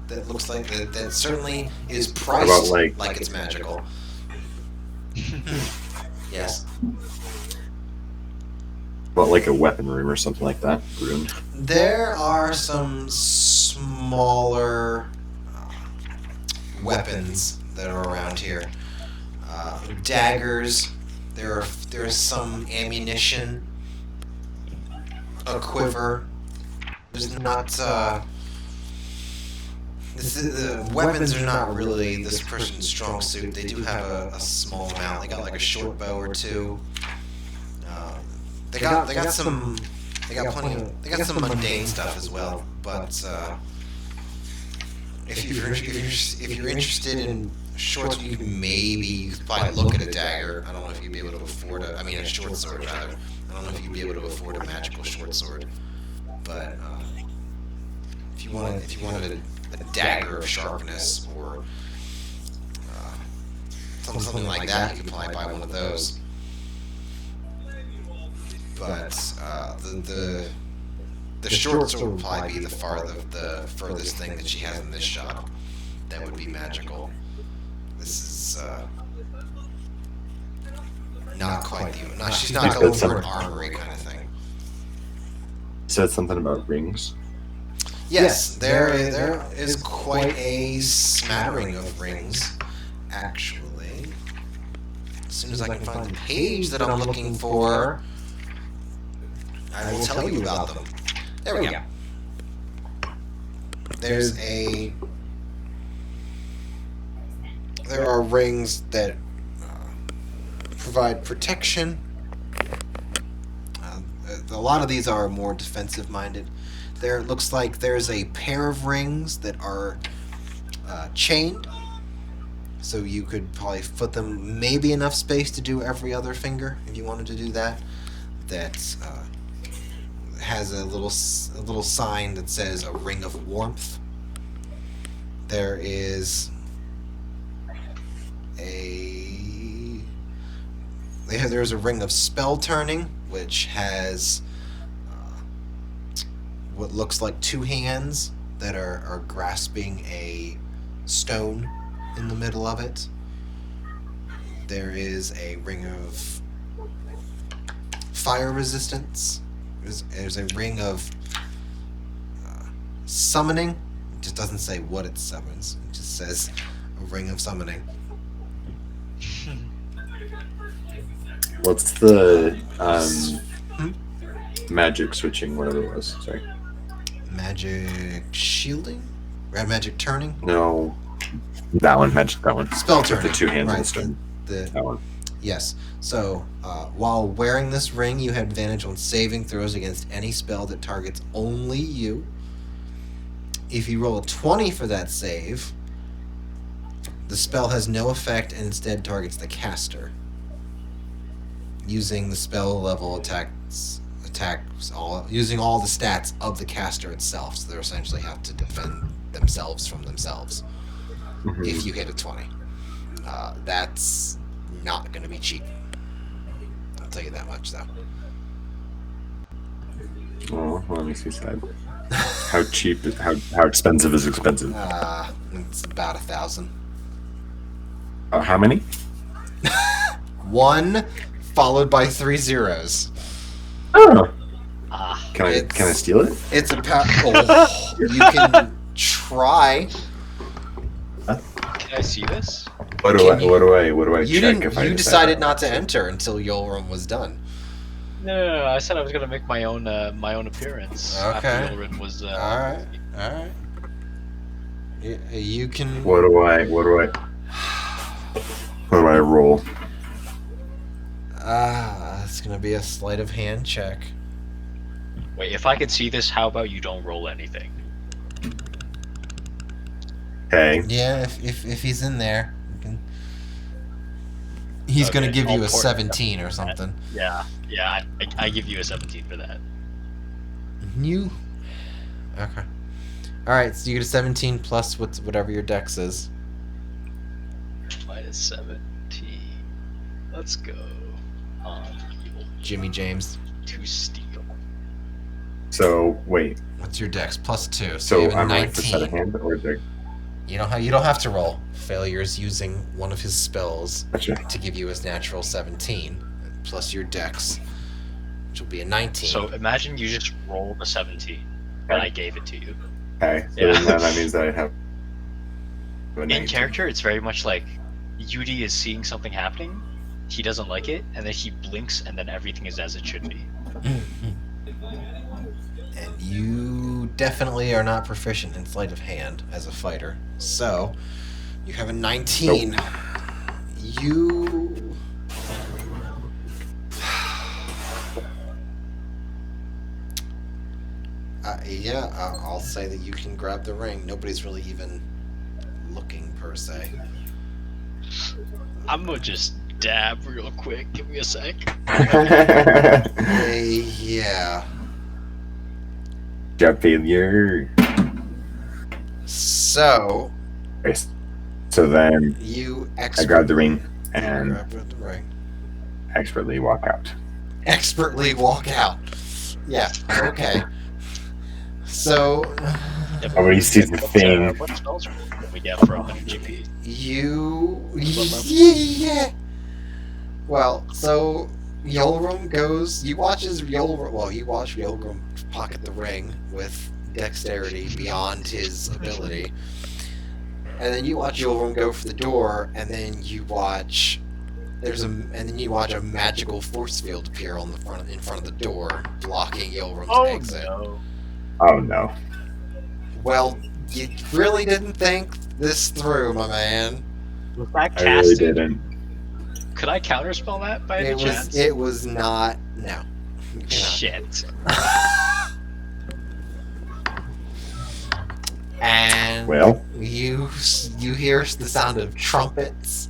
that looks like that certainly is priced like it's magical. Yes. About like a weapon room or something like that room? There are some smaller weapons that are around here. Daggers. There's some ammunition. A quiver. There's not. Weapons are not really this person's strong suit. They do have a small amount. They got like a short bow or two. They got some mundane stuff as well. But if you're interested in shorts, you could probably look at a dagger. I don't know if you'd be able to afford a short sword rather. I don't know if you'd be able to afford a magical short sword. But if you wanted a dagger of sharpness or something like that, you could probably buy one of those. But the short sword would probably be the furthest thing that she has in this shop that would be magical. This is not quite she's not going for an armory kind of thing. You said something about rings? Yes, there is quite a smattering of rings, actually. As soon as I can find the page that I'm looking for, I will tell you about them. There we go. There are rings that provide protection. A lot of these are more defensive-minded. There looks like there's a pair of rings that are chained, so you could probably put them maybe enough space to do every other finger if you wanted to do that. That has a little sign that says a ring of warmth. There's a ring of spell turning, which has what looks like two hands that are grasping a stone in the middle of it. There is a ring of fire resistance. There's a ring of summoning. It just doesn't say what it summons. It just says a ring of summoning. What's the magic switching, whatever it was? Sorry. Magic shielding? Red magic turning? No. That one, magic, that one. Spell With turning. the two hands right, on the stone. That one. Yes. So, while wearing this ring, you have advantage on saving throws against any spell that targets only you. If you roll a 20 for that save, the spell has no effect and instead targets the caster. Using the spell level using all the stats of the caster itself, so they essentially have to defend themselves from themselves. Mm-hmm. If you hit a 20. That's not going to be cheap. I'll tell you that much, though. Oh, let me see side. How cheap? How expensive is expensive? It's about 1,000. How many? 1 followed by 3 zeros. Oh. Can I steal it? It's a you can try. Can I see this? What do I You check didn't. if I You decide decided not to enter until Yolram was done. No, I said I was gonna make my own appearance. Okay. After Yulrin was. All right. You can. What do I roll? It's gonna be a sleight of hand check. Wait, if I could see this, how about you don't roll anything? Okay. Yeah, if he's in there, you can. He's gonna Okay, give you I'll a port 17 or something. Yeah, I give you a 17 for that. You. Okay. All right, so you get a 17 plus whatever your dex is. Minus 17. Let's go. Jimmy James. To steal. So wait. What's your dex? Plus 2. So So you have a I'm 19. like for set of hand or is there? You don't have to roll. Failures using one of his spells Gotcha. to give you his natural 17 plus your dex, which will be a 19. So imagine you just rolled a 17, and I gave it to you. Okay. So Yeah. then that means that I have. In character, it's very much like Yudi is seeing something happening, he doesn't like it, and then he blinks, and then everything is as it should be. And you definitely are not proficient in sleight of hand as a fighter. So, you have a 19. Nope. You... I'll say that you can grab the ring. Nobody's really even looking, per se. I'm gonna just dab real quick. Give me a sec. Yeah. Job failure. So, Okay. So then you I grab the ring and grab the ring. expertly walk out. Expertly walk out. Yeah, okay. So, Nobody sees the thing. What spells can we get for 100 GP? Yeah. Well, so Yolram goes. You watch Yolram pocket the ring with dexterity beyond his ability, and then you watch Yolram go for the door, and then you watch a magical force field appear in front of the door, blocking Yolram's exit. No. Oh no. Well, you really didn't think this through, my man. Was that I really casted? didn't. Could I counterspell that by any chance? It was not. No. You cannot. Shit. And Well, you hear the sound of trumpets,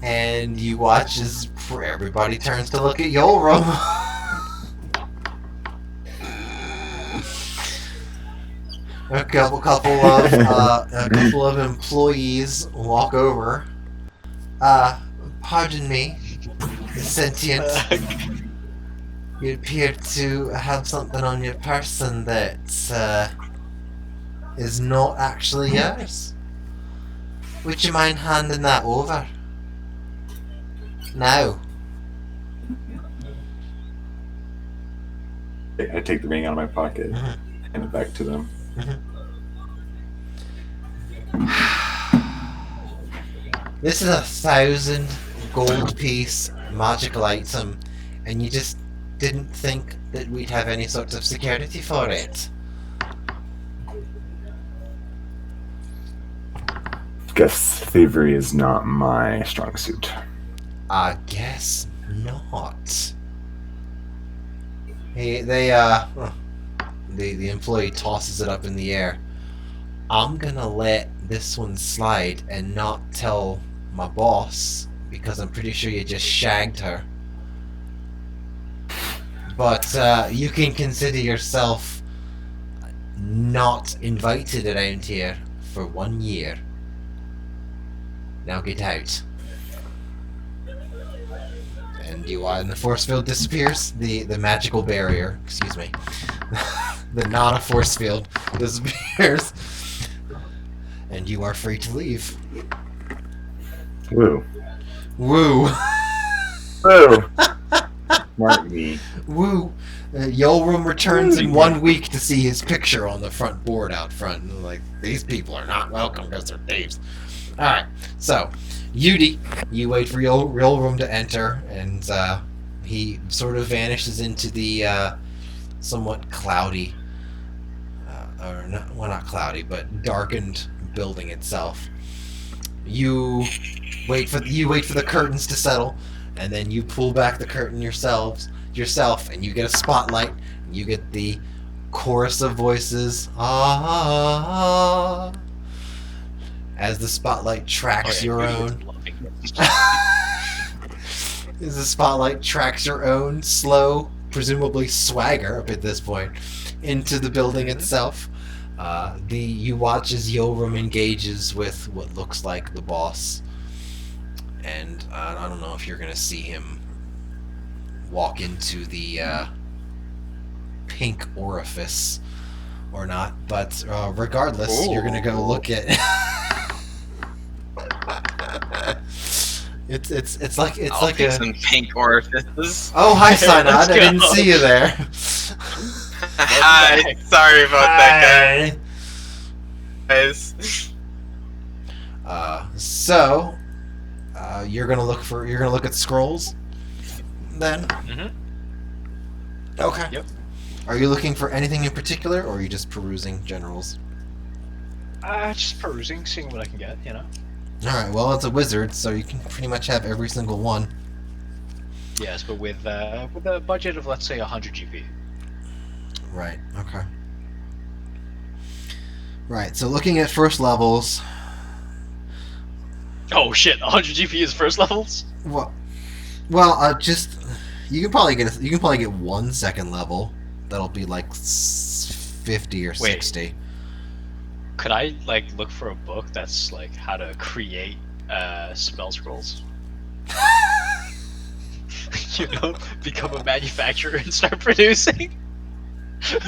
and you watch as everybody turns to look at Yolram. A couple of employees walk over. Pardon me, sentient. You appear to have something on your person that is not actually yours. Would you mind handing that over? Now. I take the ring out of my pocket, Mhm. hand it back to them. This is 1,000 gold piece magical item, and you just didn't think that we'd have any sort of security for it. Guess thievery is not my strong suit. I guess not. The employee tosses it up in the air. I'm gonna let this one slide and not tell my boss, because I'm pretty sure you just shagged her. But you can consider yourself not invited around here for 1 year. Now get out. And and the force field disappears. The magical barrier, excuse me. The not a force field disappears. And you are free to leave. Woo. Woo. Woo. Smart me. Woo. Yolrum returns in 1 week to see his picture on the front board out front. And like, these people are not welcome because they're thieves. Alright, so, Yudi, you wait for Yolrum to enter, and he sort of vanishes into the somewhat cloudy, or not, well, not cloudy, but darkened building itself. You wait for the curtains to settle, and then you pull back the curtain yourself, and you get a spotlight, and you get the chorus of voices, as the spotlight tracks your own. As the spotlight tracks your own slow, presumably swagger up at this point, into the building itself. You watch as Yolrum engages with what looks like the boss, and I don't know if you're gonna see him walk into the pink orifice or not, but regardless, you're gonna go look at. It's like some pink orifices. Oh, hi, Sinad. I didn't see you there. Hi, sorry about that, guys. So, you're gonna look at scrolls, then. Mm-hmm. Okay. Yep. Are you looking for anything in particular, or are you just perusing generals? Just perusing, seeing what I can get, you know. All right. Well, it's a wizard, so you can pretty much have every single one. Yes, but with a budget of, let's say, 100 GP. Right. Okay. Right. So looking at first levels. Oh shit! 100 GP is first levels. Just you can probably get 1 second level. That'll be like 50 or 60. Could I look for a book that's like how to create spell scrolls? You know, become a manufacturer and start producing.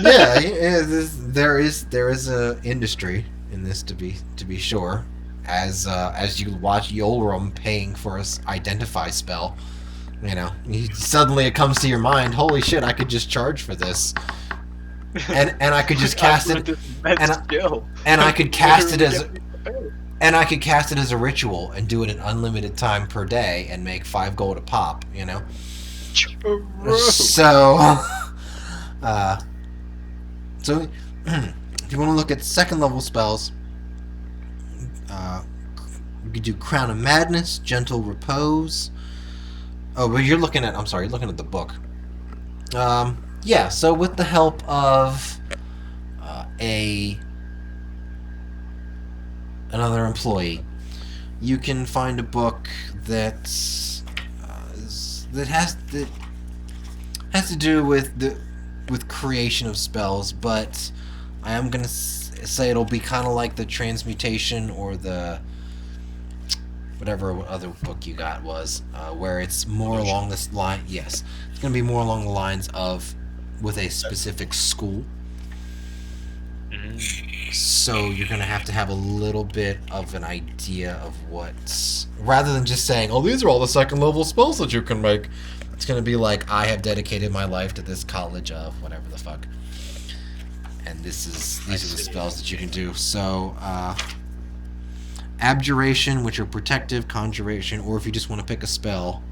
Yeah, there is a industry in this to be sure. As you watch Yolrum paying for his identify spell, you know, suddenly it comes to your mind, holy shit, I could just charge for this, and I could just cast it, and I could cast it as a ritual and do it an unlimited time per day and make 5 gold a pop, you know. So, if you want to look at second level spells, you could do Crown of Madness, Gentle Repose. Oh, but you're looking at the book. Yeah, so with the help of another employee, you can find a book that has to do with creation of spells, but I am gonna say it'll be kind of like the transmutation or the whatever other book you got was, where it's more along this line. Yes, it's gonna be more along the lines of with a specific school. Mm-hmm. So you're gonna have to have a little bit of an idea of what's rather than just saying, "Oh, these are all the second level spells that you can make." It's gonna be like, "I have dedicated my life to this college of whatever the fuck," and these are the spells that you can do. So, abjuration, which are protective, conjuration, or if you just want to pick a spell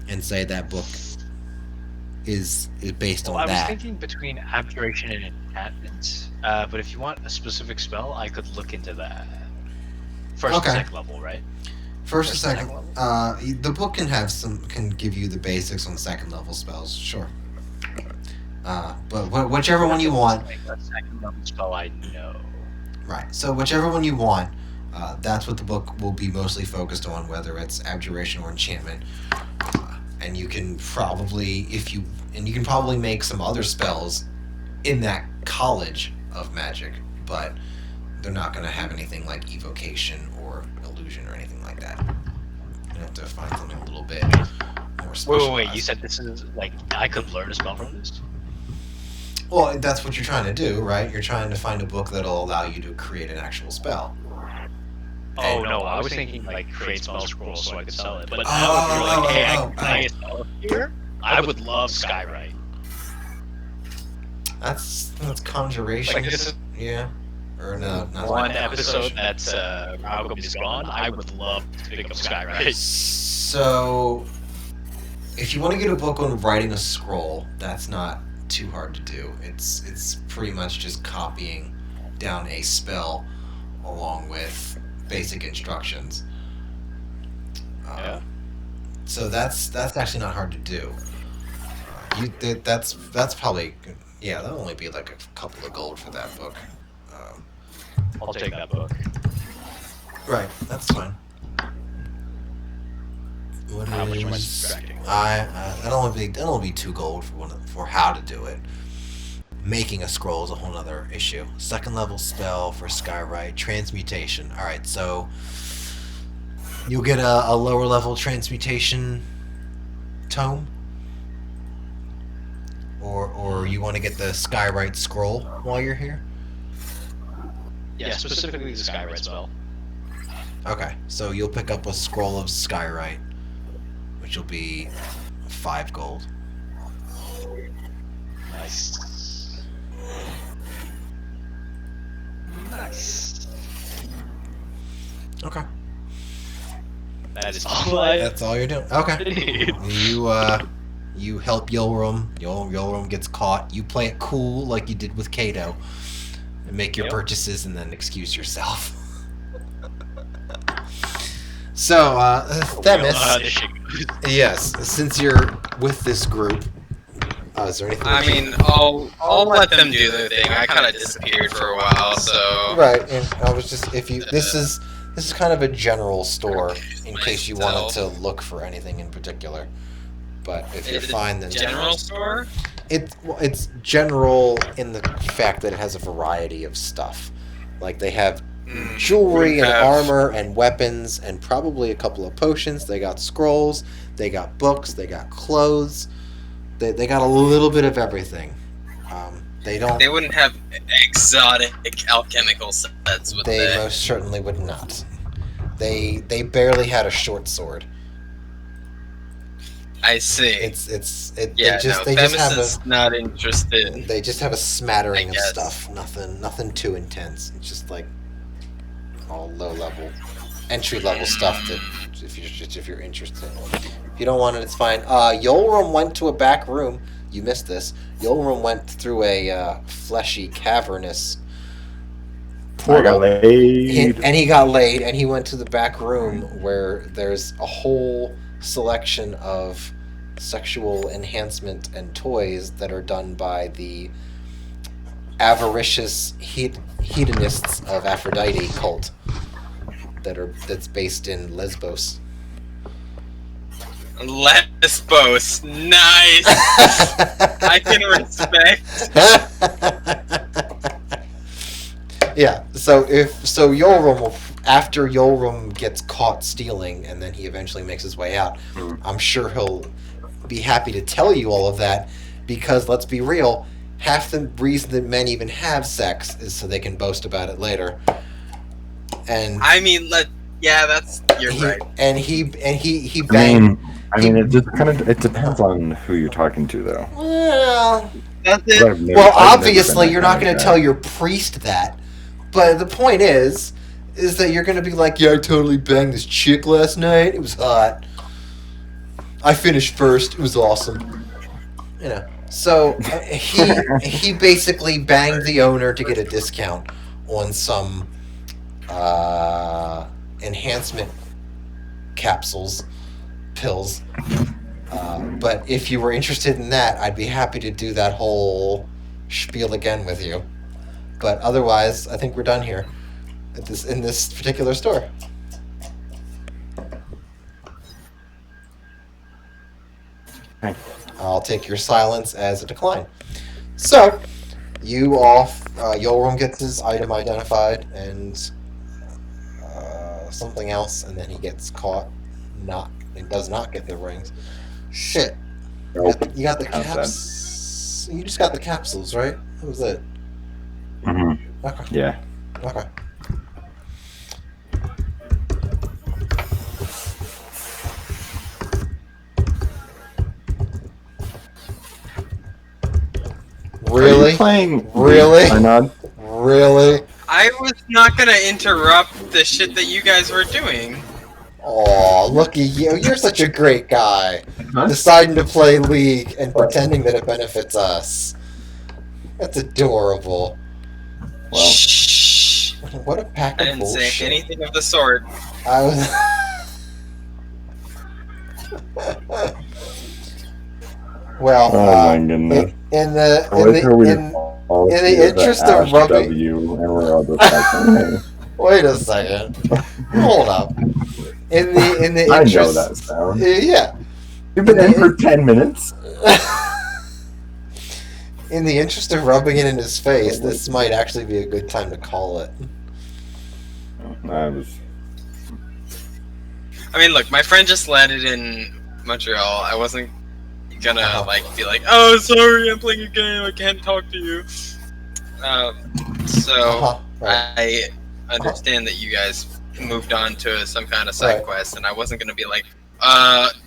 and say that book is based on I was that. thinking between abjuration and enchantment, but if you want a specific spell, I could look into that. First Okay. and second level, right? First or First second, and the book can give you the basics on second level spells, sure. But whichever one you want, Like a second level spell, I know. right? So whichever one you want, that's what the book will be mostly focused on, whether it's abjuration or enchantment. And you can probably, you can probably make some other spells in that college of magic, but they're not going to have anything like evocation or illusion or anything like that. You have to find something a little bit more specialized. Wait, you said this is like I could learn a spell from this? Well, that's what you're trying to do, right? You're trying to find a book that'll allow you to create an actual spell. Oh no, I was thinking like create spell scrolls so I could sell it. But Oh, now if you're like, hey, oh, can I get a spell here? I would love Skywrite. That's conjuration. Like this is Yeah. Or no, not one episode that's Malcolm is gone. I would love to pick up Skywrite. So, if you want to get a book on writing a scroll, that's not too hard to do. It's pretty much just copying down a spell along with basic instructions. Yeah. So that's actually not hard to do. That's probably that'll only be like a couple of gold for that book. I'll take that book. Right, that's fine. What How much am I is- subtracting? that'll only be 2 gold for how to do it. Making a scroll is a whole other issue. Second level spell for Skywrite, transmutation. All right, so you'll get a lower level transmutation tome, or you want to get the Skywrite scroll while you're here. Yeah, specifically the Skywrite spell. Okay, so you'll pick up a scroll of Skywrite, which will be 5 gold. Nice. Nice. Okay, That is all I that's all you're doing. Okay. need. You help Yolrum. Yolrum gets caught. You play it cool like you did with Kato, and make your Yep. purchases, and then excuse yourself. So, Themis, This shit goes. yes, since you're with this group, is there anything? I mean, I'll let them do their thing. I kind of disappeared for a while, so right? And I was just this is kind of a general store in case you wanted to look for anything in particular. But if you're Is it fine, then general store. It's general in the fact that it has a variety of stuff. Like they have jewelry and armor and weapons and probably a couple of potions. They got scrolls. They got books. They got clothes. They got a little bit of everything. They don't. They wouldn't have exotic alchemical sets, would They they? most certainly would not. They barely had a short sword. I see. They just Themis have is not interested. They just have a smattering I of guess. stuff. Nothing too intense. It's just like all low level, entry level stuff that if you're interested. If you don't want it, it's fine. Yolrum went to a back room. You missed this. Yolrum went through a fleshy, cavernous I got portal. laid. And he got laid, and he went to the back room where there's a whole selection of sexual enhancement and toys that are done by the avaricious hedonists of Aphrodite cult that's based in Lesbos. Lesbos, nice. I can respect. Yeah, so Yolrum will, after Yolrum gets caught stealing and then he eventually makes his way out, I'm sure he'll be happy to tell you all of that because let's be real, half the reason that men even have sex is so they can boast about it later. And I mean, you're right. he I banged. mean, it just it depends on who you're talking to, though. Well, That's But it. I've never- well, I've never obviously been you're that not kind going of to guy. tell your priest that. But the point is that you're going to be like, yeah, I totally banged this chick last night. It was hot. I finished first. It was awesome. You know. So he basically banged the owner to get a discount on some enhancement capsules, pills. But if you were interested in that, I'd be happy to do that whole spiel again with you. But otherwise, I think we're done here in this particular store. Okay. I'll take your silence as a decline. So, you all, Yolram gets his item identified and something else, and then he gets caught. He does not get the rings. Shit. You got the How's that? caps. You just got the capsules, right? That was it. Mm-hmm. Okay. Yeah. Okay. Are Really? you playing Really? or not? Really? I was not gonna interrupt the shit that you guys were doing. Aw, look at you. You're such a great guy. Huh? Deciding to play League and pretending that it benefits us. That's adorable. Well, Shh. What a pack I of didn't bullshit. say anything of the sort. I was. Well, oh my goodness. in the I like how we all in the see interest the of Ash rubbing- W, and we're all just like, hey. Wait a second. Hold up. In the I interest, know that sound. Yeah. You've been in for 10 minutes. In the interest of rubbing it in his face, this might actually be a good time to call it. I was. I mean, look, my friend just landed in Montreal. I wasn't gonna be like, oh, sorry, I'm playing a game. I can't talk to you. So Right. I understand that you guys moved on to some kind of side Right. quest, and I wasn't gonna be like,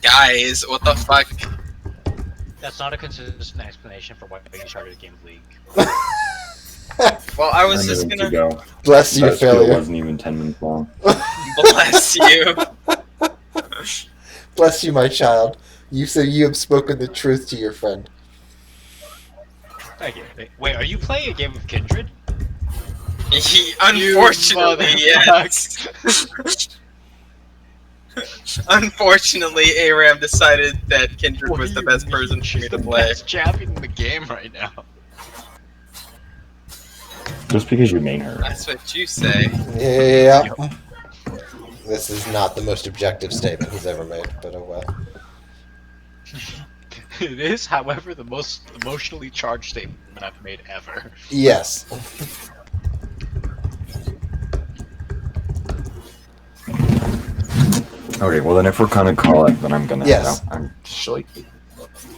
guys, what the fuck? That's not a consistent explanation for why you started a game of League. Well, I was I just needed gonna to go. Bless you, That spiel failure. wasn't even 10 minutes long. bless you. Bless you, my child. You have spoken the truth to your friend. Thank you. Wait, are you playing a game of Kindred? Unfortunately, yes. Unfortunately, Aram decided that Kindred was the best person for me She's to the play. best champion in the game right now. Just because you main her. That's what you say. Yeah. This is not the most objective statement he's ever made, but oh well. It is, however, the most emotionally charged statement I've made ever. Yes. Okay, well then if we're gonna call it, then I'm gonna. Yes. I'm shaky.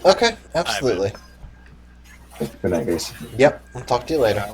Okay, absolutely. Good night, guys. Yep, I'll talk to you later.